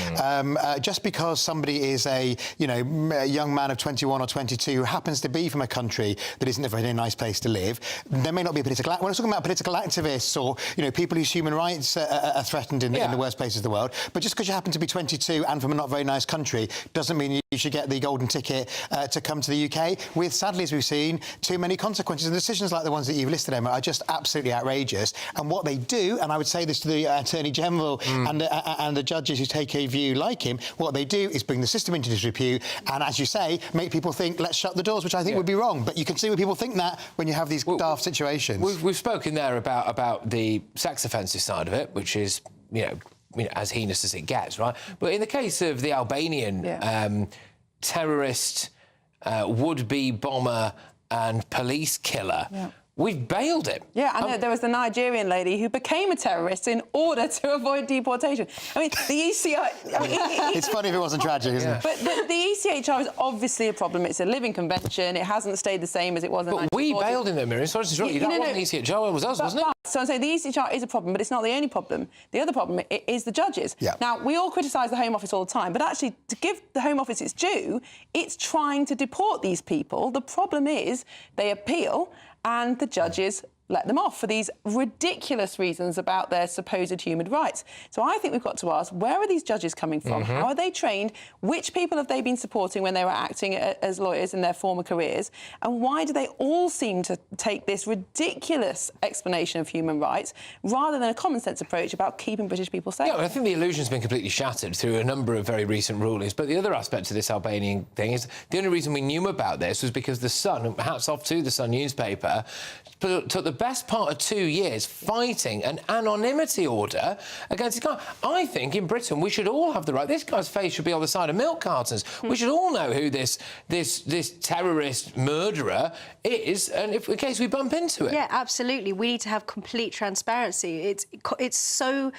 Just because somebody is a young man of 21 or 22 who happens to be from a country that isn't a very nice place to live, there may not be a political... We're not talking about political activists or, you know, people whose human rights are threatened in the worst places of the world, but just because you happen to be 22 and from a not very nice country doesn't mean you you should get the golden ticket to come to the UK, with, sadly, as we've seen, too many consequences. And decisions like the ones that you've listed, Emma, are just absolutely outrageous. And what they do, and I would say this to the Attorney General and the judges who take a view like him, what they do is bring the system into disrepute and, as you say, make people think, let's shut the doors, which I think would be wrong. But you can see where people think that when you have these daft situations. We've spoken there about the sex offences side of it, which is, you know, as heinous as it gets, right? But in the case of the Albanian terrorist, would-be bomber and police killer, we've bailed him. Yeah, I know. There was the Nigerian lady who became a terrorist in order to avoid deportation. I mean, the ECR... it's funny if it wasn't tragic, isn't it? But the ECHR is obviously a problem. It's a living convention. It hasn't stayed the same as it was in the 1940s. But we bailed him, though, Miriam. Sorry to interrupt you. That wasn't the ECHR, it was us, wasn't it? So I'm saying the ECHR is a problem, but it's not the only problem. The other problem is the judges. Yeah. Now, we all criticise the Home Office all the time, but actually, to give the Home Office its due, it's trying to deport these people. The problem is they appeal and the judges let them off for these ridiculous reasons about their supposed human rights. So I think we've got to ask, where are these judges coming from? How are they trained? Which people have they been supporting when they were acting as lawyers in their former careers? And why do they all seem to take this ridiculous explanation of human rights rather than a common-sense approach about keeping British people safe? Yeah, well, I think the illusion's been completely shattered through a number of very recent rulings. But the other aspect of this Albanian thing is the only reason we knew about this was because the Sun, and hats off to the Sun newspaper, took the best part of 2 years fighting an anonymity order against this guy. I think in Britain we should all have the right. This guy's face should be on the side of milk cartons. We should all know who this terrorist murderer is, and in case we bump into it. Yeah, absolutely. We need to have complete transparency. It's so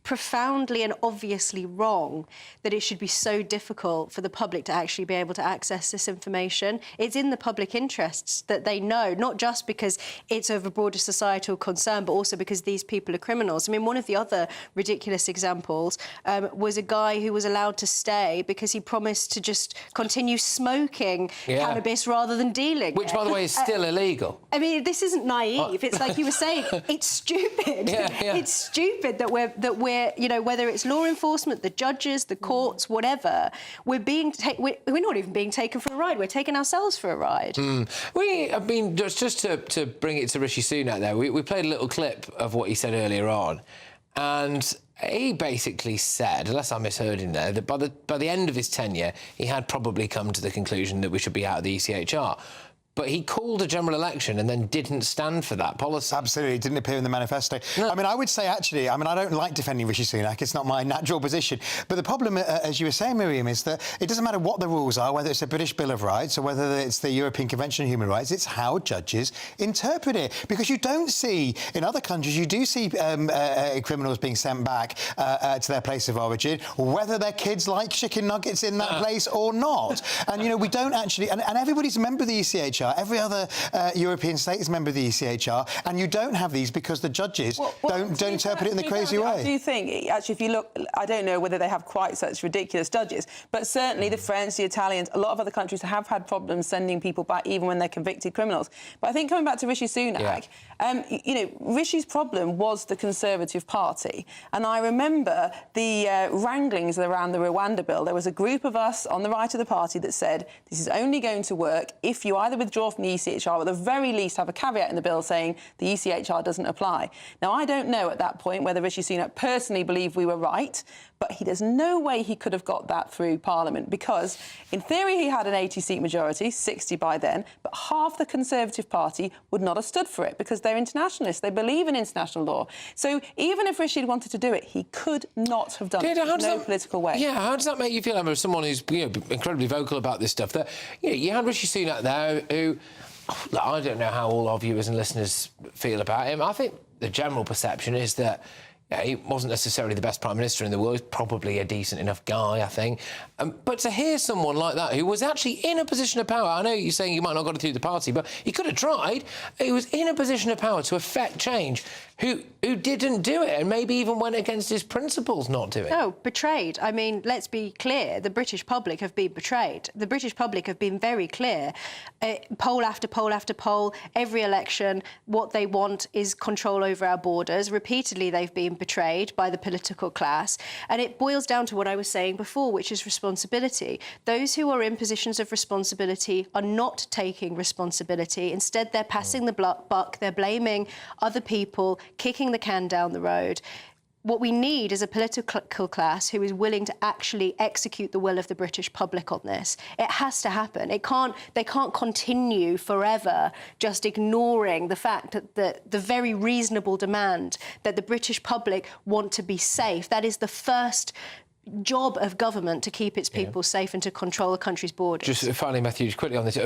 profoundly and obviously wrong that it should be so difficult for the public to actually be able to access this information. It's in the public interests that they know, not just because it's of a broader societal concern, but also because these people are criminals. I mean, one of the other ridiculous examples was a guy who was allowed to stay because he promised to just continue smoking cannabis rather than dealing Which, by the way, is still illegal. I mean, this isn't naive. It's like you were saying, it's stupid. It's stupid that we're, you know, whether it's law enforcement, the judges, the courts, whatever, we're not even being taken for a ride. We're taking ourselves for a ride. We have been, just to bring it to Rishi Sunak there, we played a little clip of what he said earlier on, and he basically said, unless I misheard him there, that by the end of his tenure, he had probably come to the conclusion that we should be out of the ECHR. But he called a general election and then didn't stand for that policy. Absolutely, it didn't appear in the manifesto. No. I mean, I would say, actually, I don't like defending Rishi Sunak. It's not my natural position. But the problem, as you were saying, Miriam, is that it doesn't matter what the rules are, whether it's a British Bill of Rights or whether it's the European Convention on Human Rights, it's how judges interpret it. Because you don't see, in other countries, you do see criminals being sent back to their place of origin, whether their kids like chicken nuggets in that place or not. And, you know, we don't actually... And everybody's a member of the ECHR. Every other European state is a member of the ECHR, and you don't have these because the judges don't interpret it in the crazy way. I do think, actually, if you look, I don't know whether they have quite such ridiculous judges, but certainly the French, the Italians, a lot of other countries have had problems sending people back even when they're convicted criminals. But I think coming back to Rishi Sunak, you know, Rishi's problem was the Conservative Party, and I remember the wranglings around the Rwanda bill. There was a group of us on the right of the party that said this is only going to work if you either withdraw from the ECHR or at the very least have a caveat in the bill saying the ECHR doesn't apply. Now, I don't know at that point whether Rishi Sunak personally believed we were right, but there's no way he could have got that through Parliament because, in theory, he had an 80-seat majority, 60 by then, but half the Conservative Party would not have stood for it because they're internationalists. They believe in international law. So even if Rishi wanted to do it, he could not have done it in no political way. Yeah, how does that make you feel, Emma, as someone who's incredibly vocal about this stuff? That you had Rishi Sunak there who... I don't know how all our viewers and listeners feel about him. I think the general perception is that he wasn't necessarily the best Prime Minister in the world. He's probably a decent enough guy, I think. But to hear someone like that, who was actually in a position of power... I know you're saying he might not have got it through the party, but he could have tried. He was in a position of power to effect change, who didn't do it and maybe even went against his principles not doing it. No, betrayed. I mean, let's be clear. The British public have been betrayed. The British public have been very clear. Poll after poll after poll, every election, what they want is control over our borders. Repeatedly, they've been betrayed by the political class. And it boils down to what I was saying before, which is responsibility. Those who are in positions of responsibility are not taking responsibility. Instead, they're passing the buck, they're blaming other people, kicking the can down the road. What we need is a political class who is willing to actually execute the will of the British public on this. It has to happen. They can't continue forever just ignoring the fact that the very reasonable demand that the British public want to be safe. That is the first job of government, to keep its people safe and to control the country's borders. Just finally, Matthew, just quickly on this,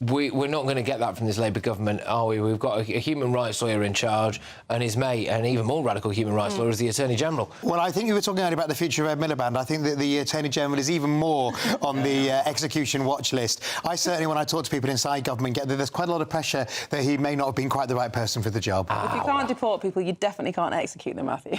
we're not going to get that from this Labour government, are we? We've got a human rights lawyer in charge, and his mate, an even more radical human rights lawyer, is the Attorney General. Well, I think you were talking earlier about the future of Ed Miliband. I think that the Attorney General is even more on the execution watch list. I certainly, when I talk to people inside government, get that there's quite a lot of pressure that he may not have been quite the right person for the job. If you can't deport people, you definitely can't execute them, Matthew.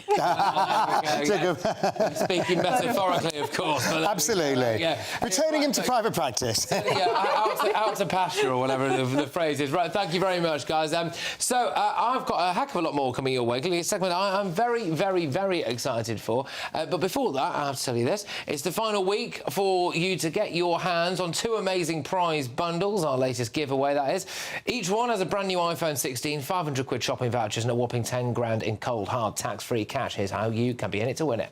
Speaking metaphorically, of course. But absolutely. Returning him to private practice. Out to pasture, or whatever the phrase is. Right, thank you very much, guys. So I've got a heck of a lot more coming your way. A segment I'm very, very, very excited for. But before that, I have to tell you this. It's the final week for you to get your hands on 2 amazing prize bundles, our latest giveaway, that is. Each one has a brand new iPhone 16, 500 quid shopping vouchers and a whopping 10 grand in cold, hard, tax-free cash. Here's how you can be in it to win it.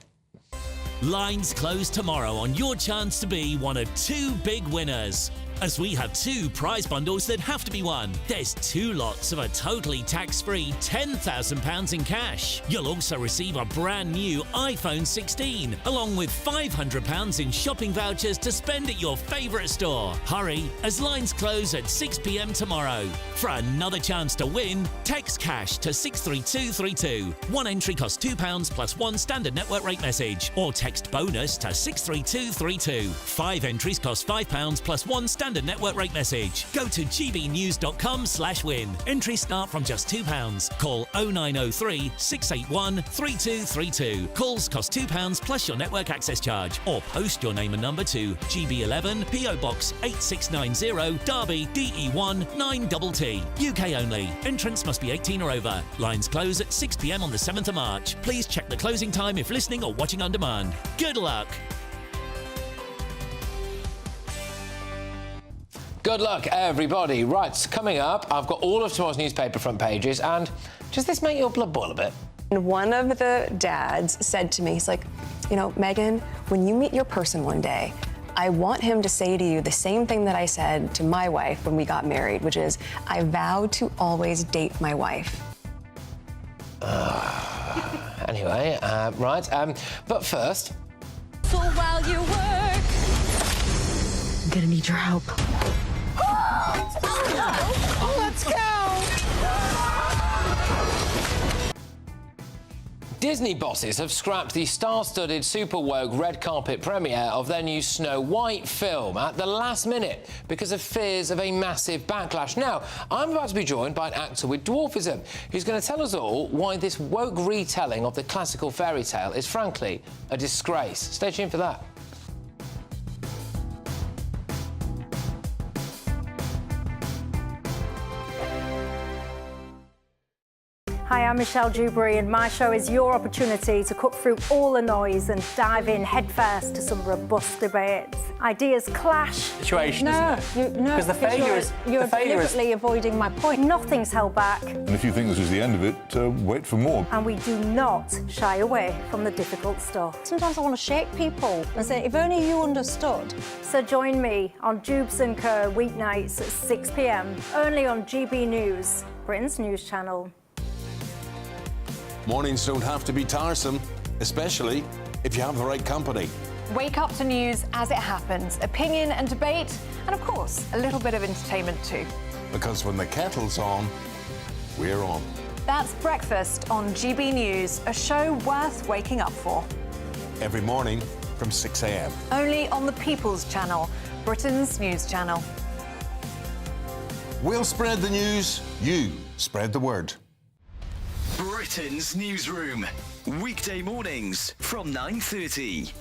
Lines close tomorrow on your chance to be one of 2 big winners. As we have 2 prize bundles that have to be won. There's 2 lots of a totally tax-free £10,000 in cash. You'll also receive a brand new iPhone 16, along with £500 in shopping vouchers to spend at your favourite store. Hurry, as lines close at 6 p.m. tomorrow. For another chance to win, text cash to 63232. One entry costs £2 plus 1 standard network rate message, or text bonus to 63232. 5 entries cost £5 plus 1 standard network rate message. Go to gbnews.com/win. Entries start from just £2. Call 0903 681 3232. Calls cost £2 plus your network access charge, or post your name and number to GB11 PO Box 8690 Derby DE1 9TT. UK only. Entrants must be 18 or over. Lines close at 6 p.m. on the 7th of March. Please check the closing time if listening or watching on demand. Good luck. Good luck, everybody. Right, coming up, I've got all of tomorrow's newspaper front pages, and does this make your blood boil a bit? And one of the dads said to me, he's like, you know, Megan, when you meet your person one day, I want him to say to you the same thing that I said to my wife when we got married, which is, I vowed to always date my wife. Anyway, right, but first... So while you work, I'm gonna need your help. Let's go! Disney bosses have scrapped the star-studded super woke red carpet premiere of their new Snow White film at the last minute because of fears of a massive backlash. Now, I'm about to be joined by an actor with dwarfism who's going to tell us all why this woke retelling of the classical fairy tale is frankly a disgrace. Stay tuned for that. Hi, I'm Michelle Dewberry, and my show is your opportunity to cut through all the noise and dive in headfirst to some robust debates. Ideas clash. Situation, isn't it? Because the failure is... You're deliberately avoiding my point. Nothing's held back. And if you think this is the end of it, wait for more. And we do not shy away from the difficult stuff. Sometimes I want to shake people and say, if only you understood. So join me on Dubes & Co. weeknights at 6 p.m, only on GB News, Britain's news channel. Mornings don't have to be tiresome, especially if you have the right company. Wake up to news as it happens, opinion and debate, and of course, a little bit of entertainment too. Because when the kettle's on, we're on. That's Breakfast on GB News, a show worth waking up for. Every morning from 6 a.m. Only on the People's Channel, Britain's news channel. We'll spread the news, you spread the word. Britain's newsroom, weekday mornings from 9:30.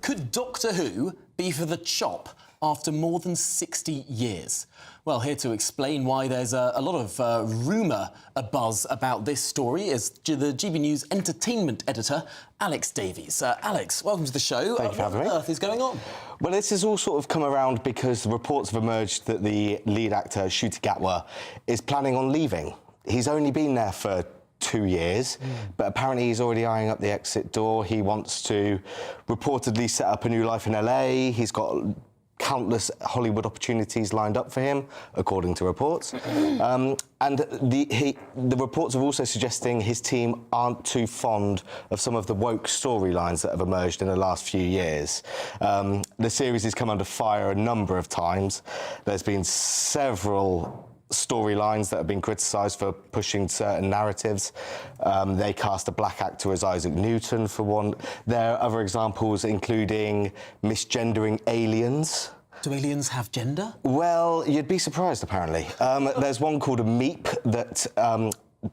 Could Doctor Who be for the chop? after more than 60 years. Well, here to explain why there's a lot of rumour, a buzz about this story is the GB News entertainment editor, Alex Davies. Alex, welcome to the show. Thank you for having me. What on earth is going on? Well, this has all sort of come around because reports have emerged that the lead actor, Ncuti Gatwa, is planning on leaving. He's only been there for 2 years, but apparently he's already eyeing up the exit door. He wants to reportedly set up a new life in LA. He's got countless Hollywood opportunities lined up for him, according to reports. And the reports are also suggesting his team aren't too fond of some of the woke storylines that have emerged in the last few years. The series has come under fire a number of times. There's been several storylines that have been criticised for pushing certain narratives. They cast a black actor as Isaac Newton, for one. There are other examples, including misgendering aliens. Do aliens have gender? Well, you'd be surprised, apparently. There's one called a meep that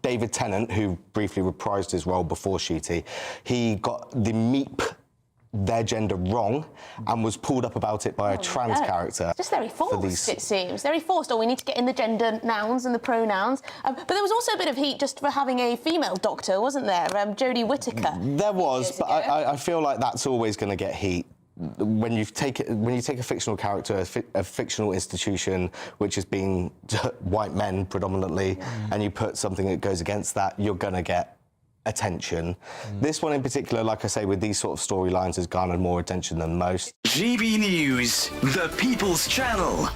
David Tennant, who briefly reprised his role before Ncuti, he got the meep, their gender, wrong and was pulled up about it by a trans character. Just very forced, it seems. Very forced. We need to get in the gender nouns and the pronouns. But there was also a bit of heat just for having a female doctor, wasn't there? Jodie Whittaker. There was, but I feel like that's always going to get heat. When you take a fictional character, a fictional institution, which has been white men predominantly, and you put something that goes against that, you're going to get attention. This one in particular, like I say, with these sort of storylines, has garnered more attention than most. GB News, the People's Channel.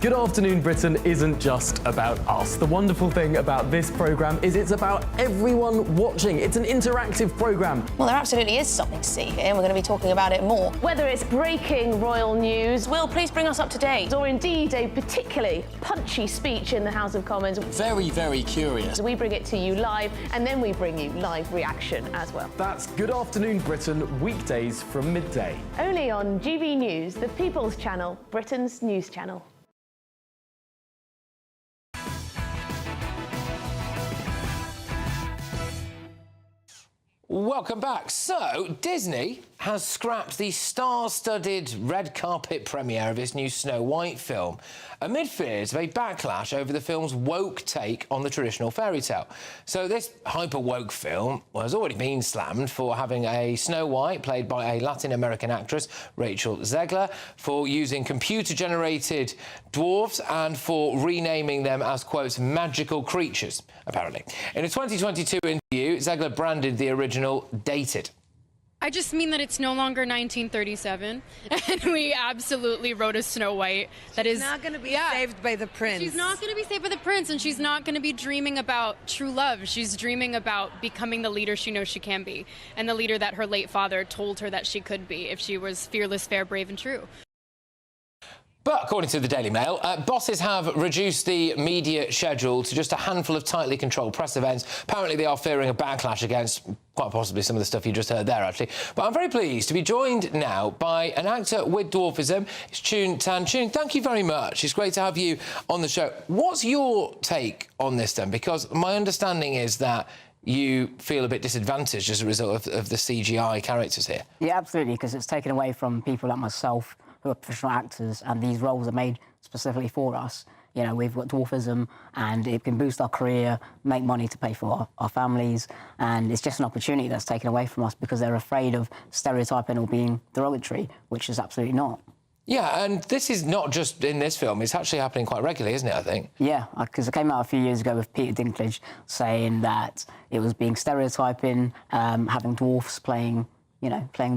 Good Afternoon Britain isn't just about us. The wonderful thing about this programme is it's about everyone watching. It's an interactive programme. Well, there absolutely is something to see here, and we're going to be talking about it more. Whether it's breaking royal news, Will, please bring us up to date, or indeed a particularly punchy speech in the House of Commons. Very, very curious. We bring it to you live, and then we bring you live reaction as well. That's Good Afternoon Britain, weekdays from midday. Only on GB News, the People's Channel, Britain's news channel. Welcome back. So, Disney has scrapped the star-studded red carpet premiere of its new Snow White film, amid fears of a backlash over the film's woke take on the traditional fairy tale. So this hyper-woke film has already been slammed for having a Snow White played by a Latin American actress, Rachel Zegler, for using computer-generated dwarves and for renaming them as, quote, magical creatures, apparently. In a 2022 interview, Zegler branded the original dated. I just mean that it's no longer 1937, and we absolutely wrote a Snow White that is not going to be saved by the prince. She's not going to be saved by the prince, and she's not going to be dreaming about true love. She's dreaming about becoming the leader she knows she can be, and the leader that her late father told her that she could be if she was fearless, fair, brave, and true. But according to the Daily Mail, bosses have reduced the media schedule to just a handful of tightly controlled press events. Apparently they are fearing a backlash against quite possibly some of the stuff you just heard there, actually. But I'm very pleased to be joined now by an actor with dwarfism. It's Chun Tan Chun. Thank you very much. It's great to have you on the show. What's your take on this, then? Because my understanding is that you feel a bit disadvantaged as a result of the CGI characters here. Yeah, absolutely, because it's taken away from people like myself who are professional actors, and these roles are made specifically for us. You know, we've got dwarfism, and it can boost our career, make money to pay for our families, and it's just an opportunity that's taken away from us because they're afraid of stereotyping or being derogatory, which is absolutely not. Yeah, and this is not just in this film, it's actually happening quite regularly, isn't it, I think? Yeah, because it came out a few years ago with Peter Dinklage saying that it was being stereotyping, having dwarfs playing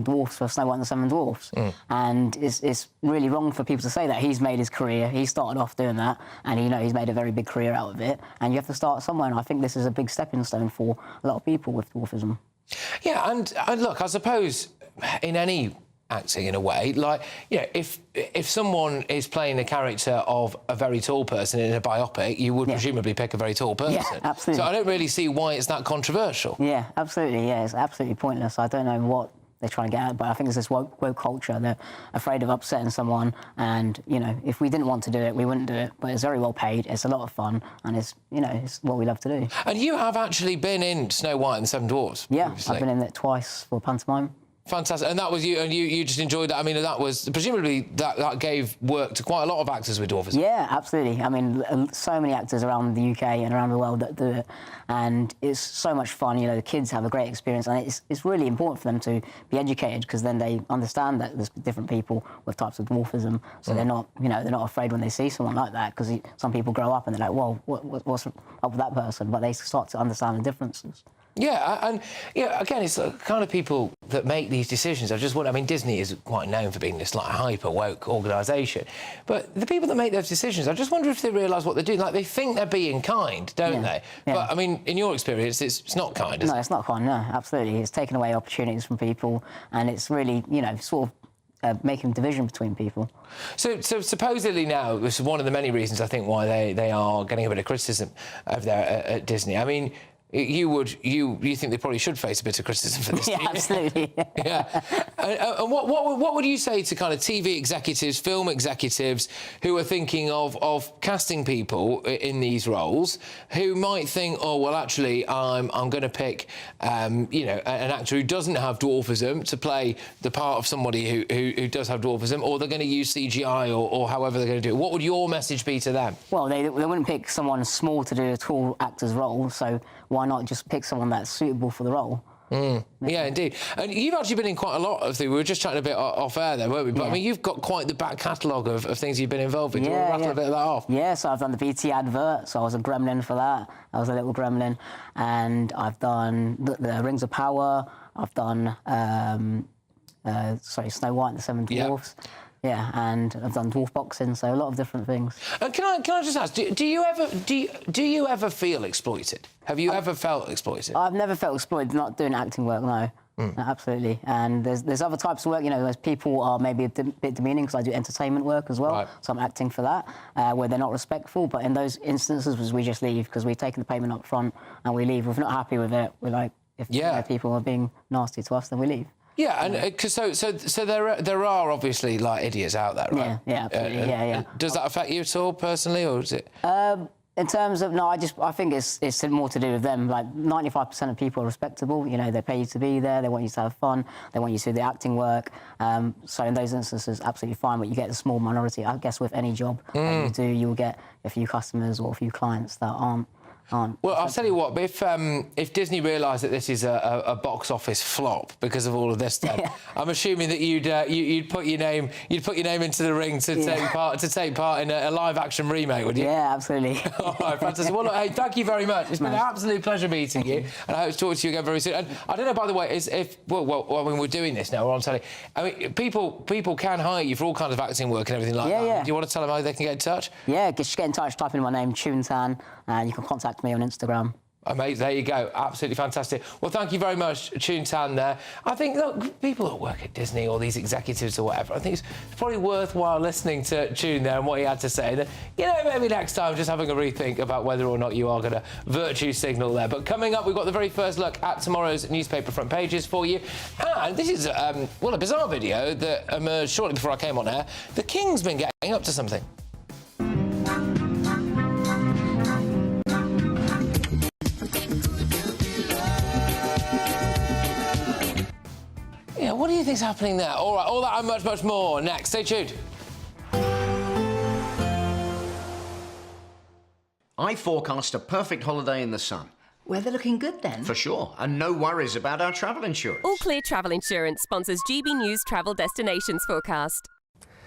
dwarfs for Snow White and the Seven Dwarfs. And it's really wrong for people to say that. He's made his career, he started off doing that, and he's made a very big career out of it, and you have to start somewhere, and I think this is a big stepping stone for a lot of people with dwarfism. Yeah, and look, I suppose in any acting, in a way, like, you know, if someone is playing the character of a very tall person in a biopic, you would presumably pick a very tall person. Yeah, absolutely. So I don't really see why it's that controversial. Yeah, absolutely, yeah, it's absolutely pointless. I don't know what they're trying to get at, but I think it's this woke culture. They're afraid of upsetting someone, and, you know, if we didn't want to do it, we wouldn't do it, but it's very well paid, it's a lot of fun, and it's, you know, it's what we love to do. And you have actually been in Snow White and the Seven Dwarfs? Yeah, previously. I've been in it twice for pantomime. Fantastic. And that was you, and you just enjoyed that. I mean, that was presumably that gave work to quite a lot of actors with dwarfism. Yeah, absolutely. I mean, so many actors around the UK and around the world that do it, and it's so much fun. You know, the kids have a great experience, and it's really important for them to be educated, because then they understand that there's different people with types of dwarfism, so they're not, you know, they're not afraid when they see someone like that, because some people grow up and they're like, whoa, what's up with that person? But they start to understand the differences. Yeah, and yeah, again, it's the kind of people that make these decisions. I just wonder, I mean, Disney is quite known for being this like hyper woke organisation, but the people that make those decisions, I just wonder if they realise what they're doing. Like, they think they're being kind, don't they? Yeah. But I mean, in your experience, it's not kind, is it? No, it's not kind. No, absolutely, it's taken away opportunities from people, and it's really, you know, sort of making division between people. So supposedly now, this is one of the many reasons I think why they are getting a bit of criticism over there at Disney. I mean, you think they probably should face a bit of criticism for this? Yeah, absolutely. Yeah. And what would you say to kind of TV executives, film executives who are thinking of casting people in these roles, who might think, oh well, actually, I'm going to pick, you know, an actor who doesn't have dwarfism to play the part of somebody who does have dwarfism, or they're going to use CGI or however they're going to do it. What would your message be to them? Well, they wouldn't pick someone small to do a tall actor's role, so why not just pick someone that's suitable for the role? Yeah, indeed. And you've actually been in quite a lot of things. We were just chatting a bit off air there, weren't we? But I mean, you've got quite the back catalogue of things you've been involved with. Do you want to rattle a bit of that off? Yeah, so I've done the BT advert, so I was a gremlin for that. I was a little gremlin. And I've done the Rings of Power. I've done, Snow White and the Seven Dwarfs. Yeah, and I've done dwarf boxing, so a lot of different things. Can I just ask, do you ever feel exploited? Have you ever felt exploited? I've never felt exploited not doing acting work, no. No, absolutely. And there's other types of work, you know, there's people are maybe a bit demeaning, because I do entertainment work as well, so I'm acting for that, where they're not respectful. But in those instances, we just leave, because we've taken the payment up front and we leave. If we're not happy with it, we're like, if you know, people are being nasty to us, then we leave. Yeah, and so there are obviously like idiots out there, right? Yeah, absolutely. Yeah. Does that affect you at all personally, or is it? In terms of I think it's more to do with them. Like 95% of people are respectable. You know, they pay you to be there. They want you to have fun. They want you to do the acting work. So in those instances, absolutely fine. But you get a small minority. I guess with any job that you do, you will get a few customers or a few clients that aren't. Well, I'll tell you what. If Disney realised that this is a box office flop because of all of this, then I'm assuming that you'd put your name into the ring to take part in a live action remake, would you? Yeah, absolutely. All right, fantastic. Well, look, hey, thank you very much. It's been an absolute pleasure meeting you, and I hope to talk to you again very soon. And I don't know, by the way, I mean, we're doing this now. We're on telly. I mean, people can hire you for all kinds of acting work and everything like that. Yeah. Do you want to tell them how they can get in touch? Yeah, just get in touch. Type in my name, Toontan, and you can contact me on Instagram. Amazing. There you go. Absolutely fantastic. Well, thank you very much, Toontan there. I think, look, people that work at Disney or these executives or whatever, I think it's probably worthwhile listening to Toon there and what he had to say. And, you know, maybe next time just having a rethink about whether or not you are going to virtue signal there. But coming up, we've got the very first look at tomorrow's newspaper front pages for you. And this is, well, a bizarre video that emerged shortly before I came on air. The King's been getting up to something. Yeah, what do you think's happening there? All right, all that and much, much more next. Stay tuned. I forecast a perfect holiday in the sun. Weather looking good then? For sure, and no worries about our travel insurance. All Clear Travel Insurance sponsors GB News Travel Destinations forecast.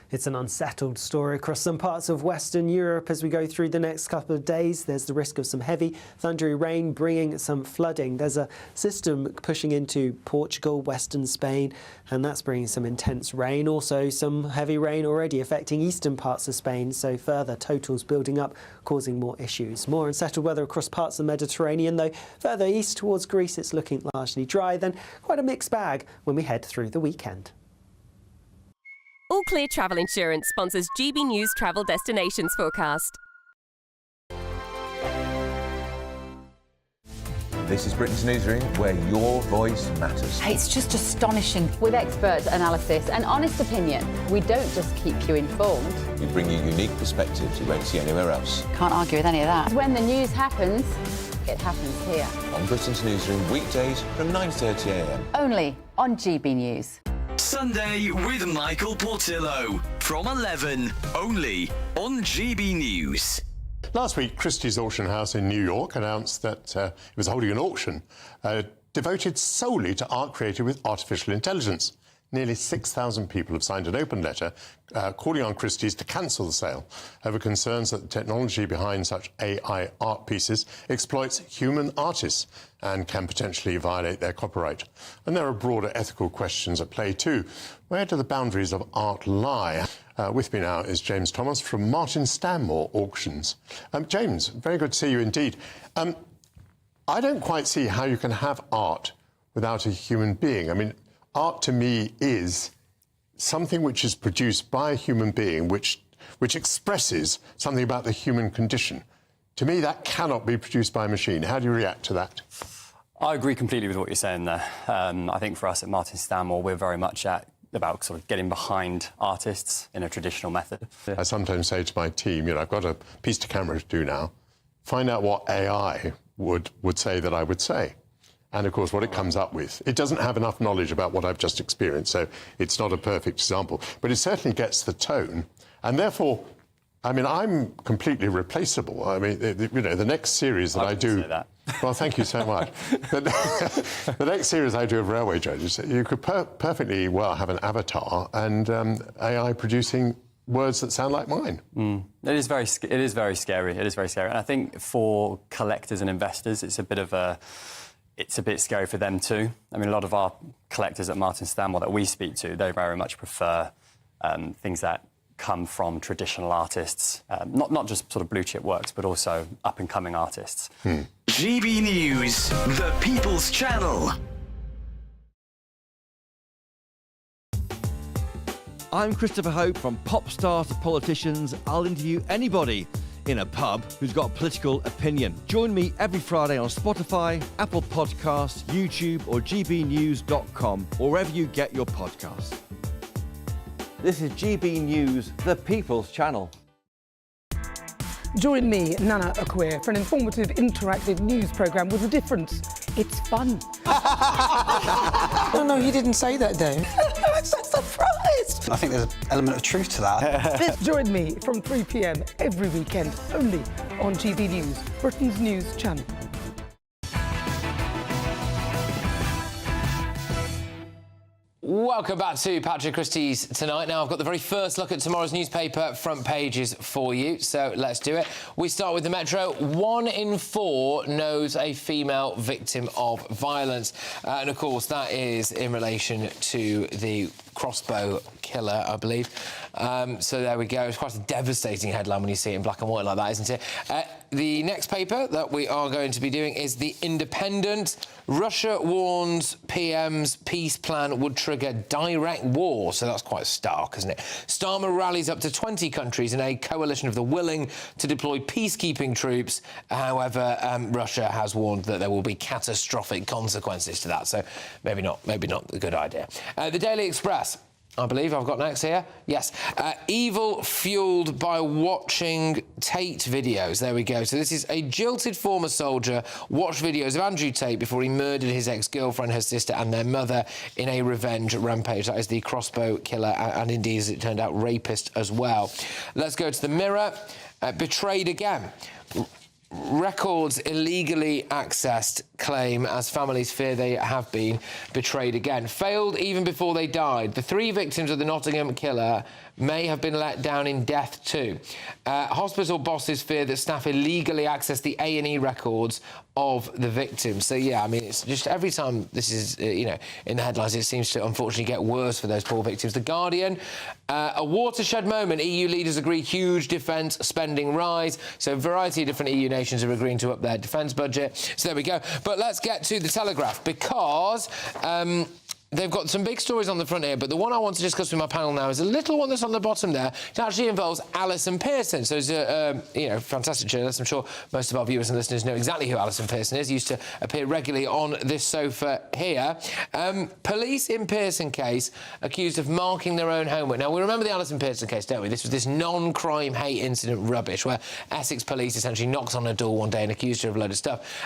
It's an unsettled story across some parts of Western Europe as we go through the next couple of days. There's the risk of some heavy, thundery rain bringing some flooding. There's a system pushing into Portugal, western Spain, and that's bringing some intense rain. Also, some heavy rain already affecting eastern parts of Spain, so further totals building up, causing more issues. More unsettled weather across parts of the Mediterranean, though further east towards Greece it's looking largely dry. Then quite a mixed bag when we head through the weekend. All Clear Travel Insurance sponsors GB News Travel Destinations forecast. This is Britain's Newsroom, where your voice matters. It's just astonishing. With expert analysis and honest opinion, we don't just keep you informed. We bring you unique perspectives you won't see anywhere else. Can't argue with any of that. When the news happens, it happens here. On Britain's Newsroom, weekdays from 9:30 a.m. Only on GB News. Sunday with Michael Portillo from 11, only on GB News. Last week, Christys auction house in New York announced that it was holding an auction devoted solely to art created with artificial intelligence. Nearly 6,000 people have signed an open letter calling on Christys to cancel the sale over concerns that the technology behind such AI art pieces exploits human artists and can potentially violate their copyright. And there are broader ethical questions at play too. Where do the boundaries of art lie? With me now is James Thomas from Martin Stanmore Auctions. James, very good to see you indeed. I don't quite see how you can have art without a human being. I mean, art to me is something which is produced by a human being which expresses something about the human condition. To me, that cannot be produced by a machine. How do you react to that? I agree completely with what you're saying there. I think for us at Martin Stanmore, we're very much about sort of getting behind artists in a traditional method. I sometimes say to my team, I've got a piece to camera to do now. Find out what AI would say that I would say. And, of course, what it comes up with. It doesn't have enough knowledge about what I've just experienced, so it's not a perfect example. But it certainly gets the tone. And, therefore, I mean, I'm completely replaceable. I mean, the next series that I do... Say that. Well, thank you so much. The next series I do of Railway Judges, you could perfectly well have an avatar and AI producing words that sound like mine. It is very scary. It is very scary. And I think for collectors and investors, it's a bit scary for them too. I mean, a lot of our collectors at Martin Stanmore that we speak to, they very much prefer things that come from traditional artists, not just sort of blue chip works, but also up-and-coming artists. GB News, the People's Channel. I'm Christopher Hope. From pop stars to politicians, I'll interview anybody in a pub who's got a political opinion. Join me every Friday on Spotify, Apple Podcasts, YouTube or gbnews.com, or wherever you get your podcasts. This is GB News, the People's Channel. Join me, Nana Akwe, for an informative, interactive news programme with a difference. It's fun. No, he didn't say that, Dave. I'm so surprised. I think there's an element of truth to that. Join me from 3 p.m. every weekend, only on GB News, Britain's news channel. Welcome back to Patrick Christys Tonight. Now, I've got the very first look at tomorrow's newspaper front pages for you, so let's do it. We start with the Metro. 1 in 4 knows a female victim of violence. And, of course, that is in relation to the crossbow killer, I believe. So there we go. It's quite a devastating headline when you see it in black and white like that, isn't it? The next paper that we are going to be doing is The Independent. Russia warns PM's peace plan would trigger direct war. So that's quite stark, isn't it? Starmer rallies up to 20 countries in a coalition of the willing to deploy peacekeeping troops. However, Russia has warned that there will be catastrophic consequences to that. So maybe not a good idea. The Daily Express. I believe I've got next here. Yes. Evil fuelled by watching Tate videos. There we go. So this is a jilted former soldier watched videos of Andrew Tate before he murdered his ex-girlfriend, her sister and their mother in a revenge rampage. That is the crossbow killer and indeed, as it turned out, rapist as well. Let's go to the Mirror. Betrayed again. Records illegally accessed claim as families fear they have been betrayed again. Failed even before they died. The 3 victims of the Nottingham killer may have been let down in death too. Hospital bosses fear that staff illegally access the A&E records of the victims. So, yeah, I mean, it's just every time this is, in the headlines, it seems to unfortunately get worse for those poor victims. The Guardian, a watershed moment. EU leaders agree huge defence spending rise. So a variety of different EU nations are agreeing to up their defence budget. So there we go. But let's get to the Telegraph because they've got some big stories on the front here, but the one I want to discuss with my panel now is a little one that's on the bottom there. It actually involves Alison Pearson. So she's a fantastic journalist. I'm sure most of our viewers and listeners know exactly who Alison Pearson is. Used to appear regularly on this sofa here. Police in Pearson case accused of marking their own homework. Now, we remember the Alison Pearson case, don't we? This was this non-crime hate incident rubbish where Essex police essentially knocked on her door one day and accused her of a load of stuff.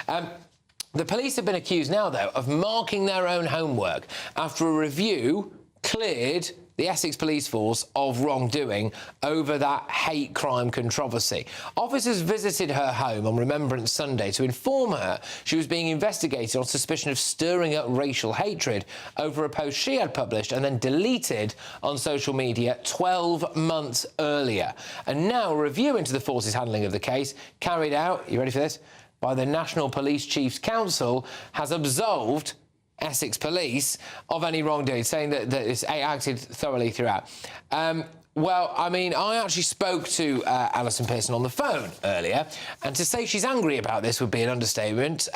The police have been accused now, though, of marking their own homework after a review cleared the Essex Police Force of wrongdoing over that hate crime controversy. Officers visited her home on Remembrance Sunday to inform her she was being investigated on suspicion of stirring up racial hatred over a post she had published and then deleted on social media 12 months earlier. And now a review into the force's handling of the case, carried out, you ready for this, by the National Police Chiefs Council, has absolved Essex Police of any wrongdoing, saying that it's acted thoroughly throughout. Well, I mean, I actually spoke to Alison Pearson on the phone earlier, and to say she's angry about this would be an understatement.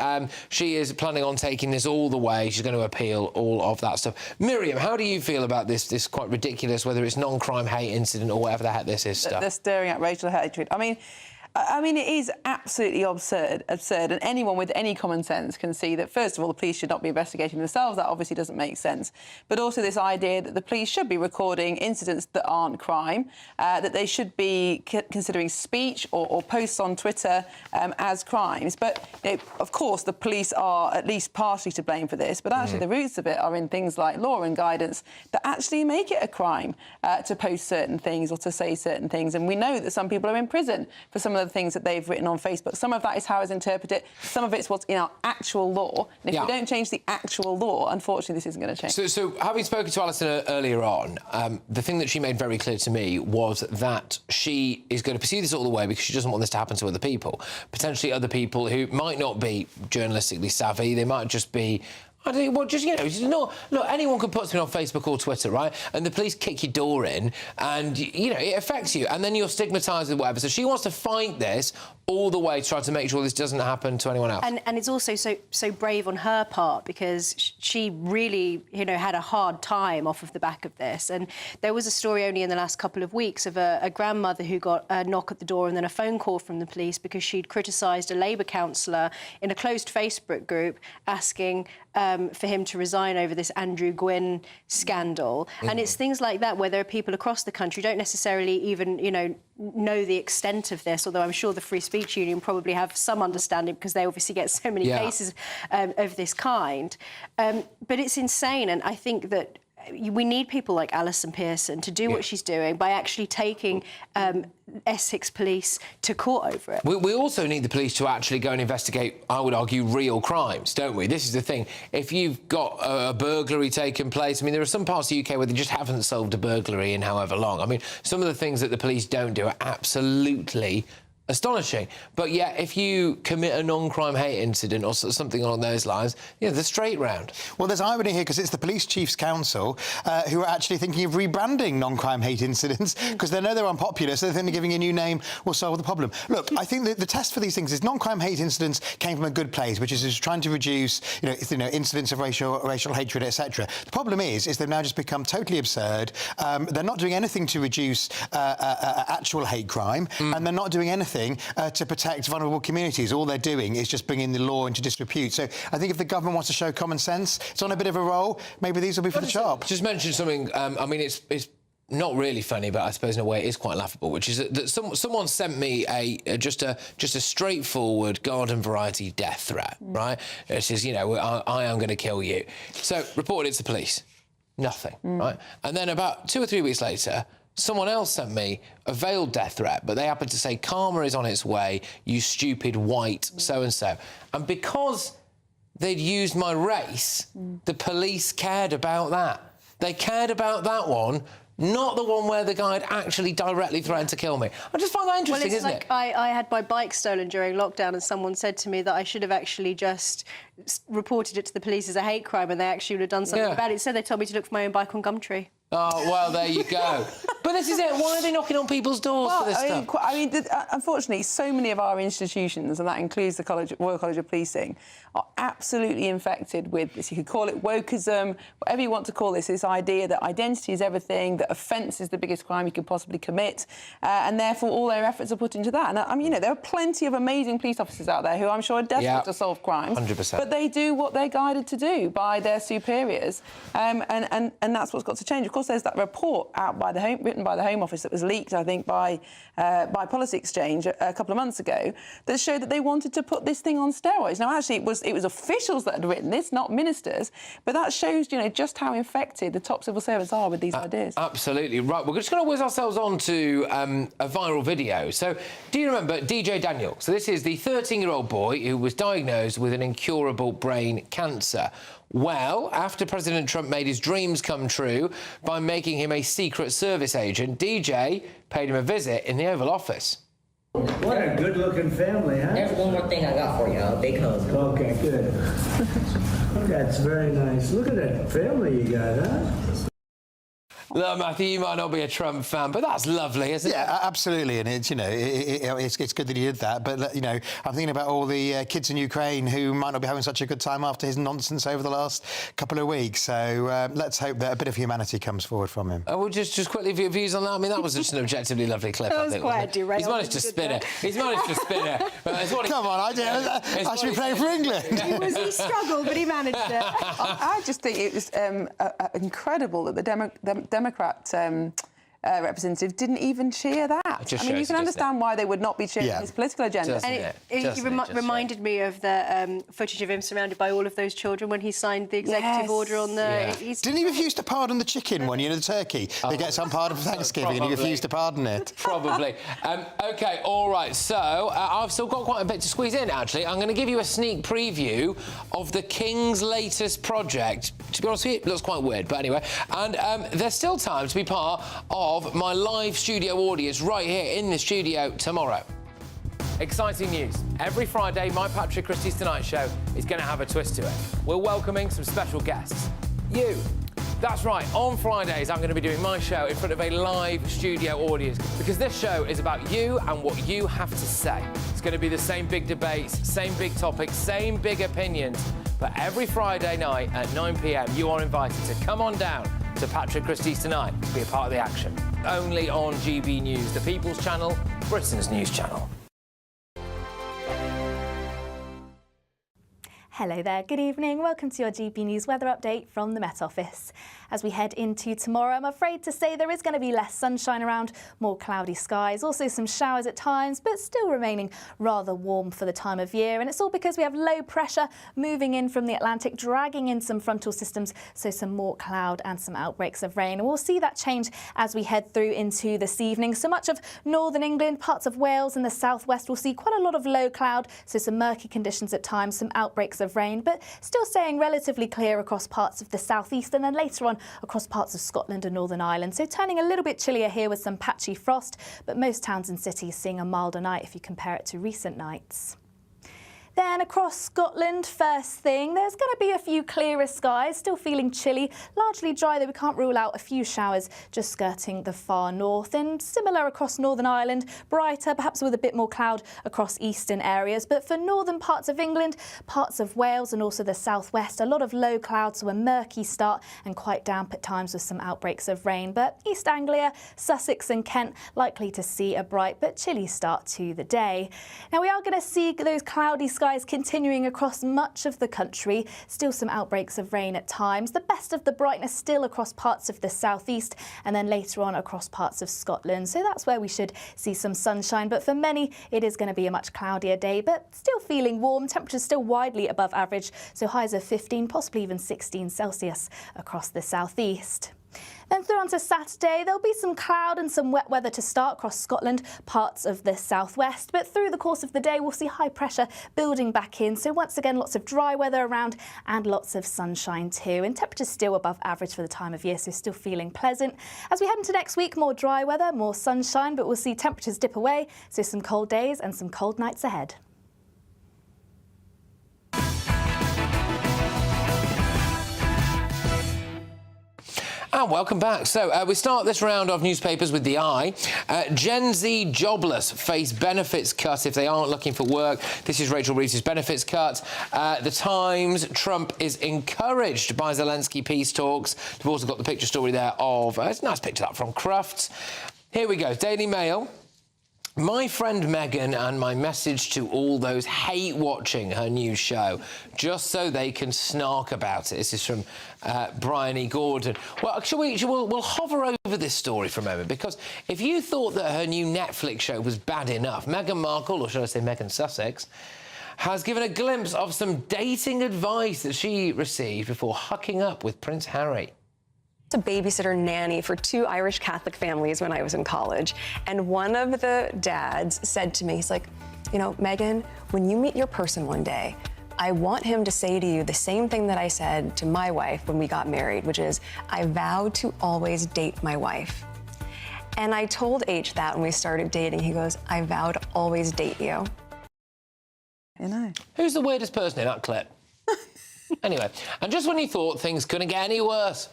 She is planning on taking this all the way. She's going to appeal all of that stuff. Miriam, how do you feel about this quite ridiculous, whether it's non-crime hate incident or whatever the heck this is stuff? They're stirring up racial hatred. I mean, it is absolutely absurd, and anyone with any common sense can see that, first of all, the police should not be investigating themselves. That obviously doesn't make sense. But also this idea that the police should be recording incidents that aren't crime, that they should be considering speech or posts on Twitter as crimes. But, of course, the police are at least partially to blame for this, but actually the roots of it are in things like law and guidance that actually make it a crime to post certain things or to say certain things. And we know that some people are in prison for some of the things that they've written on Facebook. Some of that is how it's interpreted. Some of it's what's in our actual law. And if we don't change the actual law, unfortunately, this isn't going to change. So having spoken to Alison earlier on, the thing that she made very clear to me was that she is going to pursue this all the way because she doesn't want this to happen to other people. Potentially other people who might not be journalistically savvy. They might just be... I don't know, well, just, look, anyone can put something on Facebook or Twitter, right? And the police kick your door in and, it affects you. And then you're stigmatised with whatever. So she wants to fight this all the way to try to make sure this doesn't happen to anyone else. And it's also so brave on her part because she really, had a hard time off of the back of this. And there was a story only in the last couple of weeks of a grandmother who got a knock at the door and then a phone call from the police because she'd criticised a Labour councillor in a closed Facebook group asking for him to resign over this Andrew Gwynn scandal. And it's things like that where there are people across the country who don't necessarily even, know the extent of this, although I'm sure the Free Speech Union probably have some understanding because they obviously get so many cases of this kind. But it's insane, and I think that we need people like Alison Pearson to do what she's doing by actually taking Essex police to court over it. We also need the police to actually go and investigate, I would argue, real crimes, don't we? This is the thing. If you've got a burglary taking place, there are some parts of the UK where they just haven't solved a burglary in however long. Some of the things that the police don't do are absolutely astonishing. But yet, if you commit a non-crime hate incident or something along those lines, the straight round. Well, there's irony here because it's the Police Chiefs Council who are actually thinking of rebranding non-crime hate incidents because they know they're unpopular, so they think giving a new name will solve the problem. Look, I think that the test for these things is non-crime hate incidents came from a good place, which is just trying to reduce, incidents of racial hatred, etc. The problem is they've now just become totally absurd. They're not doing anything to reduce actual hate crime, and they're not doing anything to protect vulnerable communities. All they're doing is just bringing the law into disrepute. So I think if the government wants to show common sense, it's on a bit of a roll, maybe these will be for the sharp. Just mention something, it's not really funny, but I suppose in a way it is quite laughable, which is that someone sent me just a straightforward garden variety death threat, right? It says, I am going to kill you. So reported it to the police. Nothing, right? And then about 2 or 3 weeks later, someone else sent me a veiled death threat, but they happened to say, karma is on its way, you stupid white so-and-so. And because they'd used my race, the police cared about that. They cared about that one, not the one where the guy had actually directly threatened to kill me. I just find that interesting, isn't it? I had my bike stolen during lockdown and someone said to me that I should have actually just reported it to the police as a hate crime and they actually would have done something about it. Instead, they told me to look for my own bike on Gumtree. Oh, well, there you go. But this is it. Why are they knocking on people's doors for this stuff? Unfortunately, so many of our institutions, and that includes the Royal College of Policing, are absolutely infected with this. You could call it wokeism, whatever you want to call this idea that identity is everything, that offence is the biggest crime you could possibly commit, and therefore all their efforts are put into that. And I mean, there are plenty of amazing police officers out there who I'm sure are desperate to solve crimes. 100%. But they do what they're guided to do by their superiors, and that's what's got to change. Of course, there's that report out by written by the Home Office that was leaked, I think, by Policy Exchange a couple of months ago, that showed that they wanted to put this thing on steroids. Now, actually, it was officials that had written this, not ministers, but that shows, just how infected the top civil servants are with these ideas. Absolutely. Right, we're just going to whiz ourselves on to a viral video. So, do you remember DJ Daniel? So this is the 13-year-old boy who was diagnosed with an incurable brain cancer. Well, after President Trump made his dreams come true by making him a Secret Service agent, DJ paid him a visit in the Oval Office. What a good-looking family, huh? There's one more thing I got for you, a big hug. Okay, good. That's very nice. Look at that family you got, huh? Look, Matthew, you might not be a Trump fan, but that's lovely, isn't it? Yeah, absolutely, and it's it's good that he did that. But I'm thinking about all the kids in Ukraine who might not be having such a good time after his nonsense over the last couple of weeks. So let's hope that a bit of humanity comes forward from him. Well, just quickly views on that. I mean, that was just an objectively lovely clip. That was quite a derail. He's managed to spin it. He's managed to spin it. Come on, I should be playing for England. He struggled, but he managed it. I just think it was incredible that the Democrat representative didn't even cheer that. I mean, you can understand why they would not be cheering his political agenda. It reminded me of the footage of him surrounded by all of those children when he signed the executive order on the... Didn't he refuse to pardon the chicken one, the turkey? They get some pardon for Thanksgiving and he refused to pardon it. Probably. OK, all right, so I've still got quite a bit to squeeze in, actually. I'm going to give you a sneak preview of the King's latest project. To be honest with you, it looks quite weird, but anyway. And there's still time to be part of my live studio audience right here in the studio tomorrow. Exciting news. Every Friday, my Patrick Christys Tonight Show is going to have a twist to it. We're welcoming some special guests. You. That's right, on Fridays I'm going to be doing my show in front of a live studio audience because this show is about you and what you have to say. It's going to be the same big debates, same big topics, same big opinions, but every Friday night at 9 p.m. you are invited to come on down to Patrick Christys Tonight to be a part of the action. Only on GB News, the People's Channel, Britain's news channel. Hello there, good evening. Welcome to your GB News weather update from the Met Office. As we head into tomorrow, I'm afraid to say there is going to be less sunshine around, more cloudy skies, also some showers at times, but still remaining rather warm for the time of year. And it's all because we have low pressure moving in from the Atlantic, dragging in some frontal systems, so some more cloud and some outbreaks of rain. And we'll see that change as we head through into this evening. So much of northern England, parts of Wales and the southwest will see quite a lot of low cloud, so some murky conditions at times, some outbreaks of rain, but still staying relatively clear across parts of the southeast and then later on across parts of Scotland and Northern Ireland. So turning a little bit chillier here with some patchy frost, but most towns and cities seeing a milder night if you compare it to recent nights. Then across Scotland, first thing, there's going to be a few clearer skies, still feeling chilly, largely dry, though we can't rule out a few showers just skirting the far north. And similar across Northern Ireland, brighter, perhaps with a bit more cloud across eastern areas. But for northern parts of England, parts of Wales and also the southwest, a lot of low clouds, so a murky start and quite damp at times with some outbreaks of rain. But East Anglia, Sussex and Kent likely to see a bright but chilly start to the day. Now we are going to see those cloudy skies continuing across much of the country. Still some outbreaks of rain at times. The best of the brightness still across parts of the southeast and then later on across parts of Scotland. So that's where we should see some sunshine. But for many, it is going to be a much cloudier day, but still feeling warm. Temperatures still widely above average, so highs of 15, possibly even 16 Celsius across the southeast. Then through on to Saturday, there'll be some cloud and some wet weather to start across Scotland, parts of the southwest. But through the course of the day, we'll see high pressure building back in. So once again, lots of dry weather around and lots of sunshine too. And temperatures still above average for the time of year, so still feeling pleasant. As we head into next week, more dry weather, more sunshine, but we'll see temperatures dip away. So some cold days and some cold nights ahead. And welcome back. So we start this round of newspapers with the Eye. Gen Z jobless face benefits cut if they aren't looking for work. This is Rachel Reeves' benefits cut. The Times, Trump is encouraged by Zelensky peace talks. We've also got the picture story there of, it's a nice picture that from Crufts. Here we go, Daily Mail. My friend Meghan and my message to all those hate watching her new show, just so they can snark about it. This is from Brian E. Gordon. Well, we'll hover over this story for a moment, because if you thought that her new Netflix show was bad enough, Meghan Markle, or should I say Meghan Sussex, has given a glimpse of some dating advice that she received before hooking up with Prince Harry. A babysitter nanny for 2 Irish Catholic families when I was in college. And one of the dads said to me, he's like, you know, Meghan, when you meet your person one day, I want him to say to you the same thing that I said to my wife when we got married, which is, I vow to always date my wife. And I told H that when we started dating. He goes, I vow to always date you. You know. Who's the weirdest person in that clip? Anyway, and just when you thought things couldn't get any worse.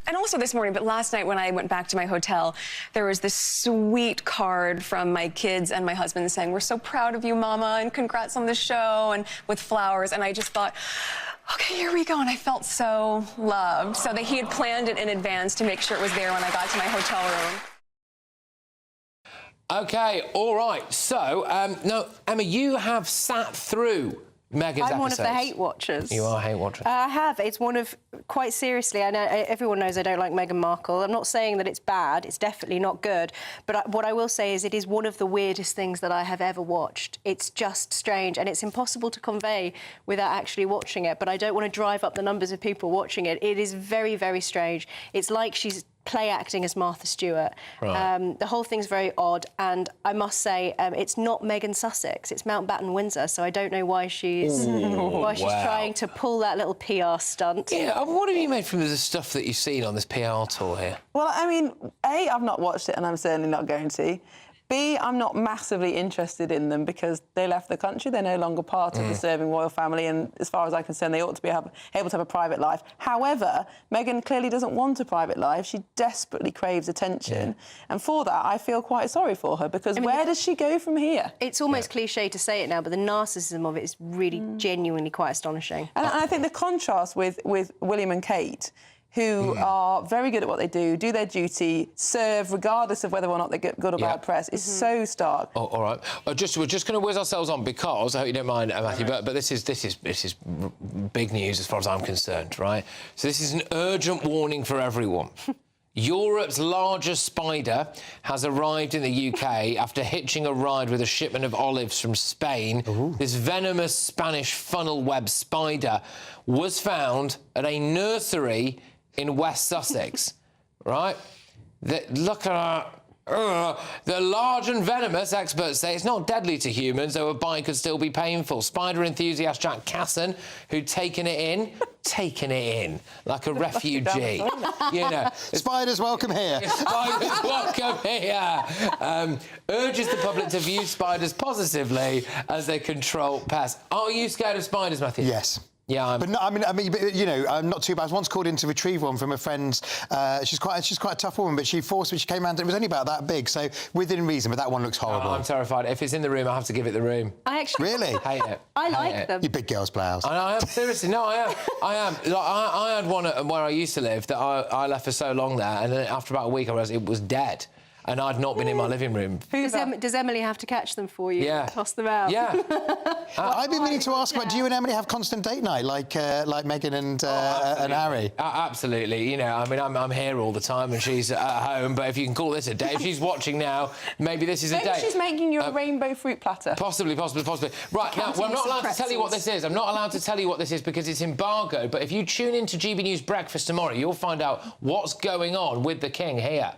And also this morning, but last night when I went back to my hotel, there was this sweet card from my kids and my husband saying, we're so proud of you, Mama, and congrats on the show, and with flowers. And I just thought, okay, here we go. And I felt so loved. So that he had planned it in advance to make sure it was there when I got to my hotel room. OK, all right. So, no, Emma, you have sat through Meghan's I'm one episodes. of the hate watchers. You are a hate watcher. I have. It's one of, quite seriously, I know everyone knows I don't like Meghan Markle. I'm not saying that it's bad. It's definitely not good. But what I will say is it is one of the weirdest things that I have ever watched. It's just strange, and it's impossible to convey without actually watching it. But I don't want to drive up the numbers of people watching it. It is very, very strange. It's like she's play acting as Martha Stewart. Right. The whole thing's very odd, and I must say it's not Meghan Sussex, it's Mountbatten Windsor, so I don't know why she's trying to pull that little PR stunt. Yeah, what have you made from the stuff that you've seen on this PR tour here? Well, I mean, A, I've not watched it and I'm certainly not going to. B, I'm not massively interested in them because they left the country. They're no longer part of the serving royal family, and as far as I'm concerned, they ought to be able to have a private life. However, Meghan clearly doesn't want a private life. She desperately craves attention. And for that, I feel quite sorry for her, because where does she go from here? It's almost cliche to say it now, but the narcissism of it is really genuinely quite astonishing. And I think the contrast with William and Kate, who are very good at what they do their duty, serve regardless of whether or not they get good or bad press, is so stark. Oh, all right. We're just going to whiz ourselves on, because I hope you don't mind, Matthew, but this is big news as far as I'm concerned, right? So this is an urgent warning for everyone. Europe's largest spider has arrived in the UK after hitching a ride with a shipment of olives from Spain. This venomous Spanish funnel web spider was found at a nursery in West Sussex, right? Look at her. They're large and venomous, experts say. It's not deadly to humans, though a bite could still be painful. Spider enthusiast Jack Casson, who'd taken it in like a refugee. You know, spiders welcome here. Spiders welcome here. Urges the public to view spiders positively as they control pests. Are you scared of spiders, Matthew? Yes. Yeah, but no, I mean, you know, I'm not too bad. I was once called in to retrieve one from a friend's. She's quite a tough woman, but she forced me. She came around. It was only about that big, so within reason. But that one looks horrible. I'm terrified. If it's in the room, I have to give it the room. I actually really hate it. I like them. You big girls play house. I am seriously. No, I am. Like, I had one at where I used to live that I left for so long there, and then after about a week, I realised it was dead. And I'd not been in my living room. Does Emily have to catch them for you? Yeah. Toss them out? Yeah. I've been meaning to ask about, do you and Emily have constant date night like Meghan and Harry? Absolutely. You know, I mean, I'm here all the time and she's at home, but if you can call this a day, if she's watching now, maybe this is a day. Maybe she's making you a rainbow fruit platter. Possibly. Right, now, I'm not allowed to tell you what this is. I'm not allowed to tell you what this is because it's embargoed, but if you tune into GB News Breakfast tomorrow, you'll find out what's going on with the King here.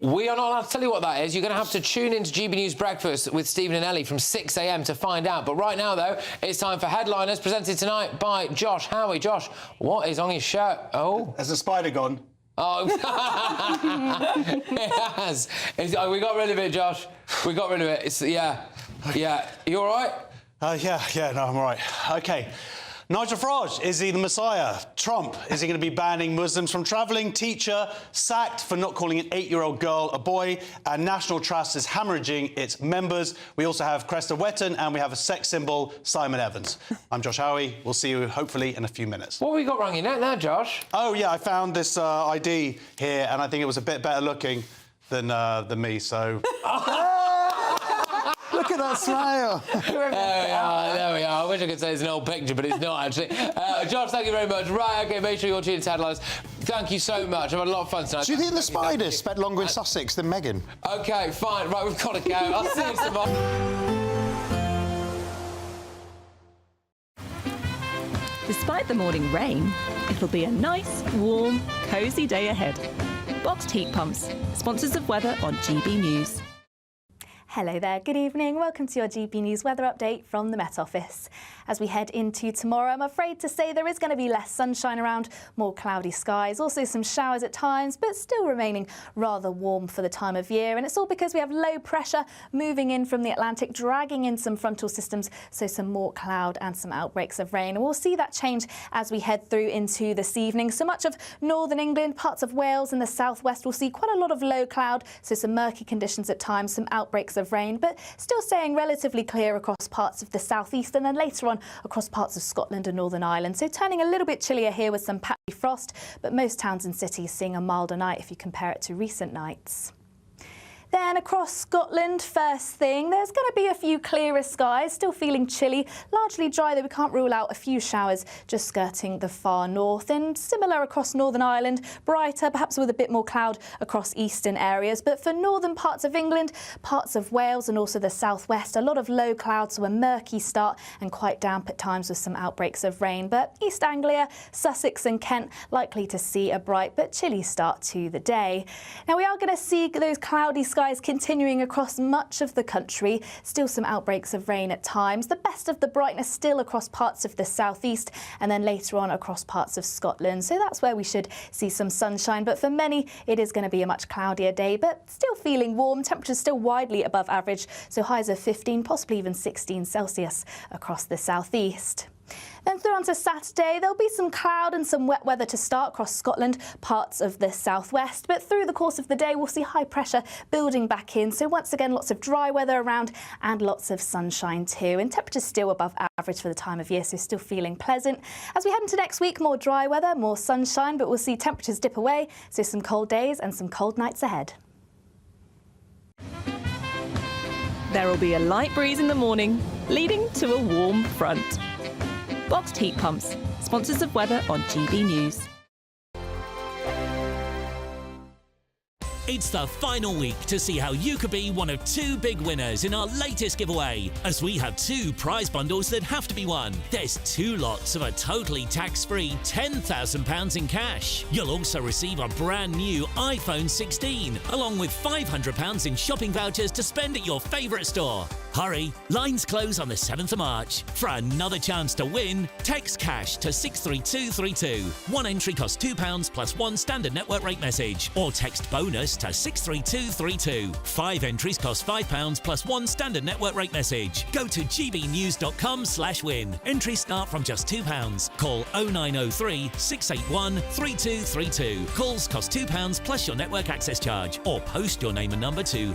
We are not allowed to tell you what that is. You're going to have to tune into GB News Breakfast with Stephen and Ellie from 6 a.m. to find out. But right now, though, it's time for Headliners, presented tonight by Josh Howie. Josh, what is on your shirt? Oh. Has the spider gone? Oh, it has. We got rid of it, Josh. We got rid of it. Yeah. You all right? No, I'm all right. OK. Nigel Farage, is he the Messiah? Trump, is he going to be banning Muslims from travelling? Teacher sacked for not calling an 8-year-old girl a boy. And National Trust is hemorrhaging its members. We also have Cresta Wetton and we have a sex symbol, Simon Evans. I'm Josh Howie. We'll see you hopefully in a few minutes. What have we got wrong in your neck now, Josh? Oh, yeah, I found this ID here and I think it was a bit better looking than me, so... Look at that smile. There we are. I wish I could say it's an old picture, but it's not, actually. Josh, thank you very much. Right, OK, make sure you're tuned to Headlines. Thank you so much. I've had a lot of fun tonight. Do you think the spider spent longer in Sussex than Meghan? OK, fine. Right, we've got to go. I'll see you tomorrow. Despite the morning rain, it'll be a nice, warm, cosy day ahead. Boxed heat pumps, sponsors of weather on GB News. Hello there, good evening. Welcome to your GB News weather update from the Met Office. As we head into tomorrow, I'm afraid to say there is going to be less sunshine around, more cloudy skies, also some showers at times, but still remaining rather warm for the time of year. And it's all because we have low pressure moving in from the Atlantic, dragging in some frontal systems, so some more cloud and some outbreaks of rain. And we'll see that change as we head through into this evening. So much of northern England, parts of Wales and the southwest will see quite a lot of low cloud, so some murky conditions at times, some outbreaks of rain, but still staying relatively clear across parts of the southeast and then later on across parts of Scotland and Northern Ireland. So turning a little bit chillier here with some patchy frost, but most towns and cities seeing a milder night if you compare it to recent nights. Then across Scotland, first thing, there's going to be a few clearer skies, still feeling chilly, largely dry, though we can't rule out a few showers just skirting the far north. And similar across Northern Ireland, brighter, perhaps with a bit more cloud across eastern areas. But for northern parts of England, parts of Wales and also the southwest, a lot of low clouds, so a murky start and quite damp at times with some outbreaks of rain. But East Anglia, Sussex and Kent likely to see a bright but chilly start to the day. Now we are going to see those cloudy skies continuing across much of the country. Still some outbreaks of rain at times. The best of the brightness still across parts of the southeast and then later on across parts of Scotland. So that's where we should see some sunshine. But for many, it is going to be a much cloudier day, but still feeling warm. Temperatures still widely above average. So highs of 15, possibly even 16 Celsius across the southeast. Then through onto Saturday, there'll be some cloud and some wet weather to start across Scotland, parts of the southwest. But through the course of the day, we'll see high pressure building back in. So once again, lots of dry weather around and lots of sunshine too. And temperatures still above average for the time of year, so still feeling pleasant. As we head into next week, more dry weather, more sunshine, but we'll see temperatures dip away. So some cold days and some cold nights ahead. There will be a light breeze in the morning, leading to a warm front. Boxed heat pumps, sponsors of weather on GB News. It's the final week to see how you could be one of 2 big winners in our latest giveaway, as we have 2 prize bundles that have to be won. There's 2 lots of a totally tax-free £10,000 in cash. You'll also receive a brand new iPhone 16, along with £500 in shopping vouchers to spend at your favourite store. Hurry, lines close on the 7th of March. For another chance to win, text cash to 63232. One entry costs £2 plus 1 standard network rate message, or text bonus to 63232. 5 entries cost £5 plus 1 standard network rate message. Go to gbnews.com/win. Entries start from just £2. Call 0903 681 3232. Calls cost £2 plus your network access charge, or post your name and number to